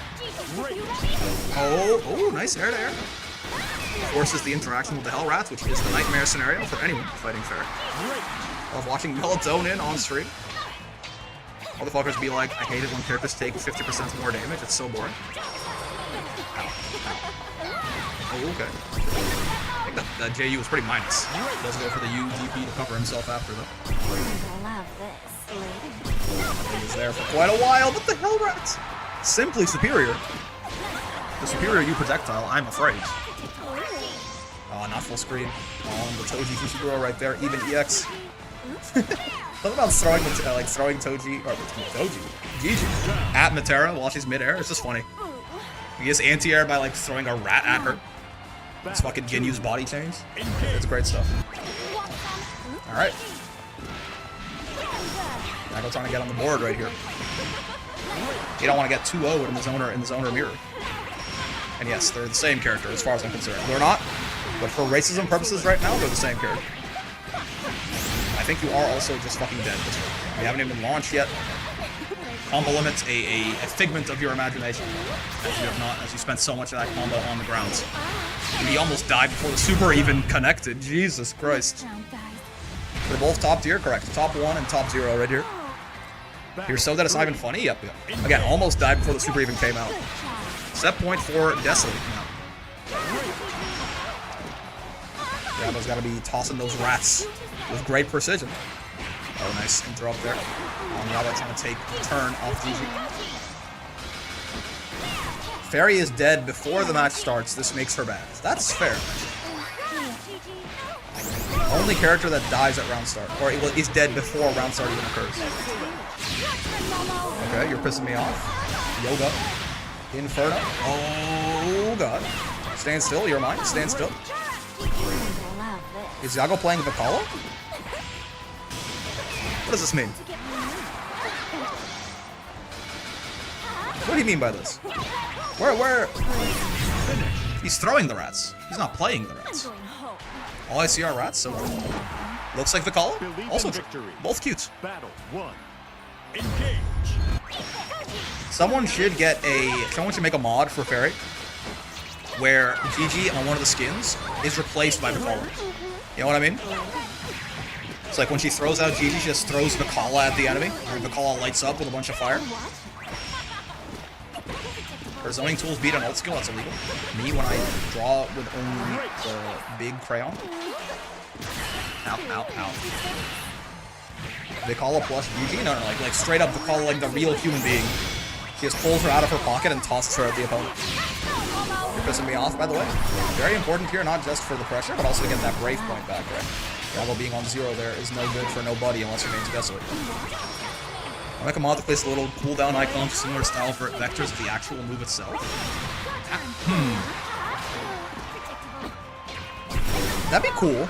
Oh, nice air to air. Forces the interaction with the Hell Rats, which is the nightmare scenario for anyone fighting fair. Love watching Melatonin on stream. Motherfuckers be like, I hate it when characters take 50% more damage, it's so boring. Ow. Oh, okay. I think that JU was pretty minus. Does go for the UDP to cover himself after though. I love this. He was there for quite a while, but the Hell Rats! Simply superior. The superior U projectile, I'm afraid. Oh, not full screen. Oh, the Toji Fushiguro right there, even EX. Something about throwing Toji, or GG, at Matera while she's mid-air. It's just funny. He gets anti-air by like throwing a rat at her. It's fucking Ginyu's body change. It's great stuff. Alright. Nago trying to get on the board right here. You don't want to get 2-0 in the zoner mirror. And yes, they're the same character as far as I'm concerned. They're not, but for racism purposes right now, they're the same character. I think you are also just fucking dead this way. We haven't even launched yet. Combo limit's a figment of your imagination. As you spent so much of that combo on the grounds. And he almost died before the super even connected. Jesus Christ. They're both top tier, correct. Top 1 and top 0 right here. You're so that it's not even funny? Yep. Again, almost died before the super even came out. Set point for Desolate now. Gabo's gotta be tossing those rats with great precision. Oh, nice interrupt there. Gabo trying to take the turn off GG. Fairy is dead before the match starts. This makes her bad. That's fair. Only character that dies at round start, or is dead before round start even occurs. Okay, you're pissing me off. Yoga. Inferno. Oh, God. Stand still, you're mine. Stand still. Is Yago playing Vicala? What does this mean? What do you mean by this? Where? He's throwing the rats. He's not playing the rats. All I see are rats, so looks like Vicala. Also true. Both cute. Battle 1. Engage. Someone should make a mod for Fairy where GG on one of the skins is replaced by Vicala. You know what I mean? It's like when she throws out GG, she just throws Vicala at the enemy, and Vicala lights up with a bunch of fire. Her zoning tools beat an ult skill, that's illegal. Me, when I draw with only the big crayon. Ow. Vicala plus GG? No, like straight up Vicala, like the real human being. She just pulls her out of her pocket and tosses her at the opponent. You're pissing me off, by the way. Very important here, not just for the pressure, but also to get that Brave Point back, right? Bravo being on 0 there is no good for nobody unless your name's Desolate. I'll make a mod to place a little cooldown icon similar style for vectors of the actual move itself. That'd be cool.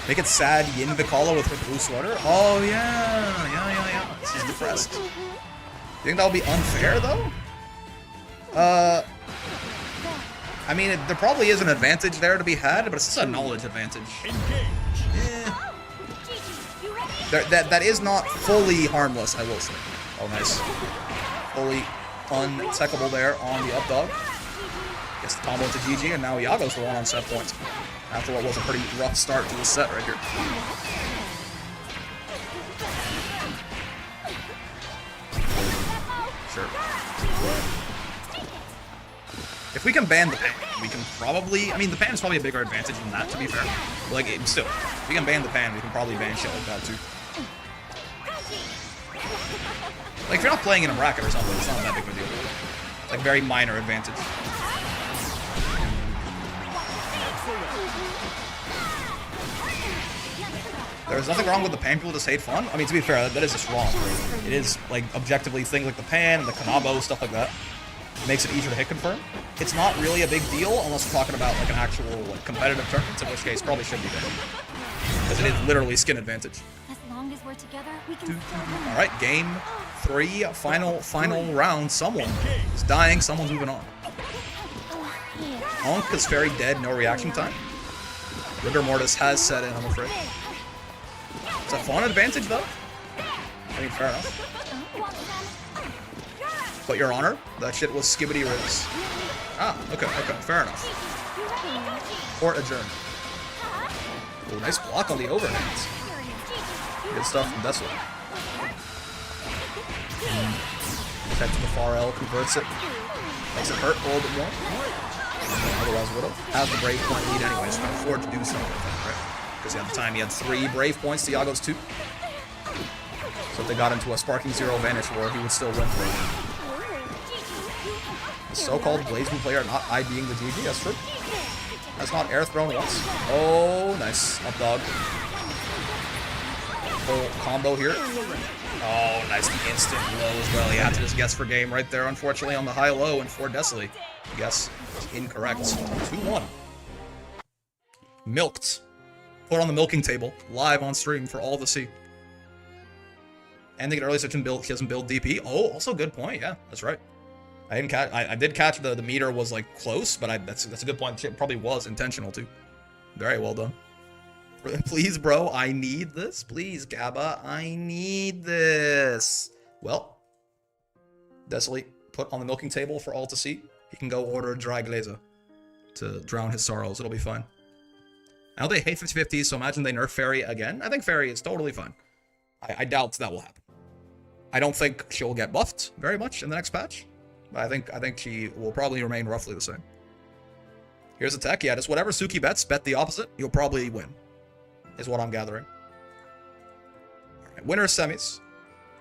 Make it sad Yin Vicala with her blue sweater. Oh yeah. She's depressed. You think that would be unfair though? I mean, there probably is an advantage there to be had, but it's just a knowledge advantage. That is not fully harmless, I will say. Oh, nice. Fully untechable there on the up dog. Gets the combo to GG, and now Yago's the one on set points. After what was a pretty rough start to the set right here. Sure. If we can ban the pan, we can probably... I mean, the pan is probably a bigger advantage than that, to be fair. But, like, still, if we can ban the pan, we can probably ban shit like that, too. Like, if you're not playing in a bracket or something, it's not that big of a deal. It's, like, very minor advantage. There's nothing wrong with the pan, people just hate fun. I mean, to be fair, that is just wrong. It is, like, objectively things like the pan and the Kanabo, stuff like that. It makes it easier to hit confirm. It's not really a big deal unless we're talking about, like, an actual, like, competitive tournament, in which case probably should be there. Because it is literally skin advantage. As long as we're together, we can still win. Alright, game 3, final round. Someone is dying, someone's moving on. Onk is very dead, no reaction time. Rigor Mortis has set in, I'm afraid. Is that fun advantage, though? I mean, fair enough. But your honor, that shit was skibbity ribs. Ah, okay, fair enough. Court adjourned. Oh, nice block on the overhands. Good stuff from Dessel. Head to the far L, converts it. Makes it hurt a little bit more. Otherwise would have. Has the Brave point lead anyway, so can afford to do something, right? Because at the time he had 3 Brave points, Thiago's 2. So if they got into a Sparking Zero Vanish War, he would still win. The so-called Granblue player not IDing the GG, that's true. That's not air thrown once. Oh, nice. Up dog. Full combo here. Oh, nice. The instant low as well. He had to just guess for game right there, unfortunately, on the high-low and for Desley. Guess incorrect. 2-1. Milked. Put on the milking table, live on stream for all to see. Ending it early, such and build. He doesn't build DP. Oh, also good point. Yeah, that's right. I didn't catch. I did catch the meter was like close, but that's a good point. It probably was intentional too. Very well done. Please, bro, I need this. Please, Gabba, I need this. Well, Desley put on the milking table for all to see. He can go order a dry glaze to drown his sorrows. It'll be fine. I know they hate 50-50, so imagine they nerf Fairy again. I think Fairy is totally fine. I doubt that will happen. I don't think she'll get buffed very much in the next patch. But I think she will probably remain roughly the same. Here's a tech. Yeah, just whatever Suki bets, bet the opposite. You'll probably win. Is what I'm gathering. Alright, winner semis.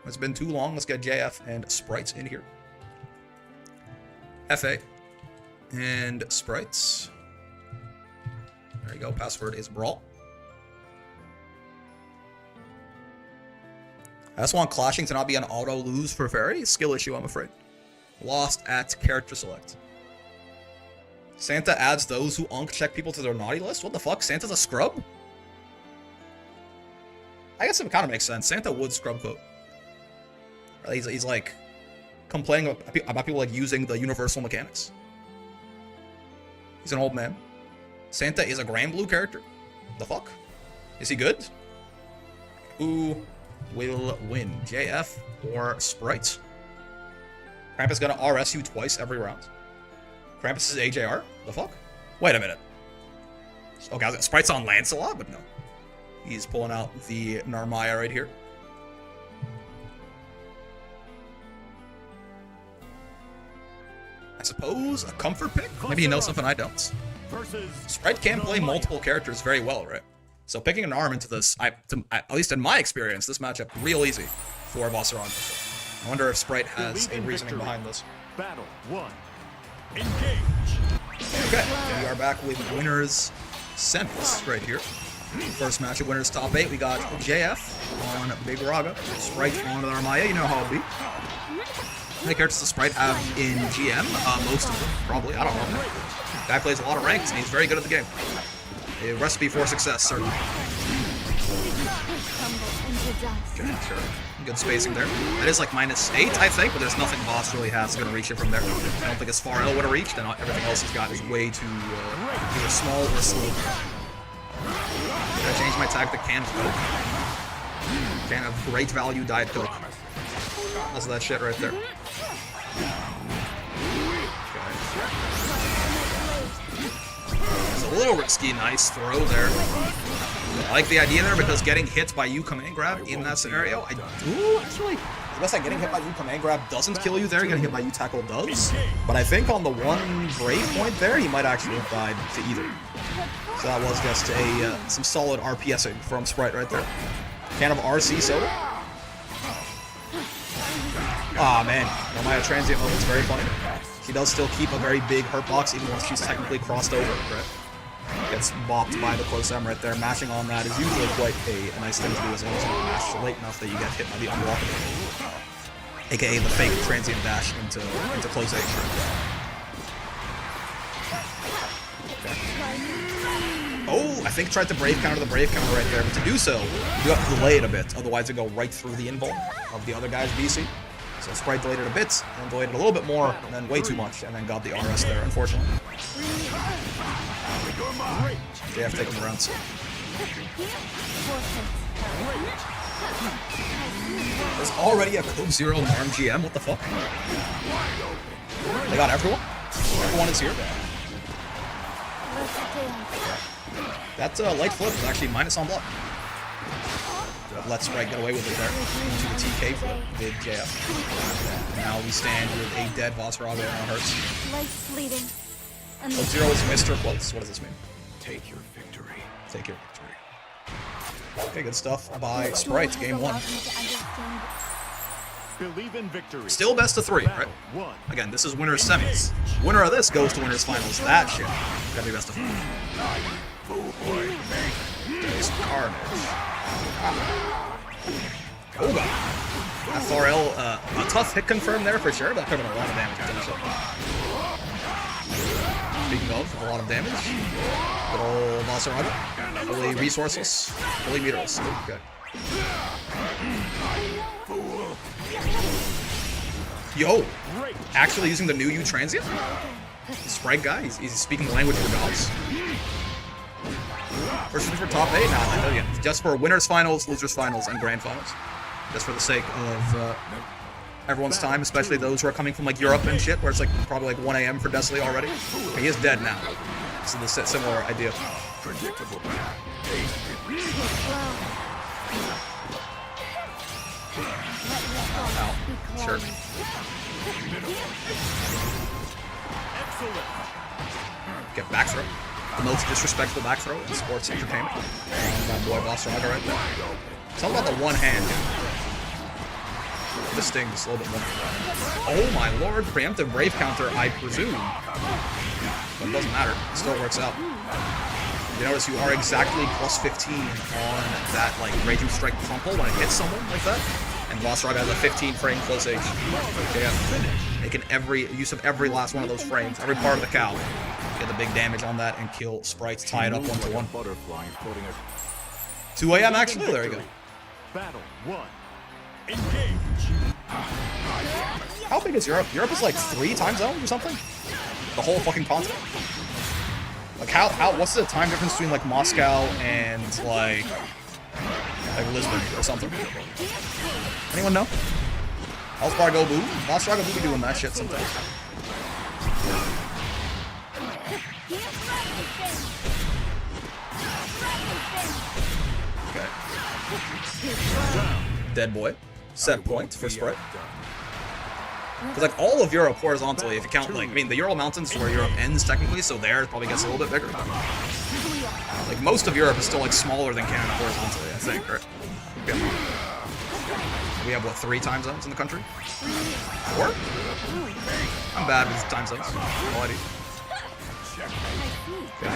It's been too long. Let's get JF and Sprites in here. FA and Sprites. There you go. Password is Brawl. I just want clashing to not be an auto lose for Fairy. Skill issue, I'm afraid. Lost at character select. Santa adds those who unk check people to their naughty list? What the fuck? Santa's a scrub? I guess it kind of makes sense. Santa would scrub quote. He's like complaining about people like using the universal mechanics. He's an old man. Santa is a Granblue character? The fuck? Is he good? Who will win? JF or Sprite? Krampus gonna RS you twice every round. Krampus is AJR? The fuck? Wait a minute. Okay, Sprite's on Lancelot, but no. He's pulling out the Narmaya right here. I suppose a comfort pick? Maybe you know something I don't. Sprite can play multiple characters very well, right? So picking an arm into this, at least in my experience, this matchup real easy for Vasaran. I wonder if Sprite has a reasoning behind this. Battle 1. Engage. Okay, we are back with winners semis right here. First match of winners top 8, we got JF on Big Raga, Sprite on Narmaya, you know how it'll be. How many characters does Sprite have in GM? Most of them, probably, I don't know. Guy plays a lot of ranks and he's very good at the game. A recipe for success, certainly. Okay, sure. Good spacing there. That is like -8, I think, but there's nothing Boss really has going to reach it from there. I don't think as far L would have reached, and everything else he's got is way too either small or slow. I changed my tag to Can of Coke. Can of great value Diet Coke. That's that shit right there. It's a little risky, nice throw there. I like the idea there because getting hit by you command grab in that scenario, I do actually. As guess that getting hit by you command grab doesn't kill you there. Getting hit by you tackle does. But I think on the one brave point there, he might actually have died to either. So that was just some solid RPSing from Sprite right there. Can of RC soda. Ah man, Maya transient moment's very funny. She does still keep a very big hurt box even once she's technically crossed over, right? Gets bopped by the close M right there. Mashing on that is usually quite a nice thing to do as long as you don't mash late enough that you get hit by the unblockable. AKA the fake transient dash into close H. Oh, I think tried to brave counter the brave counter right there, but to do so, you have to delay it a bit, otherwise it go right through the invul of the other guy's BC. So Sprite delayed it a bit, and delayed it a little bit more, and then way too much, and then got the RS there, unfortunately. JF taking the rounds. There's already a Code Zero in RMGM, what the fuck? They got everyone? Everyone is here? That light flip is actually minus on block. Let Sprite get away with it there. Into the TK flip, did JF. Now we stand with a dead Vasaraga on Hurts. Code Zero is Mr. Close. What does this mean? Take your victory. Take your victory. Okay, good stuff by Sprite, game 1. Believe in victory. Still best of 3, right? Again, this is winner's semis. Winner of this goes to winner's finals. That shit gotta be best of 4. There's Carnage. Koga. FRL, a tough hit confirm there for sure. That could have been a lot of damage potential. Speaking of, a lot of damage. Good old Vasaraga. Fully resourceless. Fully meterless. Okay. Yo! Actually using the new U transient? Sprite guy? He's speaking the language of the gods. First for top 8 now. Again, just for winners finals, losers finals, and grand finals. Just for the sake of everyone's time, especially those who are coming from like Europe and shit, where it's like probably like 1 AM for Desley already. He is dead now. So this is a similar idea. Predictable. Ow. Sure. Get back throw. The most disrespectful back throw in sports entertainment. And my boy Vasaraga right there. It's all about the one hand. This sting just a little bit more. Oh my lord, preemptive brave counter, I presume. But it doesn't matter. It still works out. You notice you are exactly plus 15 on that like Raging Strike crumple when it hits someone like that. And Vasaraga has a 15 frame close H. Yeah. Making every use of every last one of those frames, every part of the cow. Get the big damage on that and kill Sprites, tie it up 1-1. 2 AM actually? There you go. Battle 1. Engage. How big is Europe? Europe is like 3 time zones or something? The whole fucking continent? Like what's the time difference between like Moscow and like Lisbon or something? Anyone know? How's Bargo Boo? Vasaraga Boo be doing that shit sometimes. Okay. Dead boy. Set point for Sprite. Because like all of Europe horizontally, if you count like, I mean the Ural Mountains is where Europe ends technically, so there it probably gets a little bit bigger. Like most of Europe is still like smaller than Canada horizontally, I think, right? Okay. We have what, 3 time zones in the country? 4? I'm bad with time zones. Alrighty. Okay.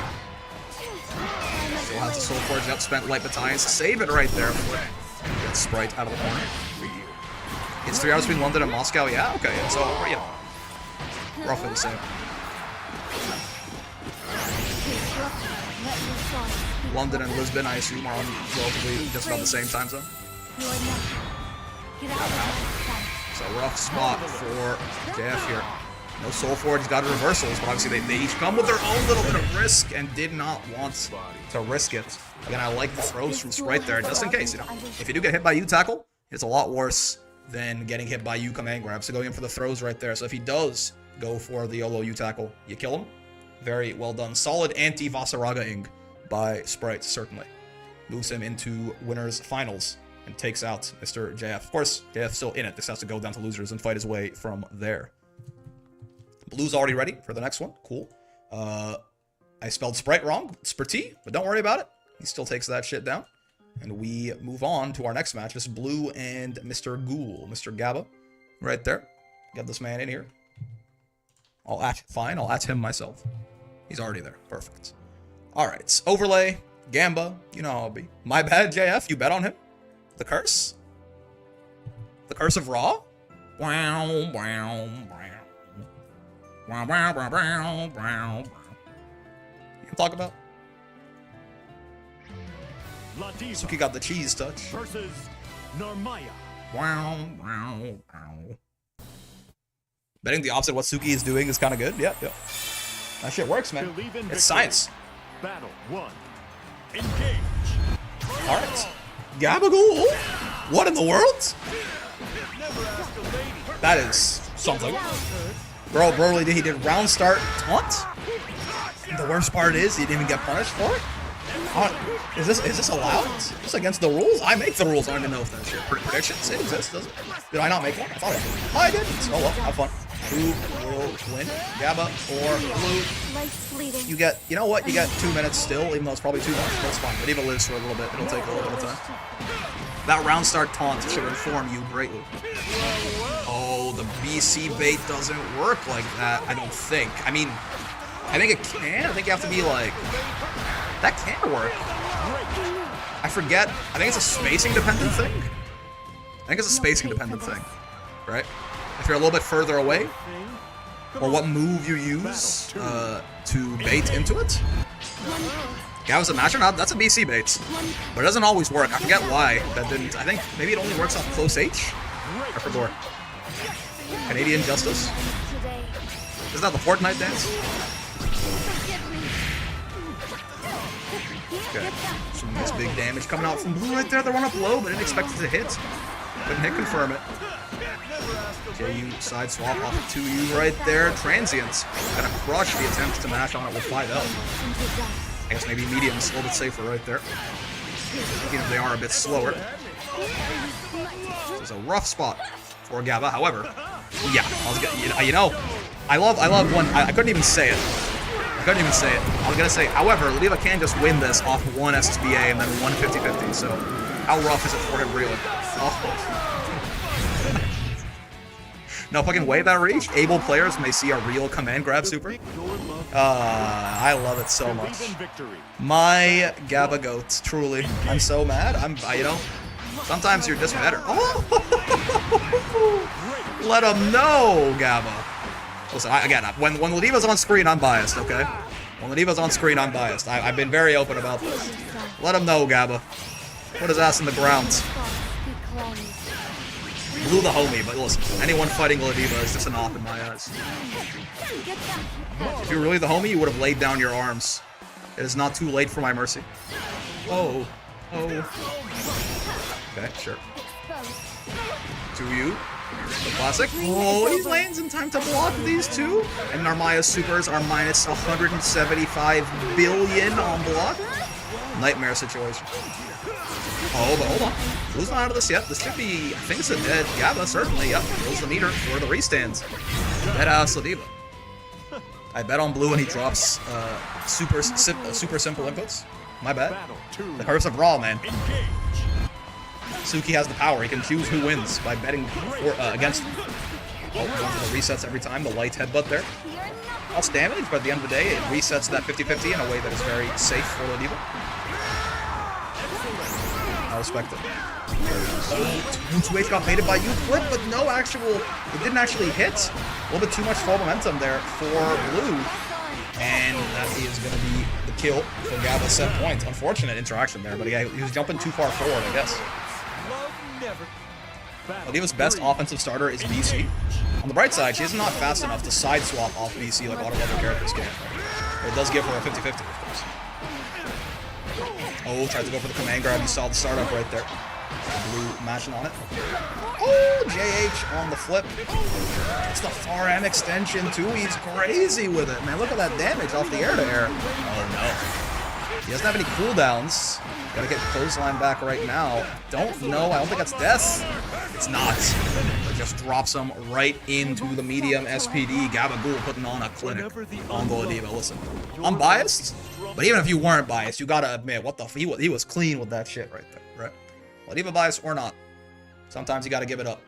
Still has the Soul Forge up, spent Light Battalions to save it right there. Get Sprite out of the corner. It's 3 hours between London and Moscow, yeah? Okay, so, you know, roughly the same. London and Lisbon, I assume, are on relatively just about the same time zone. So rough spot for JF here. No Soul Forge, got reversals, but obviously they each come with their own little bit of risk and did not want to risk it. Again, I like the throws from Sprite there, just in case, you know. If you do get hit by U-Tackle, it's a lot worse than getting hit by U-Command Grab. So going in for the throws right there. So if he does go for the YOLO U-Tackle, you kill him. Very well done. Solid anti-Vasaraga-ing by Sprite, certainly. Moves him into winners finals and takes out Mr. JF. Of course, JF's still in it. This has to go down to losers and fight his way from there. Blue's already ready for the next one. Cool. I spelled Sprite wrong. It's Sprite, but don't worry about it. He still takes that shit down. And we move on to our next match. This is Blue and Mr. Ghoul. Mr. Gabba. Right there. Get this man in here. I'll at him myself. He's already there. Perfect. Alright. Overlay. Gamba. You know how I'll be. My bad, JF. You bet on him? The curse? The curse of Raw? Wow, wow, wow. Wow, wow, wow, wow, wow. You can talk about? Suki got the cheese touch. Versus Narmaya. Wow, wow, wow. Betting the opposite of what Suki is doing is kind of good. Yep. That shit works, man. It's science. Battle 1. Engage. Alright. Gabagool? What in the world? That is something. Bro, Broly, he did round start taunt? The worst part is he didn't even get punished for it? Is this allowed? Is this against the rules? I make the rules. I don't even know if that's shit. Predictions? It exists, does it? Did I not make one? I thought I did. Oh, I did. Oh well, have fun. Who will win? Gabba or Blue? You get, you know what? You get 2 minutes still, even though it's probably too much. That's fine. But even lives for a little bit. It'll take a little bit of time. That round start taunt should inform you greatly. Oh, the BC bait doesn't work like that, I don't think. I mean, I think it can. I think you have to be like... That can work. I forget. I think it's a spacing dependent thing. I think it's a spacing dependent thing. Right? If you're a little bit further away, or what move you use to bait into it. Yeah, was a matcher? No, that's a BC bait. But it doesn't always work. I forget why that didn't. I think maybe it only works off close H. I forgot. Canadian Justice? Isn't that the Fortnite dance? Okay. Some nice big damage coming out from Blue right there. They're one up low, but didn't expect it to hit. Couldn't hit confirm it. JU side swap off of 2U right there. Transients gonna crush the attempt to mash on it with 5L. I guess maybe medium's a little bit safer right there. Even if they are a bit slower. This is a rough spot for Gabba. However, yeah, I was gonna, you know, I love when I couldn't even say it. I was gonna say, however, Lediva can just win this off one SSBA and then one 50-50. So, how rough is it for him, really? Oh. No fucking way that reach. Able players may see a real command grab super. I love it so much. My Gabba goat, truly. I'm so mad. You know, sometimes you're just better. Oh! Let him know, Gabba. Listen, again, when Lediva's on screen, I'm biased, okay? When Lediva's on screen, I'm biased. I've been very open about this. Let him know, Gabba. Put his ass in the ground. Blue the homie, but listen, anyone fighting Lediva is just an off in my eyes. If you're really the homie, you would have laid down your arms. It is not too late for my mercy. Oh. Okay, sure. To you. The classic. Oh, he lands in time to block these two. And Narmaya's supers are minus 175 billion on block. Nightmare situation. Oh, but hold on. Blue's not out of this yet. This should be, I think it's a dead Gabba, certainly. Yep, fills the meter for the restands. Deadass Lediva. I bet on Blue and he drops super simple inputs. My bad. The curse of Brawl, man. Suki has the power. He can choose who wins by betting against him. Oh, the resets every time. The light headbutt there. Lots damage, but at the end of the day, it resets that 50-50 in a way that is very safe for Lediva. I respect it. 2H got baited by you flip, but no actual, it didn't actually hit. A little bit too much full momentum there for Blue. And that is going to be the kill for Gabba's set point. Unfortunate interaction there, but yeah, he was jumping too far forward, I guess. Lediva's best offensive starter is BC. On the bright side, she is not fast enough to side swap off BC like auto-level characters can. But it does give her a 50-50, of course. Oh, tried to go for the command grab. You saw the startup right there. Blue matching on it. Oh, JH on the flip. It's the far end extension too. He's crazy with it, man. Look at that damage off the air to air. Oh He doesn't have any cooldowns. Gotta get clothesline back right now. Don't know. I don't think that's death. It's not. But just drops him right into the medium SPD. Gabagool putting on a clinic on Goladiva. Listen, I'm biased, but even if you weren't biased, you gotta admit, what the f, he was clean with that shit right there, right? Goladiva biased or not, sometimes you gotta give it up.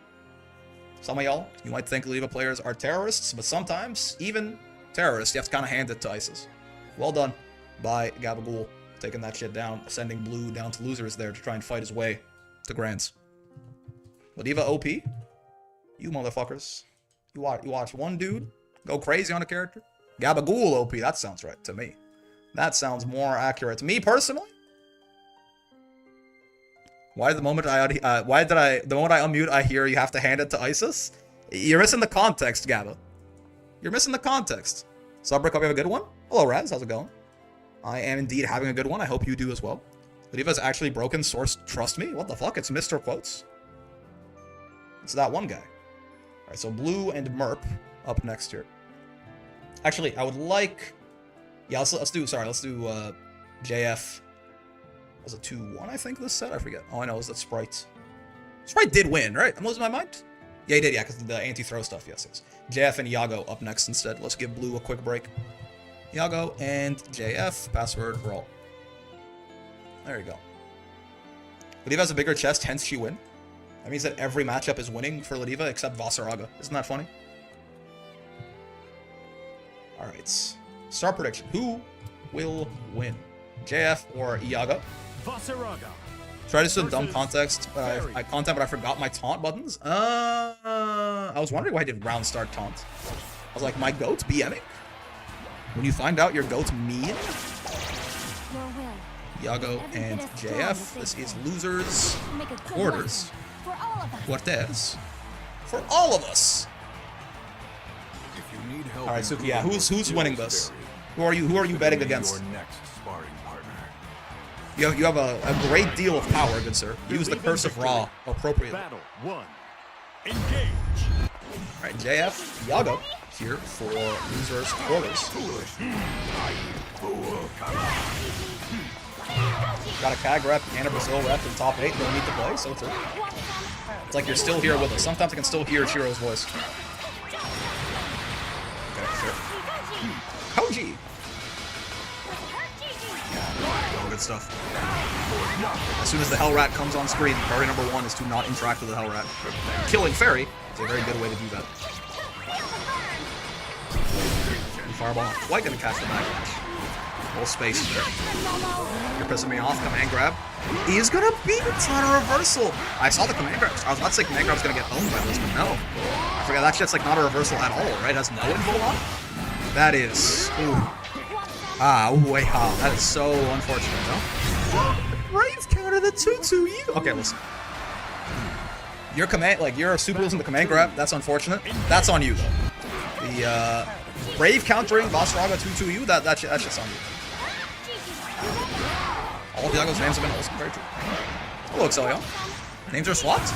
Some of y'all, you might think Goladiva players are terrorists, but sometimes, even terrorists, you have to kind of hand it to ISIS. Well done by Gabagool, taking that shit down, sending Blue down to losers there to try and fight his way to Grands. Goladiva OP? You motherfuckers. You watch one dude go crazy on a character? Gabagool OP, that sounds right to me. That sounds more accurate to me personally. Why the moment the moment I unmute, I hear you have to hand it to ISIS? You're missing the context, Gabba. You're missing the context. Subrick, hope you have a good one. Hello, Raz. How's it going? I am indeed having a good one. I hope you do as well. Goladiva's actually broken. Source, trust me. What the fuck? It's Mr. Quotes. It's that one guy. Alright, so Blue and Merp up next here. Actually, I would like... Yeah, let's do JF. Was it 2-1, I think, this set? I forget. All I know is that Sprite. Sprite did win, right? I'm losing my mind? Yeah, he did, yeah, because the anti-throw stuff, yes. JF and Iago up next instead. Let's give Blue a quick break. Iago and JF, password Brawl. There you go. Goladiva has a bigger chest, hence she win. That means that every matchup is winning for Goladiva except Vasaraga. Isn't that funny? Alright. Star prediction. Who will win? JF or Iago? Vasaraga. Try to some dumb context, but I forgot my taunt buttons. I was wondering why I did round start taunt. I was like, my goat BMing? When you find out your goat's mean? Iago and JF. This is losers quarters. Quarters. For all of us. Alright, Suki, yeah, who's winning this? Who are you betting against? You have a great deal of power, good sir. Use the Curse of Ra appropriately. Battle 1. Engage. Alright, JF, Iago here for losers quarters. Got a CAG rep and a Brazil rep in top 8. No need to play, so too. It's like you're still here with us. Sometimes I can still hear Shiro's voice. Okay, sure. Koji! Good stuff. As soon as the Hell Rat comes on screen, priority number 1 is to not interact with the Hell Rat. Killing Fairy is a very good way to do that. And Fireball not quite gonna catch the backlash. Whole space there. You're pissing me off. Command grab. He is gonna beat it. It's not a reversal. I saw the command grab. I was about to say command grab's gonna get owned by this, but no. I forgot that shit's like not a reversal at all, right? It has no info on. That is. Ooh. Wait, that is so unfortunate, though. Brave counter the 2-2. Okay, listen. Your command, like your super losing the command grab, that's unfortunate. That's on you, though. The Brave countering Vasaraga 2-2U, that shit's on you. All of Iago's names have been also very true. Hello, Excellion. Names are swapped?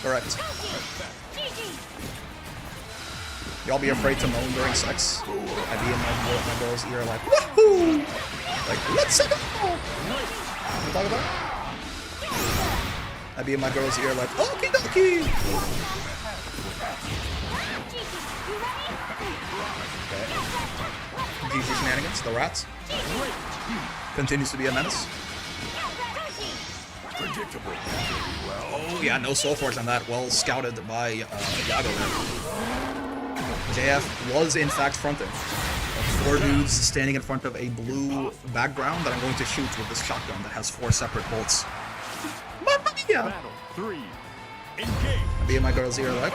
Correct. Y'all be afraid to moan during sex. I'd be in my girl's ear like, woohoo! Like, let's go! What you talk about? I'd be in my girl's ear like, okie dokie! Okay. GG shenanigans, the rats. Continues to be a menace. Predictable. Oh yeah, no Soul Forge on that. Well scouted by Iago there. JF was in fact fronting. 4 dudes standing in front of a blue background that I'm going to shoot with this shotgun that has 4 separate bolts. Mamma mia! Battle 3. Engage. I'd be in my girl's ear like,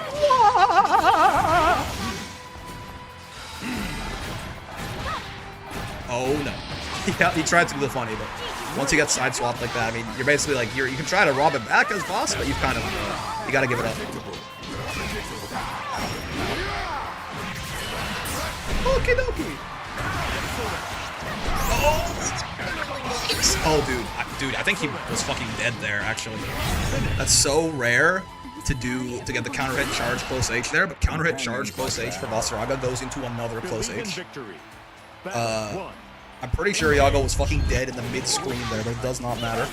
oh no. Yeah, he tried to do the funny, but once you get side swapped like that, I mean, you're basically like, you can try to rob it back as boss, but you've kind of, you gotta give it up. Okie dokie. Oh, dude, I think he was fucking dead there, actually. That's so rare to get the counter hit charge close H there, but counter hit charge close H for Vasaraga goes into another close H. I'm pretty sure Iago was fucking dead in the mid-screen there, but it does not matter.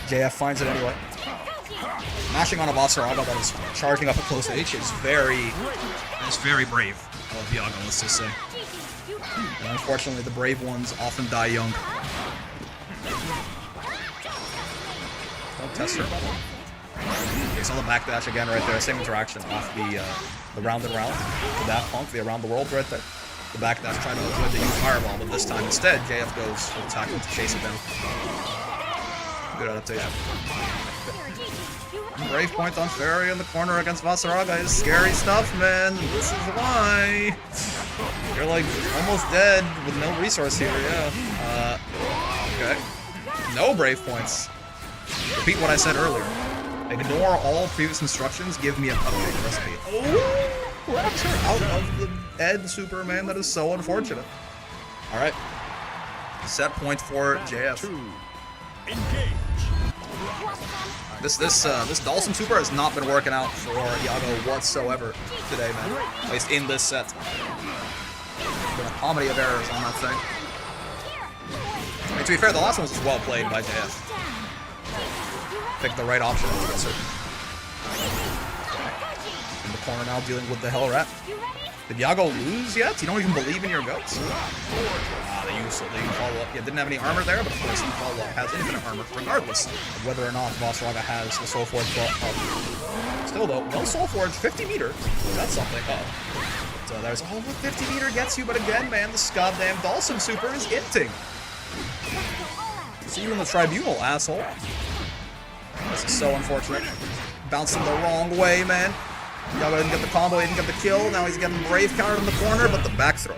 JF finds it anyway. Mashing on a Vasaraga that is charging up at close H is very brave of Iago, let's just say. And unfortunately, the brave ones often die young. Don't test her. Okay, saw the backdash again right there. Same interaction off the round and round. The Daft Punk, the around the world right there. The backdash trying to avoid the use fireball, but this time instead, JF goes for the tackle to chase it down. Good adaptation. Brave point on Fairy in the corner against Vasaraga is scary stuff, man. This is why. You're like almost dead with no resource here, yeah. Okay. No brave points. Repeat what I said earlier. Ignore all previous instructions, give me an update recipe. Oh! Rapture out of the Ed Superman, that is so unfortunate. Alright. Set point for JF. Engage. This Dawson Super has not been working out for Iago whatsoever today, man. At least in this set. Been a comedy of errors on that thing. I mean, to be fair, the last one was just well played by JF. Picked the right option to get certain. In the corner now, dealing with the Hell Rat. Did Iago lose yet? You don't even believe in your goats? They use follow-up. Yeah, didn't have any armor there, but of course, follow-up has infinite armor, regardless of whether or not Vasaraga has the Soul Forge up. Still, though, no Soul Forge, 50 meter. That's something. So there's all what 50 meter gets you, but again, man, this goddamn Dawson Super is inting. See you in the Tribunal, asshole. This is so unfortunate. Bouncing the wrong way, man. Iago didn't get the combo, he didn't get the kill. Now he's getting Brave countered in the corner, but the back throw.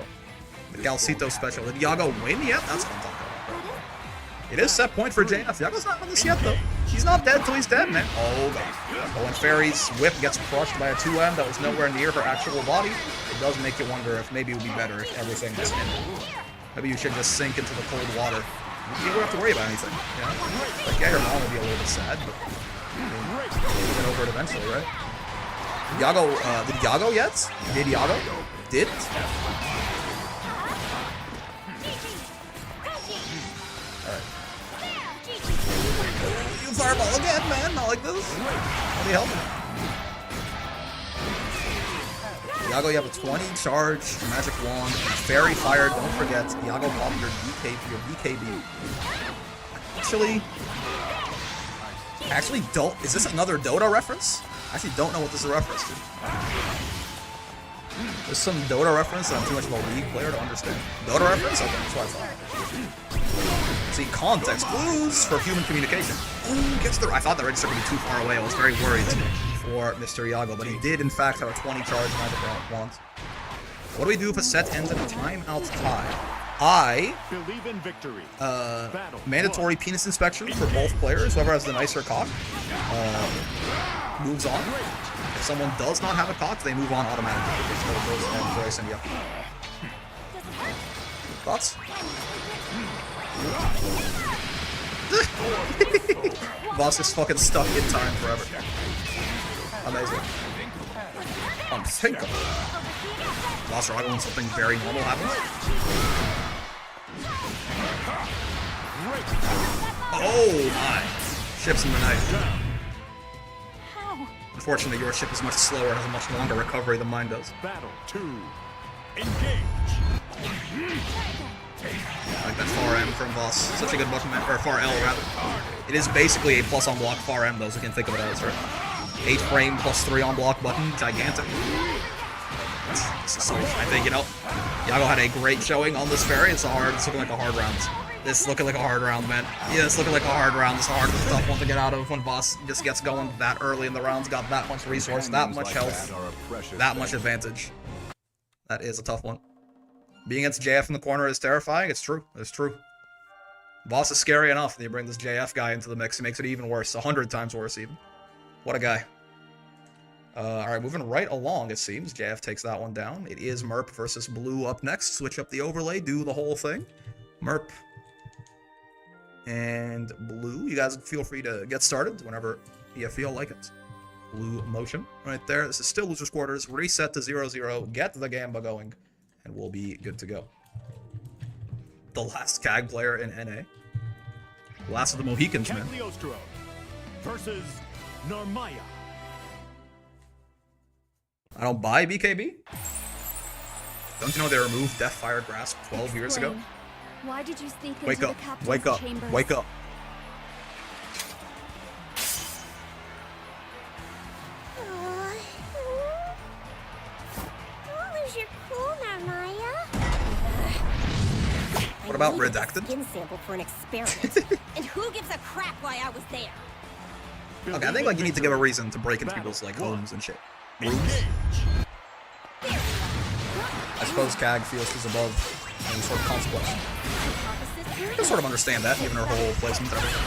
The Galcito special. Did Iago win yet? That's what I'm talking about. It is set point for JF. Iago's not on this yet, though. He's not dead till he's dead, man. Oh, God. But when Fairy's whip gets crushed by a 2M that was nowhere near her actual body, it does make you wonder if maybe it would be better if everything was in. Maybe you should just sink into the cold water. You don't have to worry about anything, you know? Like, yeah, your mom will be a little bit sad, but you'll get over it eventually, right? Iago, did Iago yet? Did Iago? Did? Alright. You fireball again, man, not like this. Let me help. Iago, you have a 20 charge, magic wand, fairy fire, don't forget, Iago popped your BKB. Actually don't, is this another Dota reference? I actually don't know what this is a reference to. There's some Dota reference that I'm too much of a League player to understand. Dota reference? Okay, that's what I thought. See, context clues for human communication. Ooh, gets the. I thought the register would be too far away. I was very worried for Mr. Iago, but he did in fact have a 20 charge magic wand. What do we do if a set ends in a timeout tie? I Believe in victory. Mandatory penis inspection for both players. Whoever has the nicer cock moves on. If someone does not have a cock, they move on automatically. Thoughts? Boss is fucking stuck in time forever. Amazing. Unthinkable. Boss Raga when something very normal happens. Oh my! Ship's in the night. Unfortunately, your ship is much slower and has a much longer recovery than mine does. Battle 2. Engage. I like that far M from Boss. Such a good button, or far L rather. It is basically a plus on block far M though, so you can think of it as, right? 8 frame plus 3 on block button, gigantic. This is so, I think, you know, Iago had a great showing on this fairy. It's looking like a hard round. This is looking like a hard round, man. Yeah, it's looking like a hard round. It's a hard, tough one to get out of when Boss just gets going that early in the rounds, got that much resource, that much health, that much advantage. That is a tough one. Being against JF in the corner is terrifying. It's true. It's true. Boss is scary enough, and you bring this JF guy into the mix. It makes it even worse. 100 times worse, even. What a guy. Alright, moving right along, it seems. JF takes that one down. It is Merp versus Blue up next. Switch up the overlay, do the whole thing. Merp and Blue. You guys feel free to get started whenever you feel like it. Blue motion right there. This is still Loser's Quarters. Reset to 0-0. Get the Gamba going, and we'll be good to go. The last CAG player in NA. Last of the Mohicans, man. Cagliostro versus Narmaya. I don't buy BKB. Don't you know they removed Deathfire Grasp 12 years ago? Explain. Why did you sneak Wake into up, the captain's wake up, chambers? wake up. Don't lose your cool, Narmaya. What about redacted? Skin sample for an experiment. And who gives a crap why I was there? Okay, I think like you need to give a reason to break into people's like homes and shit. Rooms. I suppose CAG feels she's above any sort of consequence. I can sort of understand that, given her whole placement and everything.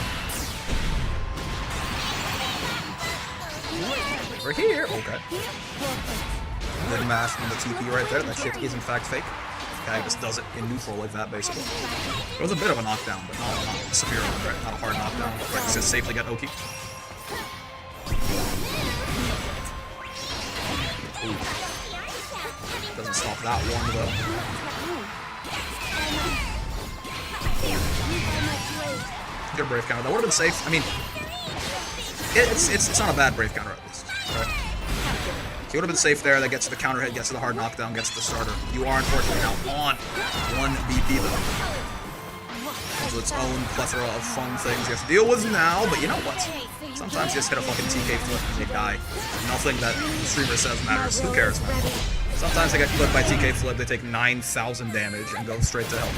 We're here. Okay. Then mash from the TP right there. That shit is in fact fake. CAG just does it in neutral like that, basically. It was a bit of a knockdown, but not a severe one, right? Not a hard knockdown. Like, just safely got Oki. Ooh. Doesn't stop that one, though. Good brave counter. That would have been safe. I mean, it's not a bad brave counter, at least. Right? He would have been safe there. That gets to the counter hit, gets to the hard knockdown, gets to the starter. You are unfortunately now on 1 BP, though. So its own plethora of fun things you have to deal with now, but you know what? Sometimes you just hit a fucking TK flip and you die. Nothing that the streamer says matters. Who cares, man? Sometimes they get clipped by TK flip, they take 9,000 damage and go straight to hell.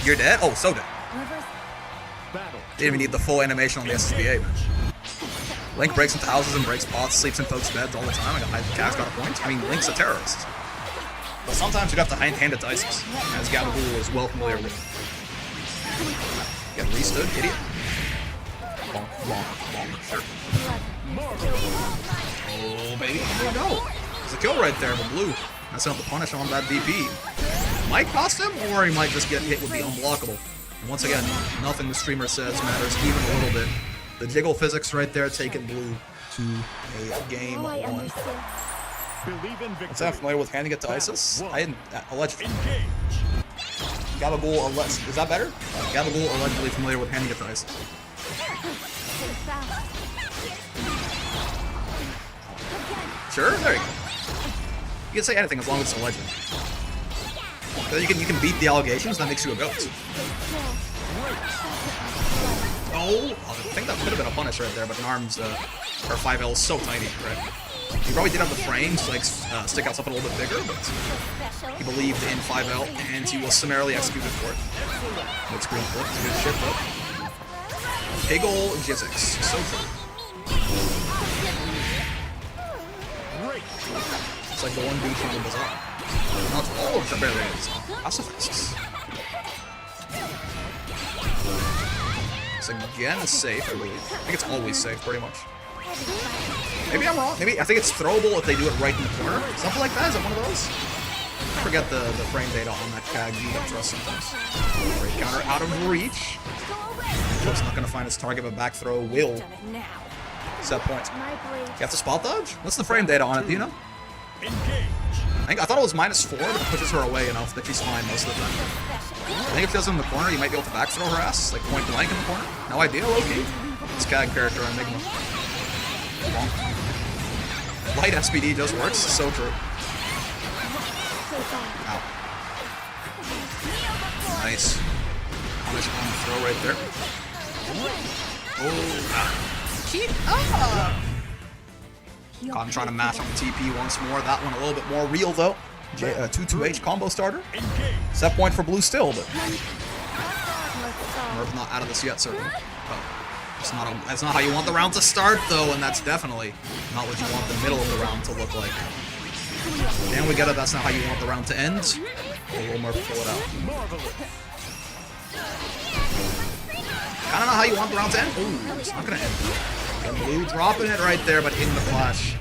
You're dead? Oh, so dead. Didn't even need the full animation on the SSBA, man. Link breaks into houses and breaks pots, sleeps in folks' beds all the time. CAG's got a point. I mean, Link's a terrorist. But sometimes you'd have to hand it to ISIS, as Granblue is well familiar with. Get restood, idiot. Bonk, bonk, bonk, sure. Oh, baby, there we go. There's a kill right there, but Blue. That's enough to punish on that DP. Might cost him, or he might just get hit with the unblockable. And once again, nothing the streamer says matters even a little bit. The jiggle physics right there taking Blue to a game Oh, I 1. understand. Believe in What's victory. that familiar with handing it to ISIS? I didn't. Allegedly. Engage. Gabagul, is that better? Gabagul allegedly familiar with handing it to ISIS. Sure, there you go. You can say anything as long as it's alleged. You can beat the allegations, that makes you a goat. Oh, I think that could have been a punish right there, but Narm's, her 5L is so tiny, right? He probably did have the frame to, like, stick out something a little bit bigger, but he believed in 5L, and he was summarily executed for it. Good screen flip, good shit flip. Piggle Jizzix, so true. It's like the one dude from the bazaar. Not all of the barriers. Pacifists. It's again safe, I believe. I think it's always safe, pretty much. Maybe I'm wrong. Maybe I think it's throwable if they do it right in the corner. Something like that. Is it one of those? I forget the frame data on that CAG beat-up trust sometimes. Great counter out of reach. Flip's not gonna find his target, but back throw will. Set point. You have to spot dodge? What's the frame data on it? Do you know? I thought it was -4, but it pushes her away enough that she's fine most of the time. I think if she does it in the corner, you might be able to back throw her ass, like point blank in the corner. No idea, low-key. This CAG character, Enigma. Light SPD just works, so true. Ow. Nice. Punish on the throw right there. Oh, keep up! I'm trying to mash on the TP once more. That one a little bit more real though. 2-2H combo starter. Set point for Blue still, but Merv's not out of this yet, certainly. Oh, that's not how you want the round to start though, and that's definitely not what you want the middle of the round to look like. And we get it, that's not how you want the round to end. Or will Merv pull it out? Kinda not how you want the round to end. Ooh, it's not gonna end. And Blue dropping it right there, but in the flash.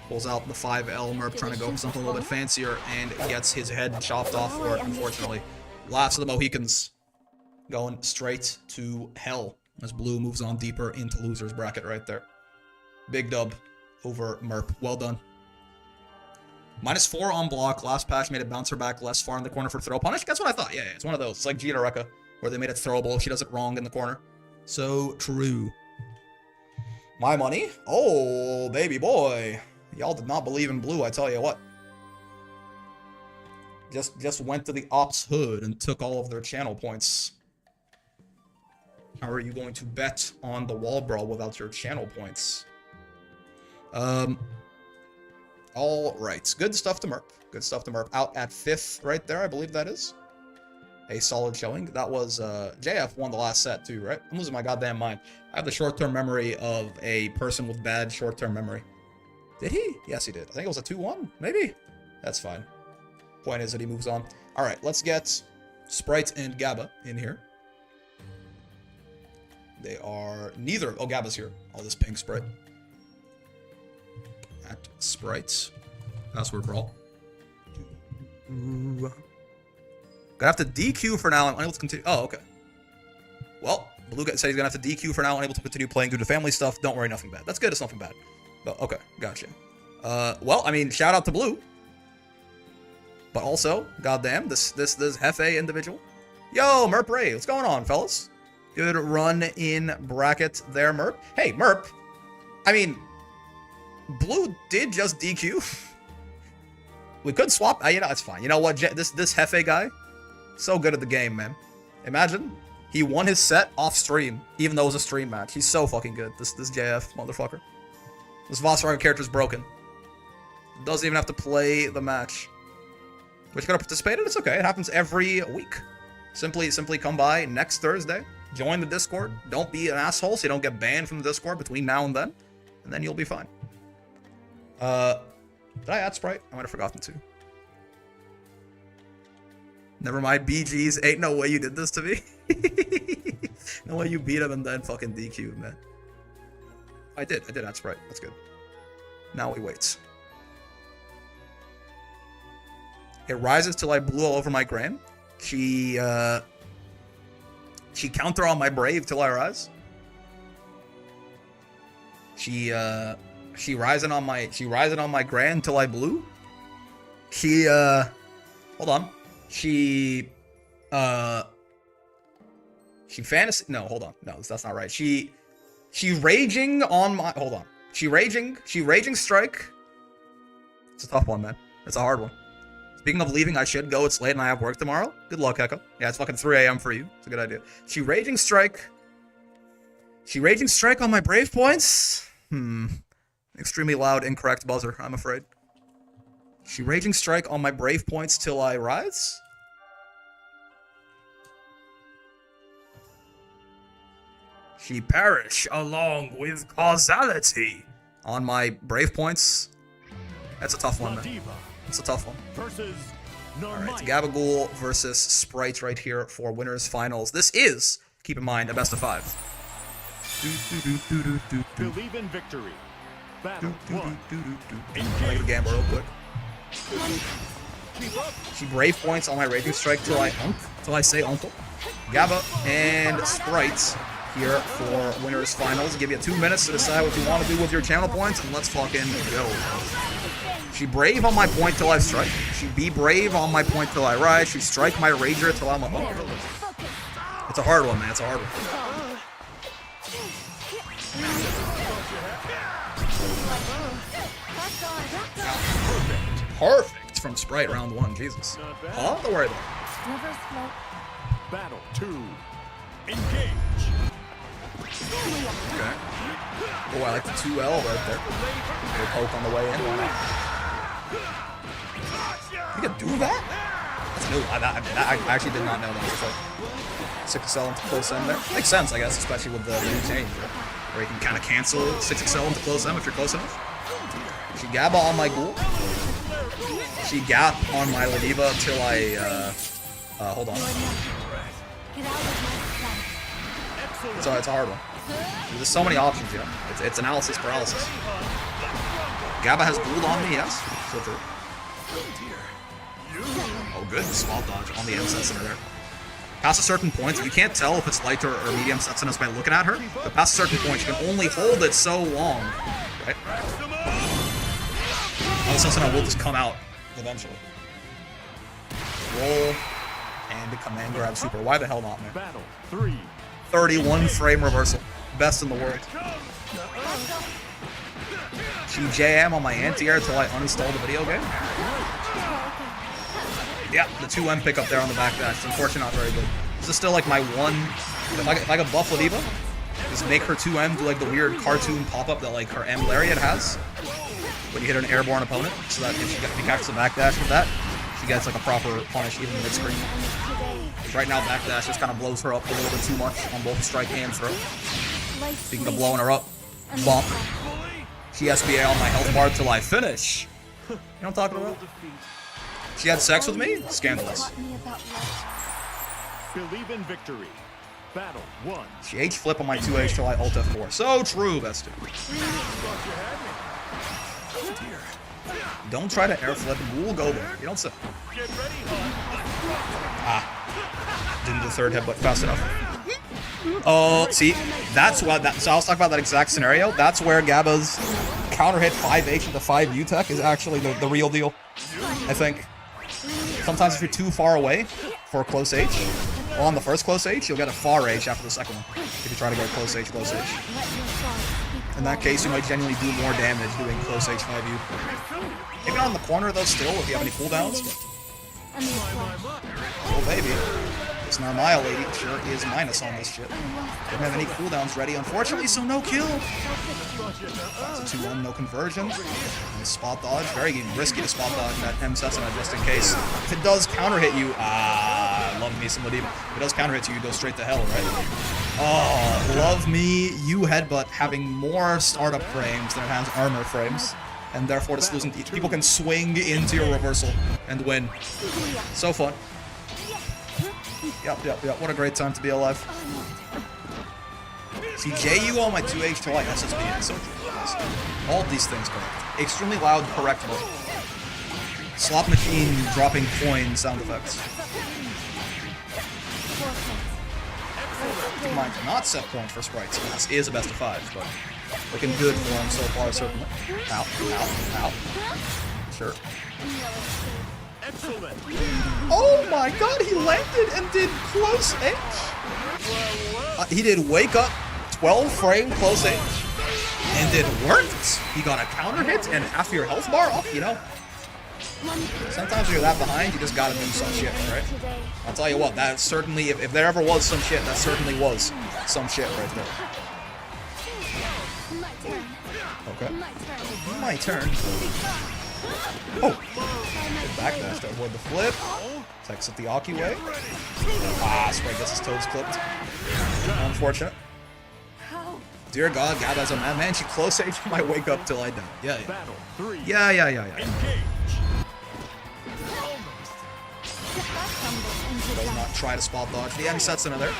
Pulls out the 5L. Merp trying to go for something a little bit fancier and gets his head chopped off for it, unfortunately. Last of the Mohicans going straight to hell as Blue moves on deeper into loser's bracket right there. Big dub over Merp. Well done. -4 on block. Last patch made it bounce her back less far in the corner for throw punish. That's what I thought. Yeah, it's one of those. It's like Gita Rekka, where they made it throwable if she does it wrong in the corner. So true. My money? Oh, baby boy. Y'all did not believe in blue, I tell you what. Just went to the ops hood and took all of their channel points. How are you going to bet on the wall brawl without your channel points? All right. Good stuff to Merp. Good stuff to Merp. Out at 5th right there, I believe that is. A solid showing. That was, JF won the last set too, right? I'm losing my goddamn mind. I have the short-term memory of a person with bad short-term memory. Did he? Yes, he did. I think it was a 2-1, maybe? That's fine. Point is that he moves on. All right, let's get Sprite and Gabba in here. They are neither. Oh, Gabba's here. All this pink Sprite. At Sprite. Password Brawl. Gonna have to DQ for now. I'm unable to continue. Oh, okay. Well, Blue said he's gonna have to DQ for now. Unable to continue playing due to family stuff. Don't worry, nothing bad. That's good. It's nothing bad. But okay, gotcha. Well, I mean, shout out to Blue. But also, goddamn, this Hefe individual. Yo, Merp Ray, what's going on, fellas? Good run in bracket there, Merp. Hey, Merp. I mean, Blue did just DQ. We could swap. You know, it's fine. You know what? This Hefe guy, so good at the game, man. Imagine he won his set off stream, even though it was a stream match. He's so fucking good. This JF motherfucker. This Vossraga character's broken. Doesn't even have to play the match. But you're gonna participate in it? It's okay. It happens every week. Simply come by next Thursday. Join the Discord. Don't be an asshole so you don't get banned from the Discord between now and then you'll be fine. Did I add Sprite? I might have forgotten to. Never mind, BGs. Ain't no way you did this to me. No way you beat him and then fucking DQ'd, man. I did add Sprite. That's good. Now we wait. It rises till I blew all over my Gran. She counter on my Brave till I rise. She rising on my Gran till I blew. Hold on. She fantasy. No, hold on. No, that's not right. She raging on my. Hold on. She raging strike. It's a tough one, man. It's a hard one. Speaking of leaving, I should go. It's late and I have work tomorrow. Good luck, Echo. Yeah, it's fucking 3 a.m. for you. It's a good idea. She raging strike on my Brave points. Extremely loud, incorrect buzzer, I'm afraid. She raging strike on my Brave points till I rise? She perish along with causality on my Brave points. That's a tough one, man. It's a tough one. Alright, Gabagool versus Sprite right here for winners finals. This is, keep in mind, a best of 5. Believe in victory. Battle 1. Play the game real quick. She Brave points on my Raging Strike till I say uncle. Gabba and Sprite here for winners finals. Give you 2 minutes to decide what you want to do with your channel points, and let's fucking go. She Brave on my point till I strike. She be Brave on my point till I rise. She strike my Rager till I'm a uncle. It's a hard one, man. It's a hard one. Perfect from Sprite round 1, Jesus. Huh? Don't worry about it. Battle 2. Engage. Okay. Oh, I like the 2L right there. A little poke on the way in. Why not? You can do that? That's new. I actually did not know that before. 6XL into close end there. Makes sense, I guess, especially with the new change, right? Where you can kind of cancel 6XL into close end if you're close enough. She Gabba on my Ghoul. She Gap on my Ladiva until I, hold on. So it's a hard one. There's so many options, you know? It's analysis paralysis. Gabba has Ghoul on me, yes. So true. Oh, good. Small dodge on the M Setsuna there. Past a certain point, you can't tell if it's light or medium Setsuna by looking at her, but past a certain point, you can only hold it so long, right? Oh, the Setsuna will just come out eventually. Roll and a command grab super. Why the hell not, man? Battle 3. 31 frame reversal. Best in the world. She JM on my anti-air until I uninstall the video game. Yeah, the 2M pickup there on the backdash. It's unfortunately not very good. This is still like my one. If I could buff Ladiva, just make her 2M do like the weird cartoon pop-up that like her M Lariat has when you hit an airborne opponent, so that if she catches the backdash with that, she gets like a proper punish even mid-screen. Right now, backdash just kind of blows her up a little bit too much on both strike and throw. Speaking of blowing her up, bump. She SBA on my health bar till I finish. You know what I'm talking about? She had sex with me? Scandalous. Believe in victory. Battle 1. She H-flip on my 2H till I ult F4. So true, bestie. Oh dear. Don't try to air flip. We'll go there. You don't say. Ah. Didn't do the third headbutt fast enough. Oh, see, that's what that. So I was talking about that exact scenario. That's where Gabba's counter hit 5H into 5U tech is actually the real deal. I think. Sometimes if you're too far away for a close H, well, on the first close H, you'll get a far H after the second one. If you try to go close H, close H. In that case, you might genuinely do more damage doing close H 5U. Maybe not on the corner though. Still, if you have any cooldowns. Oh baby. This Narmaya lady sure is minus on this shit. Don't have any cooldowns ready, unfortunately, so no kill. That's a 2-1, no conversion. And spot dodge. Very risky to spot dodge that M Setsuna just in case. If it does counter hit you, love me some Ladiva. If it does counter hit you, you go straight to hell, right? Oh, love me, you headbutt having more startup frames than it has armor frames. And therefore just losing. People can swing into your reversal and win. So fun. Yep. What a great time to be alive. See, JU on my 2H till I SSB and so all these things correct. Extremely loud, correct mode. Slot machine dropping coin sound effects. Keep in mind to not set points for sprites. This is a best of 5, but looking good for him so far, certainly. Ow. Sure. Excellent. Oh my god, he landed and did close H. He did wake up 12 frame close H. And it worked. He got a counter hit and half your health bar up, you know. Sometimes when you're that behind, you just gotta do some shit, right? I'll tell you what, that certainly, if there ever was some shit, that certainly was some shit right there. Okay. My turn. Oh! Good backdash to avoid the flip. Tex it the Aki way. Sprite gets his toes clipped. Unfortunate. Dear God, Gab has a man. She close H my wake up till I die. Yeah. Does not try to spot dodge. Yeah, he sets another.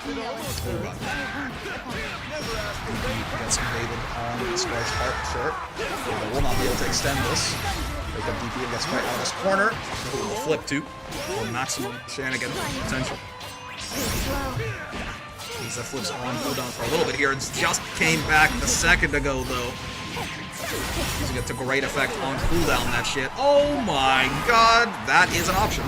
Oh god. Get some David on the Sprite's part, sure. But will not be able to extend this. Wake up DP and get Sprite out of this corner. Flip too. For maximum shenanigan potential. He's that flips on cooldown for a little bit here. It just came back a second ago though. He's gonna get to great effect on cooldown that shit. Oh my god, that is an option.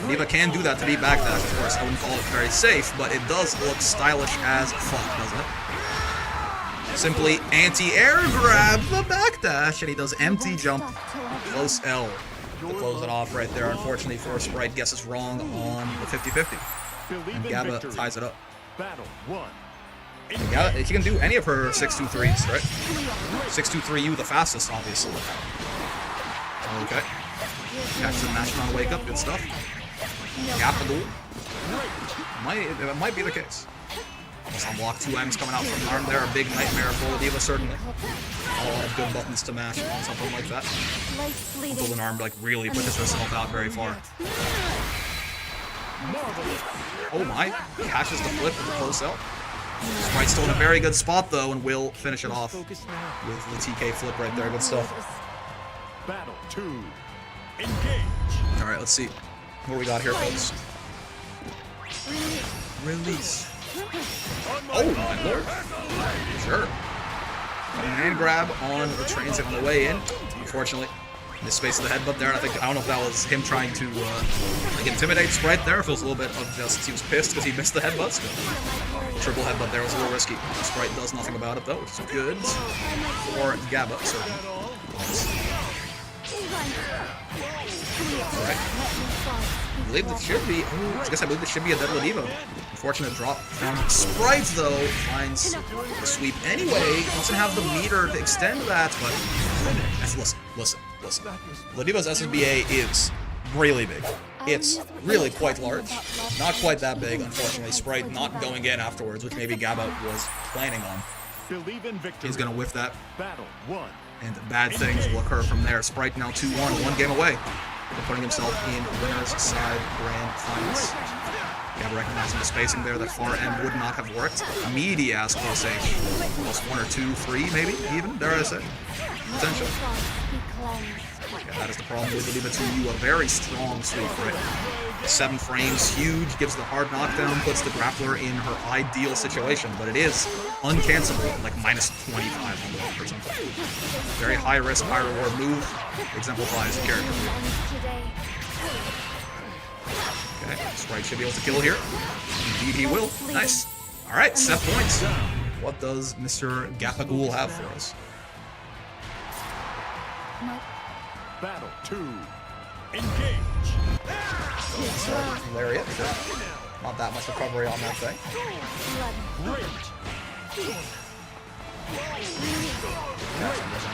Ladiva can do that to beat backdash, of course. I wouldn't call it very safe, but it does look stylish as fuck, doesn't it? Simply anti-air grab the backdash, and he does empty jump, close L to close it off right there. Unfortunately for Sprite, guesses wrong on the 50-50, and Gabba ties it up. Battle 1. Gabba, she can do any of her 6-2-3s, right? 6-2-3U the fastest, obviously. Okay. Catch the match on wake up, good stuff. Gappadul. It might be the case. Some block 2Ms coming out from the arm there. A big nightmare for Ladiva, certainly. A lot of good buttons to mash on something like that. Until an arm like really pushes herself out very far. Oh my. Catches the flip with the close L. Sprite's still in a very good spot though and will finish it off with the TK flip right there. Good stuff. Battle 2. Engage. Alright, let's see what we got here, folks. Release. Oh my lord. Sure. Hand grab on the transit on the way in. Unfortunately, Misspace of the headbutt there, and I don't know if that was him trying to like intimidate Sprite there, if it was a little bit of just he was pissed because he missed the headbutts. Triple headbutt there was a little risky. Sprite does nothing about it though, which is good for Gabba. Alright. I believe this should be. I guess I believe this should be a Deadly Evo. Unfortunate drop from Sprite though. Finds the sweep anyway. Doesn't have the meter to extend that, but listen. Ladiva's SSBA is really big. It's really quite large. Not quite that big, unfortunately. Sprite not going in afterwards, which maybe Gabba was planning on. He's gonna whiff that. And bad things will occur from there. Sprite now 2-1, one game away. Putting himself in winner's side grand finals. Gabba recognizing the spacing there, that far end would not have worked. Meaty ass plus H. Plus 1 or 2, 3 maybe, even, dare I say. Potential. Yeah, that is the problem with Ladiva 2U, a very strong sweep, right? 7 frames, huge, gives the hard knockdown, puts the grappler in her ideal situation, but it is uncancelable, like minus 25 on the or something. Very high risk, high reward move, exemplifies the character. Okay, Sprite should be able to kill here. Indeed he will. Nice. Alright, set points. What does Mr. Gapagool have for us? Battle 2. Engage. Lariat. Not that much recovery on that thing.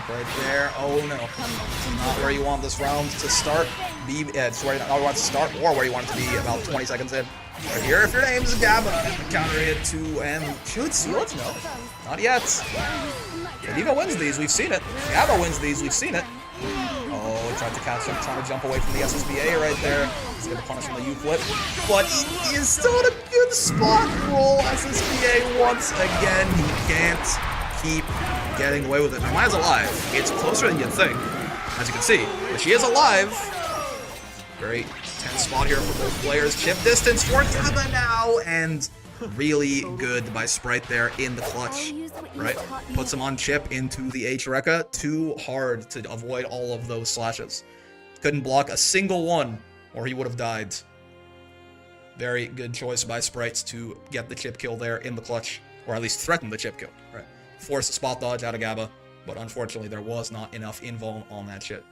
Right there. Oh no. Not where you want this round to start. It's where you want to start, or where you want it to be about 20 seconds in. Right here, if your name is Gabba, counter it to and should seal it. No, not yet. Ladiva wins these. We've seen it. Gabba wins these. We've seen it. Oh, he tried to catch him, trying to jump away from the SSBA right there. He's going to punish him the U-flip, but he is still in a good spot. Roll SSBA once again. He can't keep getting away with it. Now, Maya's alive. It's closer than you'd think, as you can see, but she is alive. Very tense spot here for both players. Chip distance for Gabba now, and really good by Sprite there in the clutch, right? Puts him on chip into the H-Rekka. Too hard to avoid all of those slashes. Couldn't block a single one, or he would have died. Very good choice by Sprites to get the chip kill there in the clutch, or at least threaten the chip kill, right? Force a spot dodge out of Gabba, but unfortunately there was not enough invuln on that shit.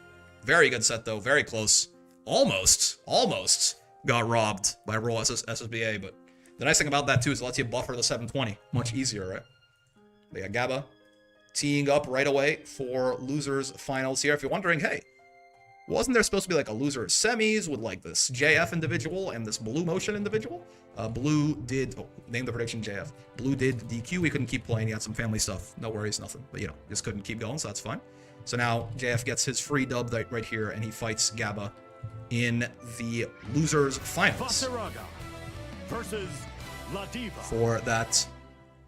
Very good set though, very close. Almost got robbed by Roll SSBA, but the nice thing about that too is it lets you buffer the 720 much easier, right? But yeah, Gabba teeing up right away for losers finals here. If you're wondering, hey, wasn't there supposed to be like a loser semis with like this JF individual and this Blue Motion individual? Blue did, name the prediction JF. Blue did DQ, we couldn't keep playing, he had some family stuff. No worries, nothing. But you know, just couldn't keep going, so that's fine. So now JF gets his free dub right here and he fights Gabba in the losers finals. Versus Ladiva. For that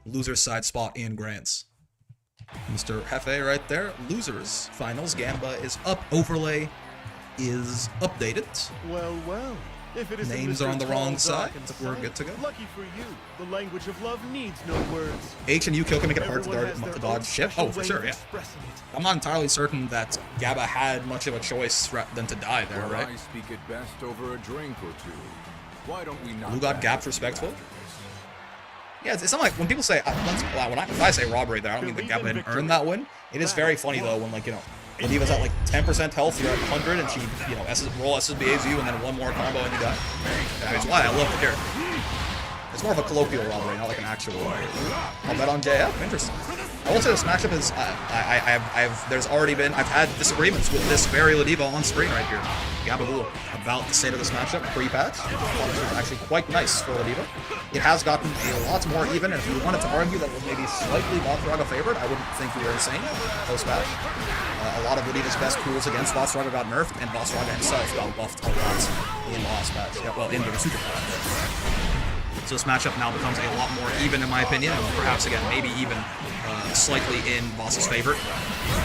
loser side spot in Grants. Mr. Hefe right there. Losers finals. Gamba is up. Overlay is updated. Well. If it is names are on the wrong side, we're good to go. Lucky for you, the language of love needs no words. H and U kill can make it hard to dodge ship. Oh, for sure, yeah. I'm not entirely certain that Gabba had much of a choice than to die there, right? I speak it best over a drink or two. Why don't we not? Who got gapped respectful? Yeah, it's not like when people say if I say robbery there, I don't mean that Gabba didn't earn that win. It is very funny though when, like, you know, Ladiva's at like 10% health, you're at 100, and she, you know, roll SSBAs you, and then one more combo and you die. That's why I love the character. It's more of a colloquial robbery, not like an actual robbery. I'll bet on JF. Interesting. I will say this matchup is, I've had disagreements with this very Ladiva on screen right here. Gabagool about the state of this matchup pre-patch. It's actually quite nice for Ladiva. It has gotten a lot more even, and if you wanted to argue that it was maybe slightly Bothraga favored, I wouldn't think you were insane post-patch. A lot of Ladiva's best cools against Bothraga got nerfed, and Bothraga himself got buffed a lot in the last patch. Yeah, well, in the super patch. So this matchup now becomes a lot more even, in my opinion, and perhaps, again, maybe even slightly in Boss's favor,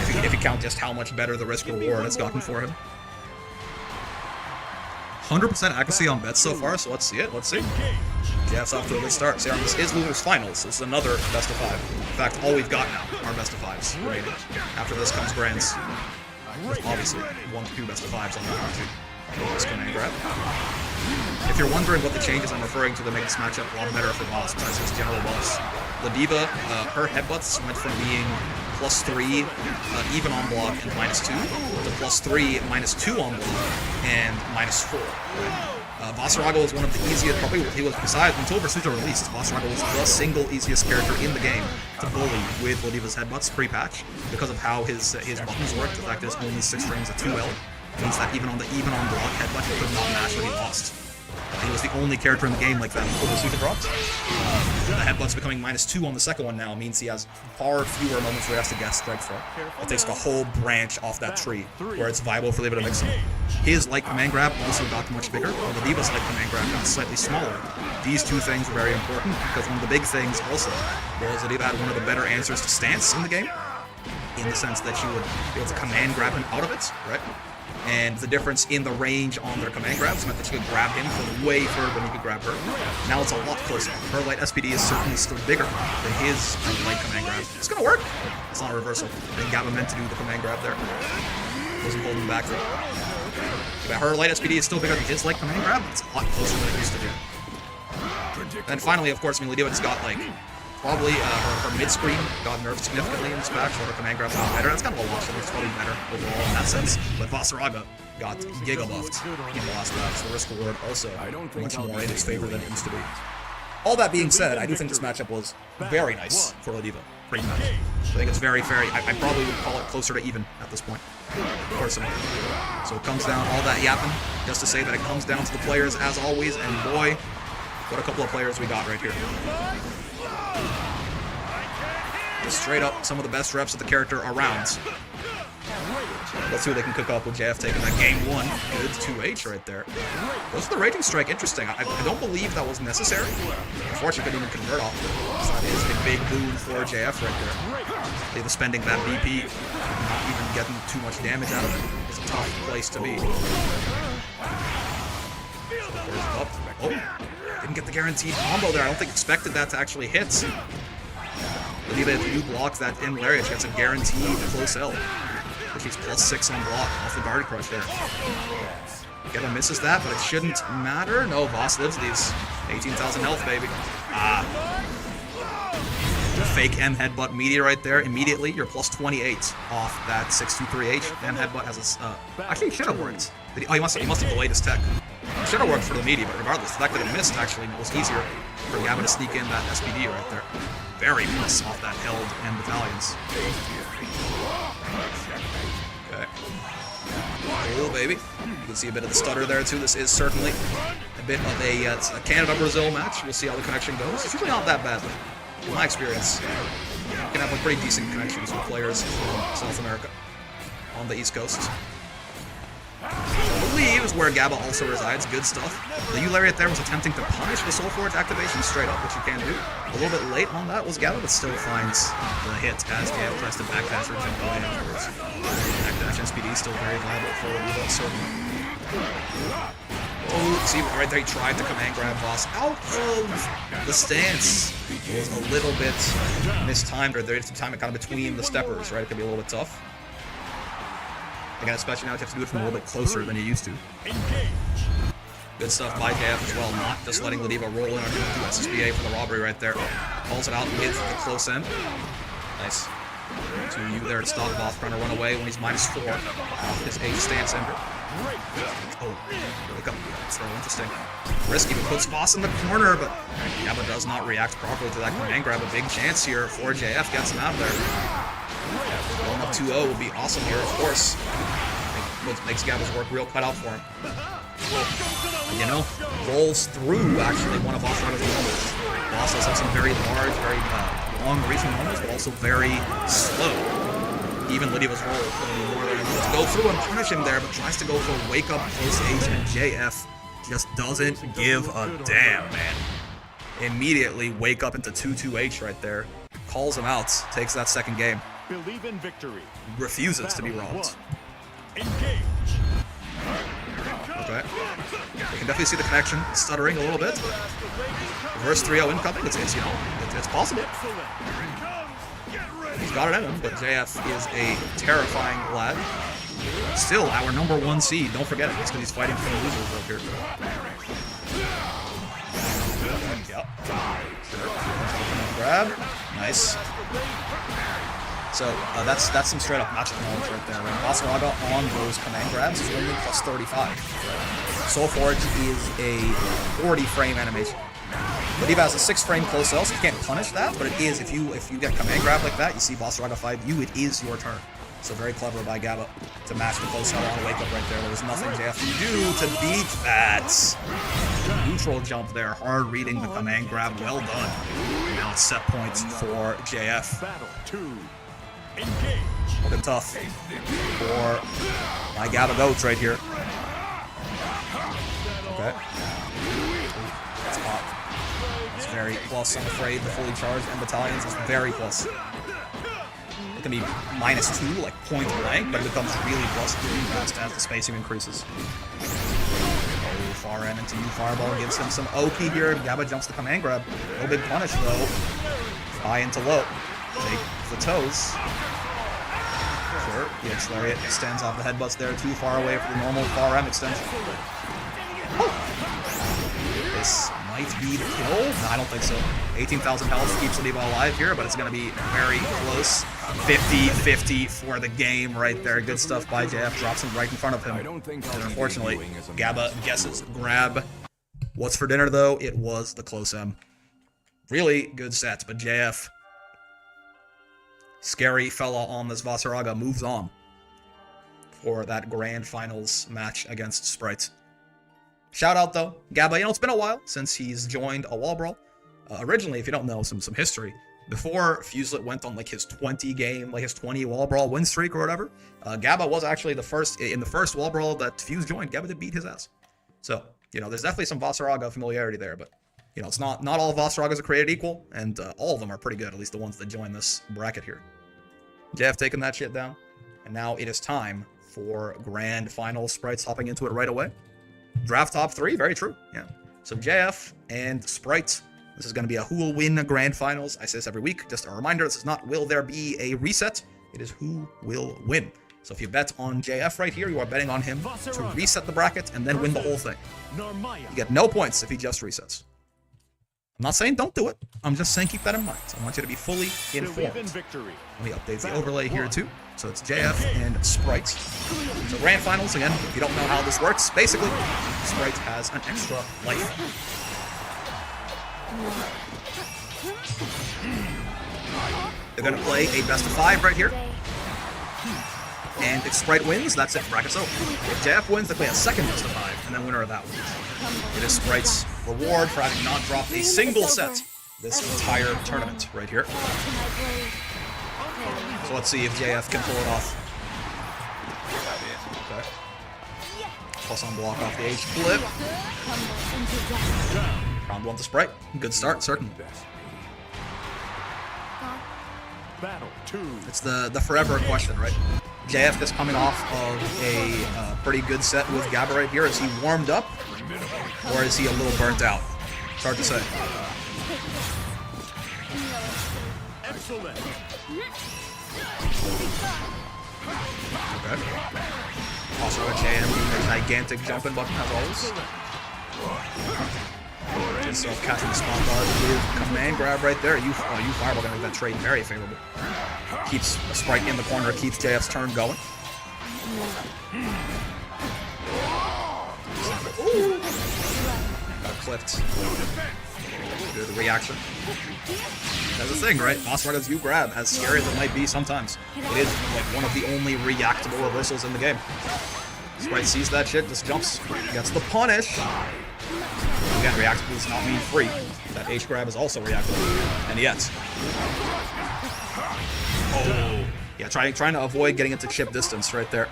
if you count just how much better the risk-reward has gotten for him. 100% accuracy on bets so far, so let's see it. Let's see. JF's off to a good start. So this is losers finals. This is another best of 5. In fact, all we've got now are best of 5s. Right. After this comes Grands. There's obviously 1 to 2 best of 5s on that this command grab. If you're wondering what the changes I'm referring to that make this matchup a lot better for boss, besides his general buffs, the D.Va, her headbutts went from being +3 even on block and -2 to +3, -2 on block, and -4. Vasarago was one of the easiest, probably he was, besides, until Versuta released, Vasarago was the single easiest character in the game to bully with D.Va's headbutts pre-patch, because of how his buttons work. The fact that there's only 6 strings of 2L means that even on block headbutt, he could not match what he lost. He was the only character in the game like that until Versuta dropped. The headbutts becoming -2 on the second one now means he has far fewer moments where he has to guess strike from. It takes a whole branch off that tree where it's viable for D.Va to mix them. His light command grab also got much bigger, while the D.Va's light command grab got slightly smaller. These two things were very important because one of the big things also was that D.Va had one of the better answers to stance in the game, in the sense that she would be able to command grab him out of it, right? And the difference in the range on their command grabs meant that she could grab him from way further than he could grab her. Now it's a lot closer. Her light SPD is certainly still bigger than his light command grab. It's gonna work. It's not a reversal. I think Gabba meant to do the command grab there. Wasn't holding back there. But her light SPD is still bigger than his light command grab, but it's a lot closer than it used to be. And finally, of course, Lidia just got like probably her mid-screen got nerfed significantly in this patch, so her command grab's not better. That's kind of a loss, so it's probably better overall in that sense. But Vasaraga got giga buffed in the last match, so risk reward also much more in its favor than it used to be. All that being said, I do think this matchup was very nice for D.Va. Pretty much. I think it's very, I probably would call it closer to even at this point, personally. So it comes down, all that yapping, just to say that it comes down to the players as always, and boy, what a couple of players we got right here. Just straight up, some of the best reps of the character around. Let's see what they can cook up with JF taking that game 1. Good 2H right there. Goes for the Raging Strike, interesting. I don't believe that was necessary. Unfortunately, couldn't even convert off it. So that is a big boon for JF right there. They were spending that BP, not even getting too much damage out of it. It's a tough place to be. Up. Oh, didn't get the guaranteed combo there. I don't think expected that to actually hit. Believe that if you block that in lariat, she gets a guaranteed close L. She's +6 on block off the guard crush there. Gabba misses that, but it shouldn't matter. No, Voss lives these. 18,000 health, baby. Fake M headbutt media right there. Immediately, you're +28 off that 623H. M headbutt has a. Actually, he should have worked. He must have delayed his tech. It should have worked for the media, but regardless, the fact that it missed actually was easier for Gabba to sneak in that SPD right there. Very plus off that held and battalions. Okay. Cool, baby. You can see a bit of the stutter there too. This is certainly a bit of a Canada-Brazil match. We'll see how the connection goes. It's usually not that badly, in my experience. You can have like pretty decent connections with players from South America on the East Coast. I believe is where Gabba also resides. Good stuff. The U-Lariat there was attempting to punish the Soul Forge activation straight up, which you can do. A little bit late on that was Gabba, but still finds the hit as JF tries to backdash or jump away afterwards. Backdash SPD is still very viable for Lidia, certainly. Oh, see, right there he tried to command grab Voss out of the stance. It was a little bit mistimed, or there is some time it got in between the steppers, right? It could be a little bit tough. Again, especially now you have to do it from a little bit closer than you used to. Good stuff by JF as well, not just letting D.Va roll in onto SSBA for the robbery right there. Calls it out with the close end. Nice. To you there to stop Voss trying to run away when he's -4 off his H stance ender. Oh, wake up. So interesting. Risky, but puts Voss in the corner, but Gabba does not react properly to that command grab. A big chance here for JF, gets him out of there. Going up 2-0 would be awesome here, of course. What makes Gabba's work real cut out for him. And, you know, rolls through, actually, one of Vasaraga's normals. Voss does have some very large, very long-reaching normals, but also very slow. Even Lydia's roll more than enough to go through and punish him there, but tries to go for a wake-up close H, and JF just doesn't give a damn, man. Immediately wake up into 2-2H right there. Calls him out, takes that second game. Believe in victory. Refuses to be robbed. Engage. Okay. You can definitely see the connection stuttering a little bit. Reverse 3-0 incoming. It's you know, it's possible. He's got it in him, but JF is a terrifying lad. Still our #1 seed. Don't forget it. It's because he's fighting for the losers up here. Yep. Grab. Nice. So that's some straight up matchup knowledge right there. Right? Basaraga on those command grabs is only plus 35. Soul Forge is a 40 frame animation. But Diva has a 6 frame close L, so you can't punish that. But it is if you get command grab like that, you see Basaraga fight you, it is your turn. So very clever by Gabba to match the close L on a wake up right there. There was nothing JF can do to beat that. Neutral jump there, hard reading the command grab, well done. Now it's set points for JF. Battle 2. Engage. Looking tough for my Gabba goats right here. Okay. That's pop. It's very plus, I'm afraid. The fully charged and battalions is very plus. It can be -2, like point blank, but it becomes really plus really fast as the spacing increases. Oh, far end into U Fireball gives him some Oki here. Gabba jumps the command grab. No big punish though. High into low. Take the toes. Sure, the Edge Lariat extends off the headbutts there, too far away for the normal far end extension. Oh. This might be the kill. No, I don't think so. 18,000 health keeps Diva alive here, but it's going to be very close. 50-50 for the game right there. Good stuff by JF. Drops him right in front of him. And unfortunately, Gabba guesses grab. What's for dinner, though? It was the close M. Really good sets, but JF, scary fella on this Basaraga, moves on for that grand finals match against Sprite. Shout out though, Gabba, it's been a while since he's joined a Wall Brawl. Originally, if you don't know some history, before Fuselet went on like his 20 Wall Brawl win streak or whatever, Gabba was actually in the first Wall Brawl that Fuse joined. Gabba did beat his ass. So, there's definitely some Basaraga familiarity there, but it's not all Basaragas are created equal, and all of them are pretty good, at least the ones that join this bracket here. JF taking that shit down, and now it is time for grand finals. Sprite's hopping into it right away. Draft top 3, very true, yeah. So JF and Sprite, this is going to be a who will win grand finals. I say this every week, just a reminder, this is not will there be a reset, it is who will win. So if you bet on JF right here, you are betting on him to reset the bracket and then win the whole thing. You get no points if he just resets. I'm not saying don't do it. I'm just saying keep that in mind. I want you to be fully informed. Let me update the overlay here too. So it's JF and Sprite. So grand finals, again, if you don't know how this works, basically, Sprite has an extra life. They're going to play a best of 5 right here. And if Sprite wins, that's it. Bracket's over. If JF wins, they play a second best of 5, and then winner of that wins. It is Sprite's reward for having not dropped a single set this entire tournament right here. So let's see if JF can pull it off. Okay. Plus on block off the H flip. Round 1 to Sprite. Good start, certainly. Battle 2. It's the forever question, right? JF is coming off of a pretty good set with Gabba right here. Is he warmed up, or is he a little burnt out? It's hard to say. Excellent. Okay. Also a JM doing a gigantic jumping button as always. So catching the spawn guard with command grab right there. You Fireball gonna make that trade very favorable. Keeps a Sprite in the corner, keeps JF's turn going. Ooh. Got clipped. Do the reaction. That's the thing, right? Basaraga's U grab, as scary as it might be sometimes, it is like one of the only reactable reversals in the game. Sprite sees that shit, just jumps, gets the punish. Again, reactable does not mean free. That H grab is also reactable. And yet. Oh. Yeah, trying to avoid getting into chip distance right there.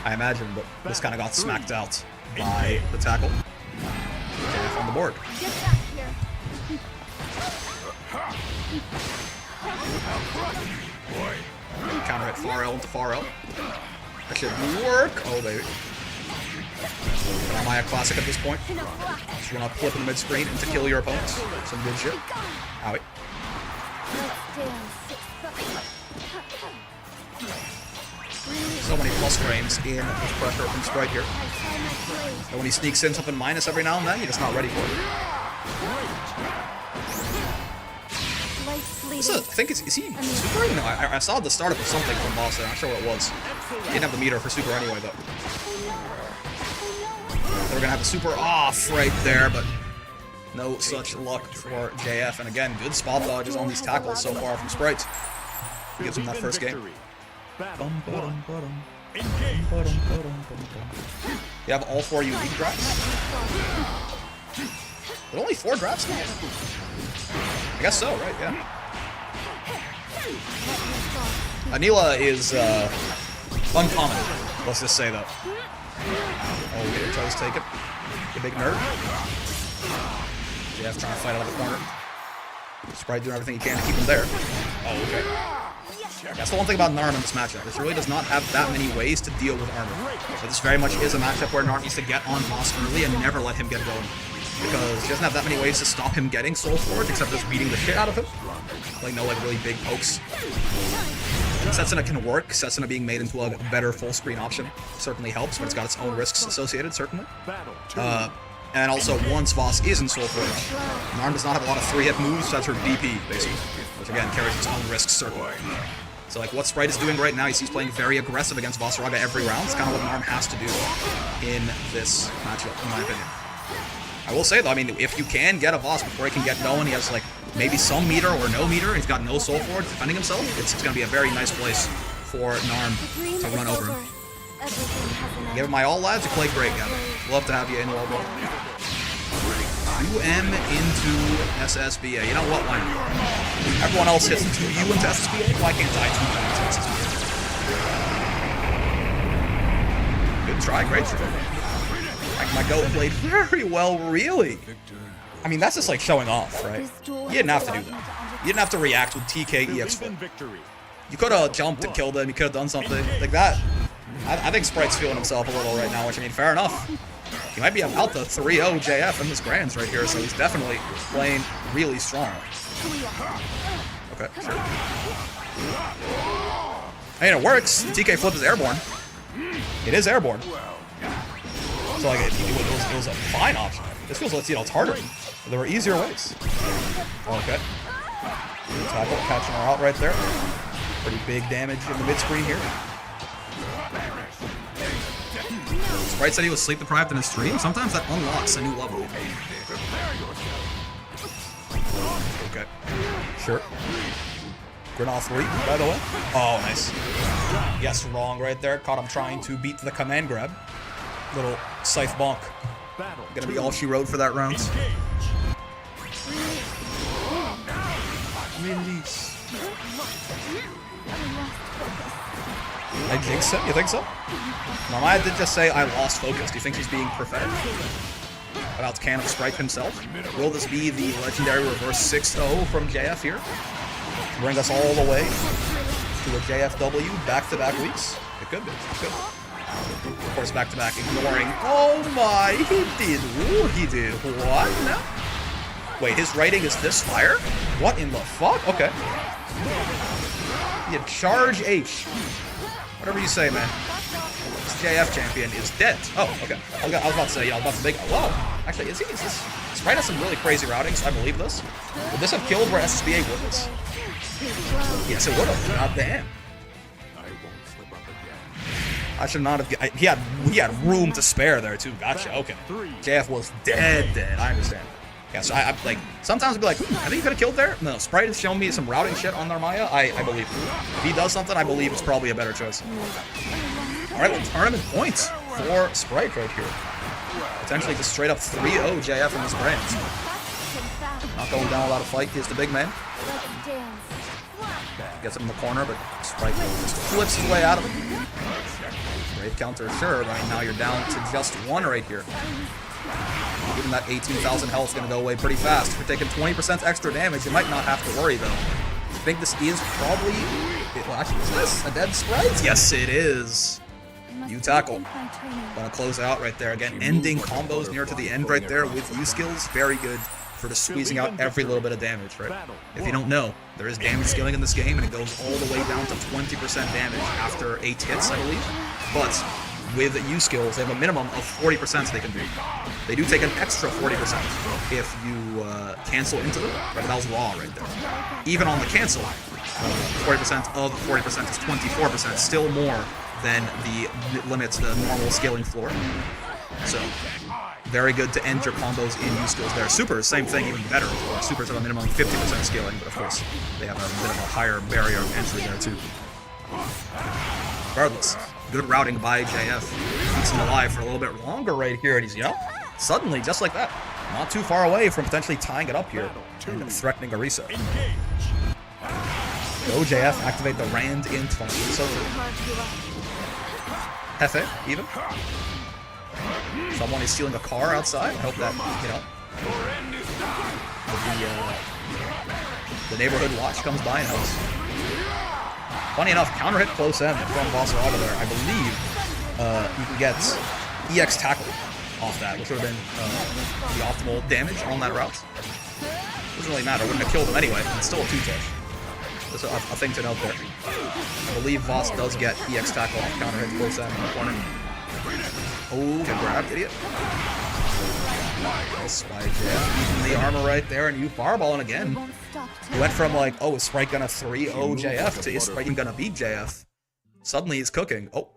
I imagine, but this kind of got smacked out by the tackle. JF on the board. Counter hit far L into far L. That should work. Oh, baby. Maya classic at this point. Just run up, flip in the mid screen and to kill your opponents. Some good shit. Owie. So many plus frames in this pressure from Sprite here. And when he sneaks in something minus every now and then, you're just not ready for it. I think is he supering? No, I saw the start of something from Boston. I'm not sure what it was. He didn't have the meter for super anyway, though. We're gonna have the super off right there, but no such luck for JF. And again, good spot dodges on these tackles so far from Sprite. Gives him that first game. You have all 4 unique drafts? But only 4 drafts now? I guess so, right? Yeah. Anila is uncommon, let's just say, though. Oh, okay, tries to take it. The big nerd. JF trying to fight out of the corner. Sprite doing everything he can to keep him there. Oh, okay. That's the one thing about Narm in this matchup. This really does not have that many ways to deal with armor. But this very much is a matchup where Narm needs to get on boss early and never let him get going. Because he doesn't have that many ways to stop him getting soul forge except just beating the shit out of him. Like, no, like, really big pokes. Setsuna can work. Setsuna being made into a better full screen option certainly helps, but it's got its own risks associated, certainly. And also, once Voss is in Soul Forge, Narm does not have a lot of 3-hit moves, so that's her DP, basically. Which, again, carries its own risks, certainly. So, like, what Sprite is doing right now, he's playing very aggressive against Vossaraga every round. It's kind of what Narm has to do in this matchup, in my opinion. I will say, though, I mean, if you can get a Voss before he can get going, he has, like, maybe some meter or no meter, he's got no Soul Forge defending himself, it's going to be a very nice place for Narm to run over him. Give it my all, lads. You play great, Gavin. Love to have you in, World War. UM into SSBA. You know what? Why not? Everyone else hits 2U into SSBA. Why can't I 2U into SSBA? Good try. Great try. My goat played very well, really. I mean, that's just like showing off, right? You didn't have to do that. You didn't have to react with TK EX4. You could have jumped and killed him. You could have done something like that. I think Sprite's feeling himself a little right now, which, I mean, fair enough. He might be about the 3-0 JF in this Grands right here, so he's definitely playing really strong. Okay, sure. I mean, it works. The TK flip is airborne. It is airborne. So, like, it was a fine option. This feels like, you know, it's harder. There were easier ways. Okay. Tackle, catching her out right there. Pretty big damage in the mid-screen here. Sprite said he was sleep deprived in his stream. Sometimes that unlocks a new level. Okay. Sure. Granblue 3, by the way. Oh, nice. Yes, wrong right there. Caught him trying to beat the command grab. Little scythe bonk. Gonna be all she wrote for that round. Release. I jinxed it? You think so? Maya did just say I lost focus. Do you think she's being prophetic about Can of Sprite himself? Will this be the legendary reverse 6-0 from JF here? Bring us all the way to a JFW back-to-back weeks? It could be. It could. Of course, back-to-back ignoring. Oh my, he did. Ooh, he did. What? No. Wait, his rating is this fire? What in the fuck? Okay. Yeah, charge H. Whatever you say, man. This JF champion is dead. Oh, okay. I was about to say, yeah, I was about to make. Whoa. Actually, is this? Sprite has some really crazy routings. I believe this. Would this have killed where SSBA would this? Yes, it would have. God damn. I should not have. He had room to spare there too. Gotcha. Okay. JF was dead. I understand. Yeah, so I like sometimes I'd be like, I think you could have killed there. No, Sprite has shown me some routing shit on Narmaya. I believe. If he does something, I believe it's probably a better choice. All right, well, tournament points for Sprite right here. Potentially just straight up 3-0 JF in this brand. Not going down without a fight. Here's the big man. Gets him in the corner, but Sprite just flips his way out of it. Brave counter, sure. Right now you're down to just 1 right here. Even that 18,000 health is going to go away pretty fast. If you're taking 20% extra damage, you might not have to worry, though. I think this is probably... Well, actually, is this a dead Sprite? Yes, it is. You tackle. Gonna close out right there. Again, ending combos near to the end right there with U skills. Very good for just squeezing out every little bit of damage, right? If you don't know, there is damage scaling in this game, and it goes all the way down to 20% damage after 8 hits, I believe. But with U skills, they have a minimum of 40% they can do. They do take an extra 40% if you cancel into them, right? That was raw right there. Even on the cancel, 40% of 40% is 24%, still more than the limits, the normal scaling floor. So, very good to end your combos in U skills there. Supers, same thing, even better. Supers have a minimum of 50% scaling, but of course, they have a bit of a higher barrier of entry there too. Regardless, good routing by JF. Keeps him alive for a little bit longer right here, and he's, you know, suddenly, just like that, not too far away from potentially tying it up here and threatening a reset. Go JF, activate the Rand int function. So Hefe, even. Someone is stealing a car outside. I hope that, you know, the neighborhood watch comes by and helps. Funny enough, counter hit close end from Vasarada there. I believe you can get EX tackle off that, which would have been the optimal damage on that route. Doesn't really matter. Wouldn't have killed him anyway. It's still a 2-touch. That's a thing to note there. I believe Voss does get EX tackle off counter hit close end in the corner. Oh, get grabbed, idiot. Nice by JF. Using the armor right there, and you fireballing again. He went from like, oh, is Sprite gonna 3-0 JF to is Sprite gonna beat JF? Suddenly he's cooking. Oh.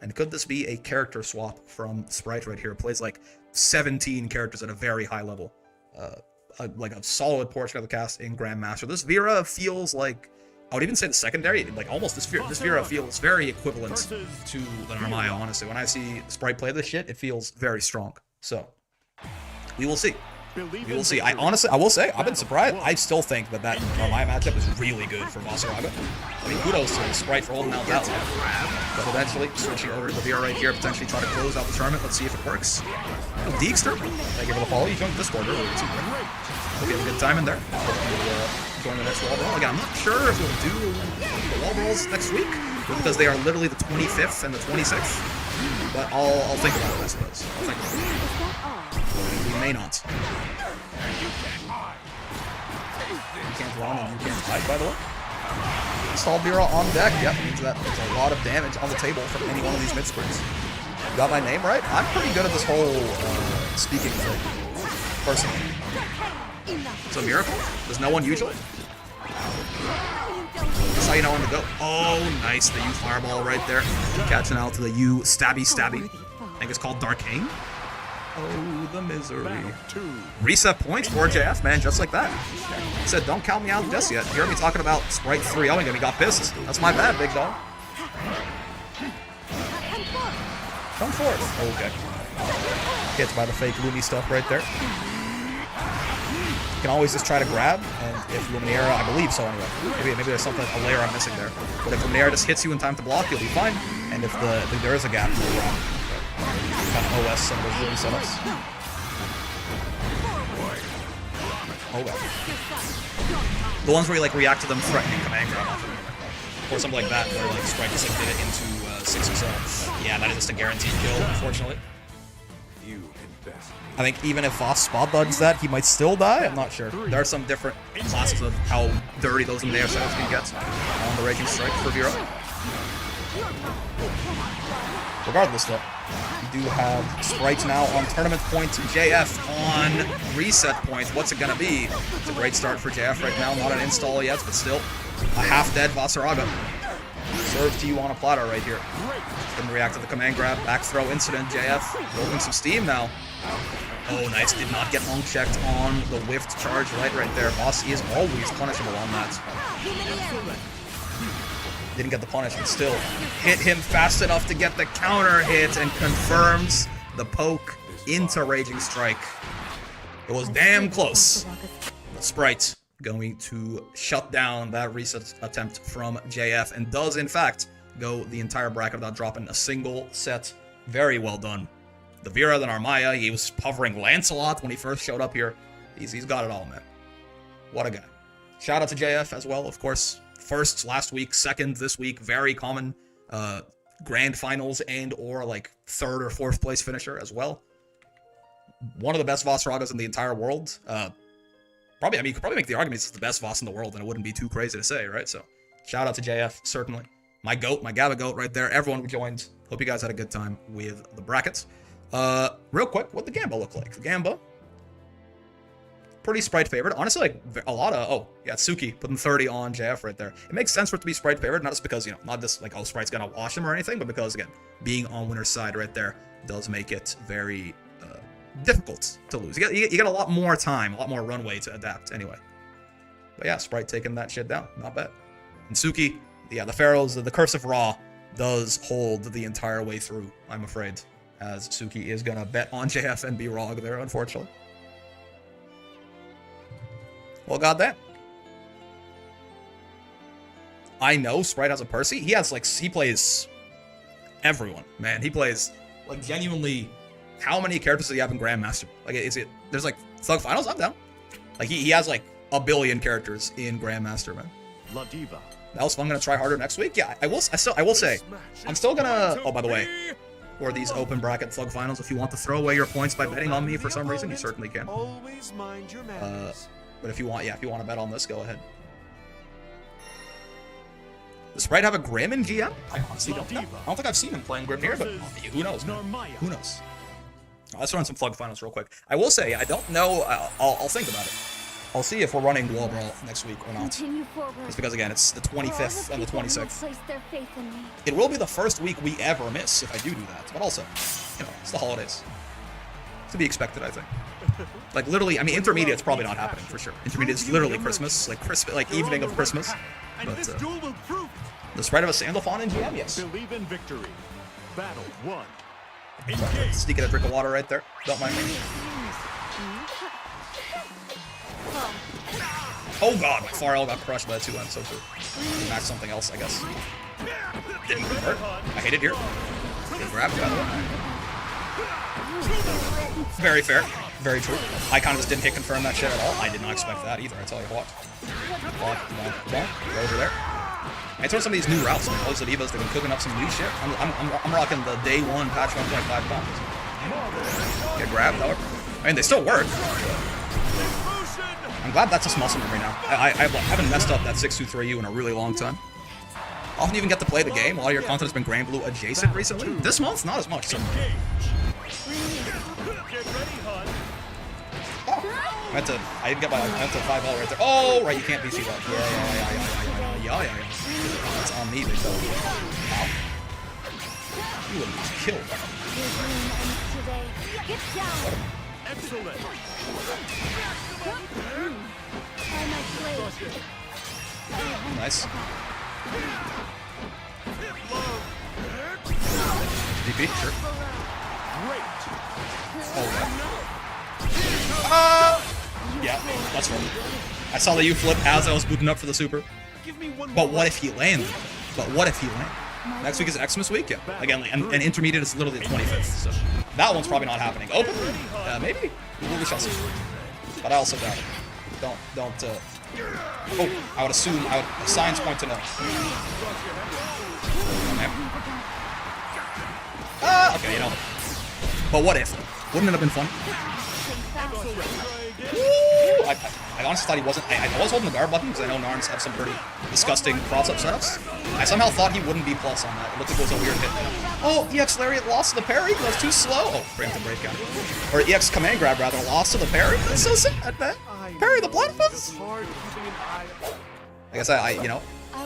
And could this be a character swap from Sprite right here? It plays like 17 characters at a very high level. Like a solid portion of the cast in Grandmaster. This Vera feels like, I would even say the secondary, like almost this Vera feels very equivalent to the Narmaya, honestly. When I see Sprite play this shit, it feels very strong. So, we will see. We will see. I will say, I've been surprised. I still think that Narmaya matchup is really good for Vasaraga. I mean, kudos to Sprite for holding out that one. But eventually, switching over to the Vera right here, potentially try to close out the tournament. Let's see if it works. Oh, Deekster, thank you for the follow. You joined the Discord earlier too, right? Hope you have a good time in there. Join the next wall brawl. Again, I'm not sure if we'll do the wall brawls next week, because they are literally the 25th and the 26th. But I'll think about it, I suppose. I'll think about it. We may not. You can't run and you can't hide, by the way. Install Vera on deck. Yep, means that there's a lot of damage on the table from any one of these mid screens. Got my name right? I'm pretty good at this whole speaking thing, personally. It's a miracle. There's no one usually. That's how you know when to go. Oh, nice. The U fireball right there. Catching out to the U stabby. I think it's called Darkane. Oh, the misery. Reset points for JF, man, just like that. I said, don't count me out just yet. You heard me talking about Sprite 3-0ing and he got pissed. That's my bad, big dog. Come forth. Okay. Hit by the fake Lumi stuff right there. You can always just try to grab, and if Luminaire, I believe so anyway. Maybe there's something, a layer I'm missing there. But if Luminaire just hits you in time to block, you'll be fine. And if there is a gap, you'll grab. Kind of OS some of those Lumi setups. Oh well. The ones where you like react to them threatening command grab off of them. Or something like that, where like Sprite just like did it into 6 himself. Yeah, that is just a guaranteed kill, unfortunately. I think even if Voss spot dodges that, he might still die. I'm not sure. There are some different classes of how dirty those Luminaire setups can get on the Raging Strike for Vera. Regardless, though, we do have Sprite now on tournament points. JF on reset points. What's it gonna be? It's a great start for JF right now. Not an install yet, but still a half-dead Vasaraga. Served to you on a platter right here. Couldn't react to the command grab. Back throw incident. JF building some steam now. Oh, nice. Did not get long checked on the whiffed charge right there. Boss, he is always punishable on that. Didn't get the punish, but still hit him fast enough to get the counter hit and confirms the poke into Raging Strike. It was damn close. But Sprite going to shut down that reset attempt from JF and does, in fact, go the entire bracket without dropping a single set. Very well done. The Vera, the Narmaya, he was hovering Lancelot when he first showed up here. He's got it all, man. What a guy. Shout out to JF as well, of course. First last week, second this week, very common grand finals and or like 3rd or 4th place finisher as well. one of the best Voss Ragas in the entire world. Probably, I mean, you could probably make the argument it's the best Voss in the world, and it wouldn't be too crazy to say, right? So, shout out to JF, certainly. My goat, my Gabba goat right there. Everyone who joined. Hope you guys had a good time with the brackets. Real quick, what the Gamba look like? The Gamba, pretty sprite favored. Honestly, like a lot of, oh, yeah, Suki putting 30 on JF right there. It makes sense for it to be sprite favored, not just because, you know, not just like, oh, sprite's gonna wash him or anything, but because, again, being on winner's side right there does make it very difficult to lose. You get a lot more time, a lot more runway to adapt anyway. But yeah, sprite taking that shit down. Not bad. And Suki, yeah, the Pharaohs, the Curse of Ra does hold the entire way through, I'm afraid, as Suki is gonna bet on JF and be wrong there, unfortunately. Well, goddamn. I know Sprite has a Percy. He has, like, he plays everyone, man. He plays, like, genuinely, how many characters does he have in Grandmaster? Like, there's, like, Thug Finals? I'm down. Like, he has, like, a billion characters in Grandmaster, man. La Diva. That was fun. I'm gonna try harder next week. Yeah, I will say, I'm still gonna, oh, by the way, for these open bracket Thug Finals, if you want to throw away your points by betting on me for some reason, you certainly can. Always mind your manners. But if you want, yeah, if you want to bet on this, go ahead. Does Sprite have a Grim in GM? I honestly don't know. I don't think I've seen him playing Grim here, but who knows, man? Who knows? Let's run some Thug Finals real quick. I will say, I don't know, I'll think about it. I'll see if we're running Brawl next week or not. Just because, again, it's the 25th and the 26th. It will be the first week we ever miss if I do that. But also, you know, it's the holidays. To be expected, I think. Like, literally, I mean, Intermediate's probably not happening, for sure. Intermediate's literally Christmas. Like evening of Christmas. But, the Sprite of a Sandalphon in GM? Yes. Believe in victory. Battle 1. Sneaking a drink of water right there. Don't mind me. Oh god, my Farrell got crushed by the 2 ends, so true. Max something else, I guess. Didn't convert. I hate it here. Good grab, by the way. Very fair. Very true. I kind of just didn't hit confirm that shit at all. I did not expect that either, I tell you what. Go over there. I tried some of these new routes, man. Those Divas, they've been cooking up some new shit. I'm rocking the day 1 patch 1.5 bombs. Get grabbed, however. I mean, they still work. I'm glad that's just muscle memory now. I haven't messed up that 623U in a really long time. Often even get to play the game. A lot of your content has been Granblue adjacent recently. This month, not as much. So. I meant to 5L right there. Oh, right, you can't BC that. Yeah. That's on me, big dog. Wow. You would have killed. Excellent. Nice. DP, sure. Oh, yeah, that's right. I saw the U flip as I was booting up for the super. But what if he landed? Next week is Xmas week, yeah. Again, and Intermediate is literally the 25th, so that one's probably not happening. Open? Maybe? We shall see. But I also doubt it. Don't, oh, I would assume, science point to no. Okay, you know. But what if? Wouldn't it have been fun? I honestly thought he wasn't. I was holding the guard button because I know Narns have some pretty disgusting cross-up setups. I somehow thought he wouldn't be plus on that. It looked like it was a weird hit. Oh, EX Lariat lost to the parry. That was too slow. Oh, preemptive breakdown. Or EX Command Grab, rather, lost to the parry. That's so sad, man. Parry the Bloodfist. I guess you know,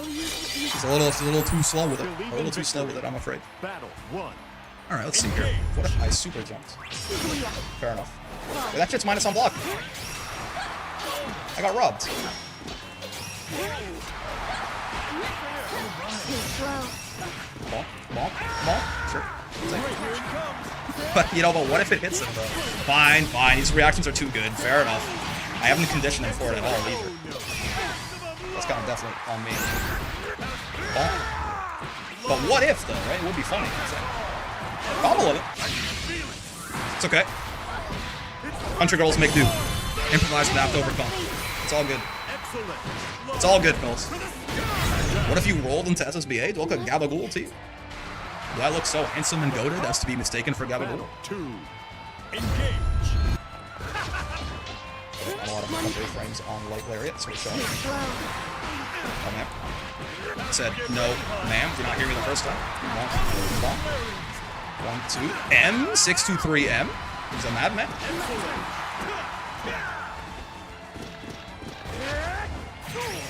he's a little too slow with it. A little too slow with it, I'm afraid. Battle 1. All right, let's see here. What if I super jumped? Fair enough. Wait, that shit's minus on block. I got robbed. Bonk. Sure. But, you know, but what if it hits him, though? Fine. These reactions are too good. Fair enough. I haven't conditioned him for it at all, either. That's kind of definitely on me. Bonk. But what if, though, right? It would be funny. Combo with it. It's okay. Country girls make do. Improvise, adapt, overcome. It's all good. It's all good, fellas. What if you rolled into SSBA to look like Gabagool to you? Do I look so handsome and goated as to be mistaken for Gabagool? 2. Engage. couple frames on light lariat, so we're showing. Oh, ma'am. I said, no, ma'am. Did not hear me the first time. Come on. 1, 2. M. 623M. He's a madman.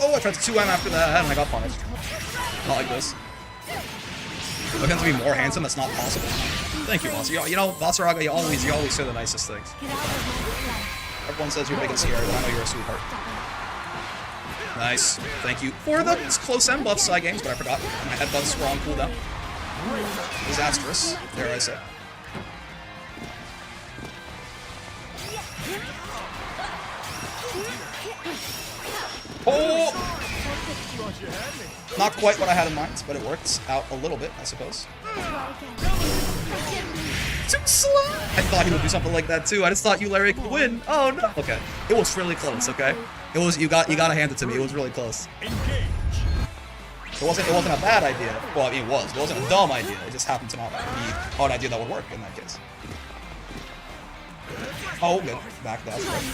Oh, I tried to 2M after that, and I got punished. Not like this. Looking to be more handsome, that's not possible. Thank you, Boss. You know, Vasaraga, you always say the nicest things. Everyone says you're big and scary, but I know you're a sweetheart. Nice. Thank you for the close end buff side games, but I forgot. My headbutt's were on cooldown. Disastrous, dare I say. Oh! Not quite what I had in mind, but it worked out a little bit, I suppose. Too slow! I thought he would do something like that too. I just thought Eularia could win. Oh no! Okay, it was really close. Okay, it was. You gotta hand it to me. It was really close. It wasn't a bad idea. Well, I mean, it was. It wasn't a dumb idea. It just happened to not be an idea that would work in that case. Oh, good. Back dash. Right.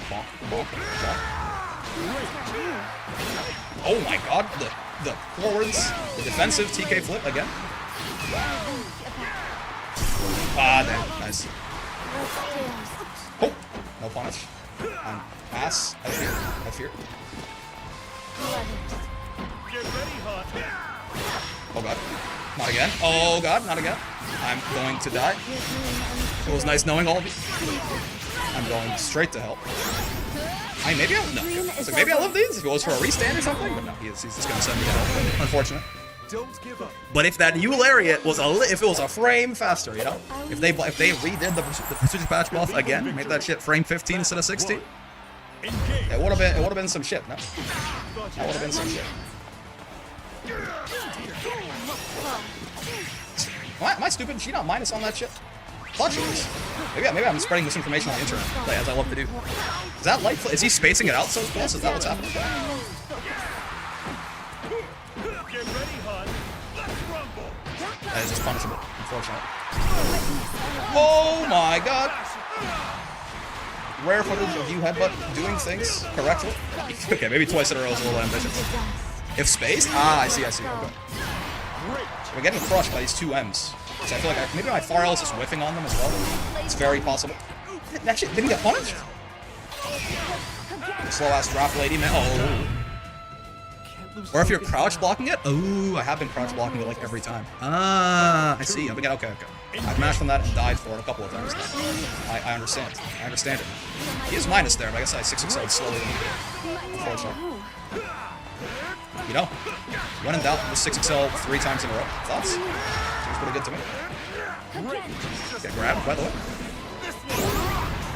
Bonk, bonk, bonk. Oh my god, the forwards, the defensive TK flip again. Ah, damn, nice. Oh, no punish. I'm ass, I fear. Oh god, not again. Oh god, not again. I'm going to die. It was nice knowing all of you. I'm going straight to hell. I mean, maybe I love these. If it was for a restand or something, but no, he's just gonna send me to hell. Unfortunate. Don't give up. But if that new lariat was if it was a frame faster, you know, if they redid the precision patch buff again, made that shit frame 15 instead of 16, it would have been some shit. No, that would have been some shit. Am I stupid? Is she not minus on that shit? Thought she was. Maybe I'm spreading misinformation on the internet, as I love to do. Is that light? Is he spacing it out so close? Is that what's happening? That is just punishable, unfortunately. Oh my god! Rare footage of you headbutt doing things correctly. Okay, maybe twice in a row is a little ambitious. If spaced? Ah, I see. Okay. We're getting crushed by these 2 M's. So I feel like maybe my far L is just whiffing on them as well. It's very possible. That shit didn't get punished? Slow ass drop lady, man. Oh. Or if you're crouch blocking it. Oh, I have been crouch blocking it like every time. Ah, I see. Okay. I've mashed on that and died for it a couple of times now. I understand. I understand it. He is minus there, but I guess I 6x'd slowly. Unfortunately. You know, when in doubt, just 6xl 3 times in a row. Thoughts? Seems pretty good to me. Get grabbed, by the way.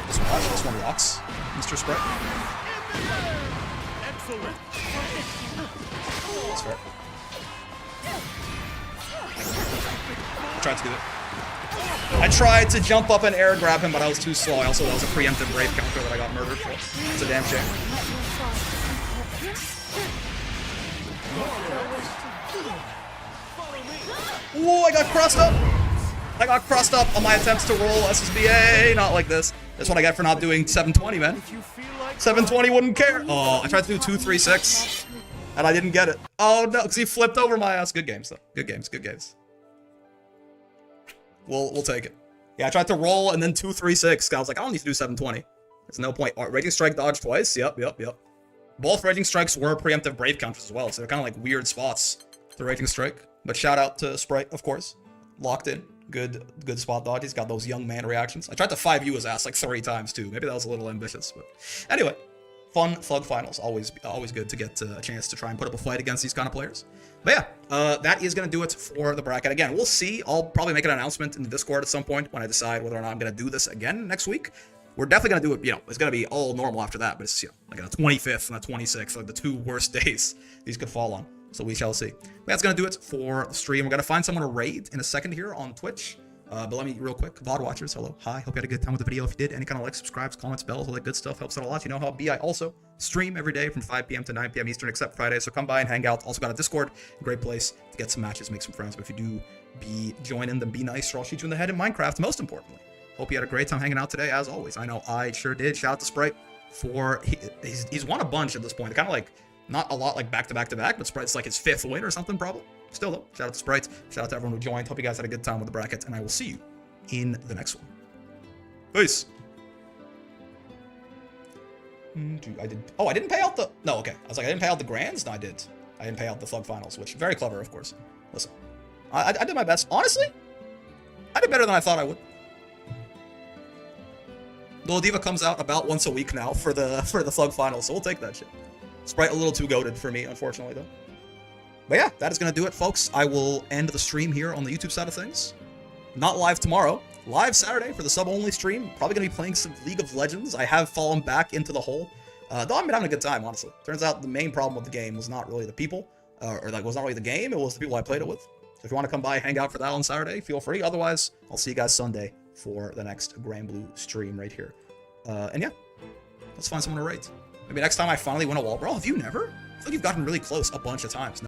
This one rocks, Mr. Sprite. That's fair. I tried to do it. I tried to jump up and air grab him, but I was too slow. Also, that was a preemptive brave counter that I got murdered for. It's a damn shame. Whoa, I got crossed up! I got crossed up on my attempts to roll SSBA. Not like this. That's what I get for not doing 720, man. 720 wouldn't care. Oh, I tried to do 236, and I didn't get it. Oh no, because he flipped over my ass. Good games, though. Good games. We'll take it. Yeah, I tried to roll and then 236. I was like, I don't need to do 720. There's no point. Oh, Raging Strike dodge twice. Yep. Both Raging Strikes were preemptive Brave counters as well, so they're kind of like weird spots to Raging Strike. But shout out to Sprite, of course. Locked in. Good spot dodge. He's got those young man reactions. I tried to 5U his ass like 3 times too. Maybe that was a little ambitious, but anyway. Fun Thug Finals. Always good to get a chance to try and put up a fight against these kind of players. But yeah, that is going to do it for the bracket. Again, we'll see. I'll probably make an announcement in the Discord at some point when I decide whether or not I'm going to do this again next week. We're definitely going to do it, it's going to be all normal after that, but it's, like on the 25th and the 26th, like the 2 worst days these could fall on. So we shall see. But that's going to do it for the stream. We're going to find someone to raid in a second here on Twitch. But let me, real quick, VOD watchers, hello, hi, hope you had a good time with the video. If you did, any kind of like, subscribes, comments, bells, all that good stuff helps out a lot. You know how I also stream every day from 5 p.m. to 9 p.m. Eastern, except Friday, so come by and hang out. Also got a Discord, great place to get some matches, make some friends. But if you do join in, then be nice, or I'll shoot you in the head in Minecraft, most importantly. Hope you had a great time hanging out today, as always. I know I sure did. Shout out to Sprite for he's won a bunch at this point. Kind of like not a lot like back to back to back, but Sprite's like his 5th win or something probably. Still though, shout out to Sprite. Shout out to everyone who joined. Hope you guys had a good time with the brackets, and I will see you in the next one. Peace. I didn't pay out the... No, okay. I was like, I didn't pay out the grands? No, I did. I didn't pay out the Thug Finals, which very clever, of course. Listen, I did my best. Honestly, I did better than I thought I would. Lil Diva comes out about once a week now for the Thug Finals, so we'll take that shit. Sprite a little too goated for me, unfortunately, though. But yeah, that is going to do it, folks. I will end the stream here on the YouTube side of things. Not live tomorrow. Live Saturday for the sub-only stream. Probably going to be playing some League of Legends. I have fallen back into the hole. Though I've been having a good time, honestly. Turns out the main problem with the game was not really the people. Was not really the game. It was the people I played it with. So if you want to come by, hang out for that on Saturday, feel free. Otherwise, I'll see you guys Sunday for the next Granblue stream right here. And yeah, let's find someone to rate. Maybe next time I finally win a wall brawl. Have you never? I feel like you've gotten really close a bunch of times.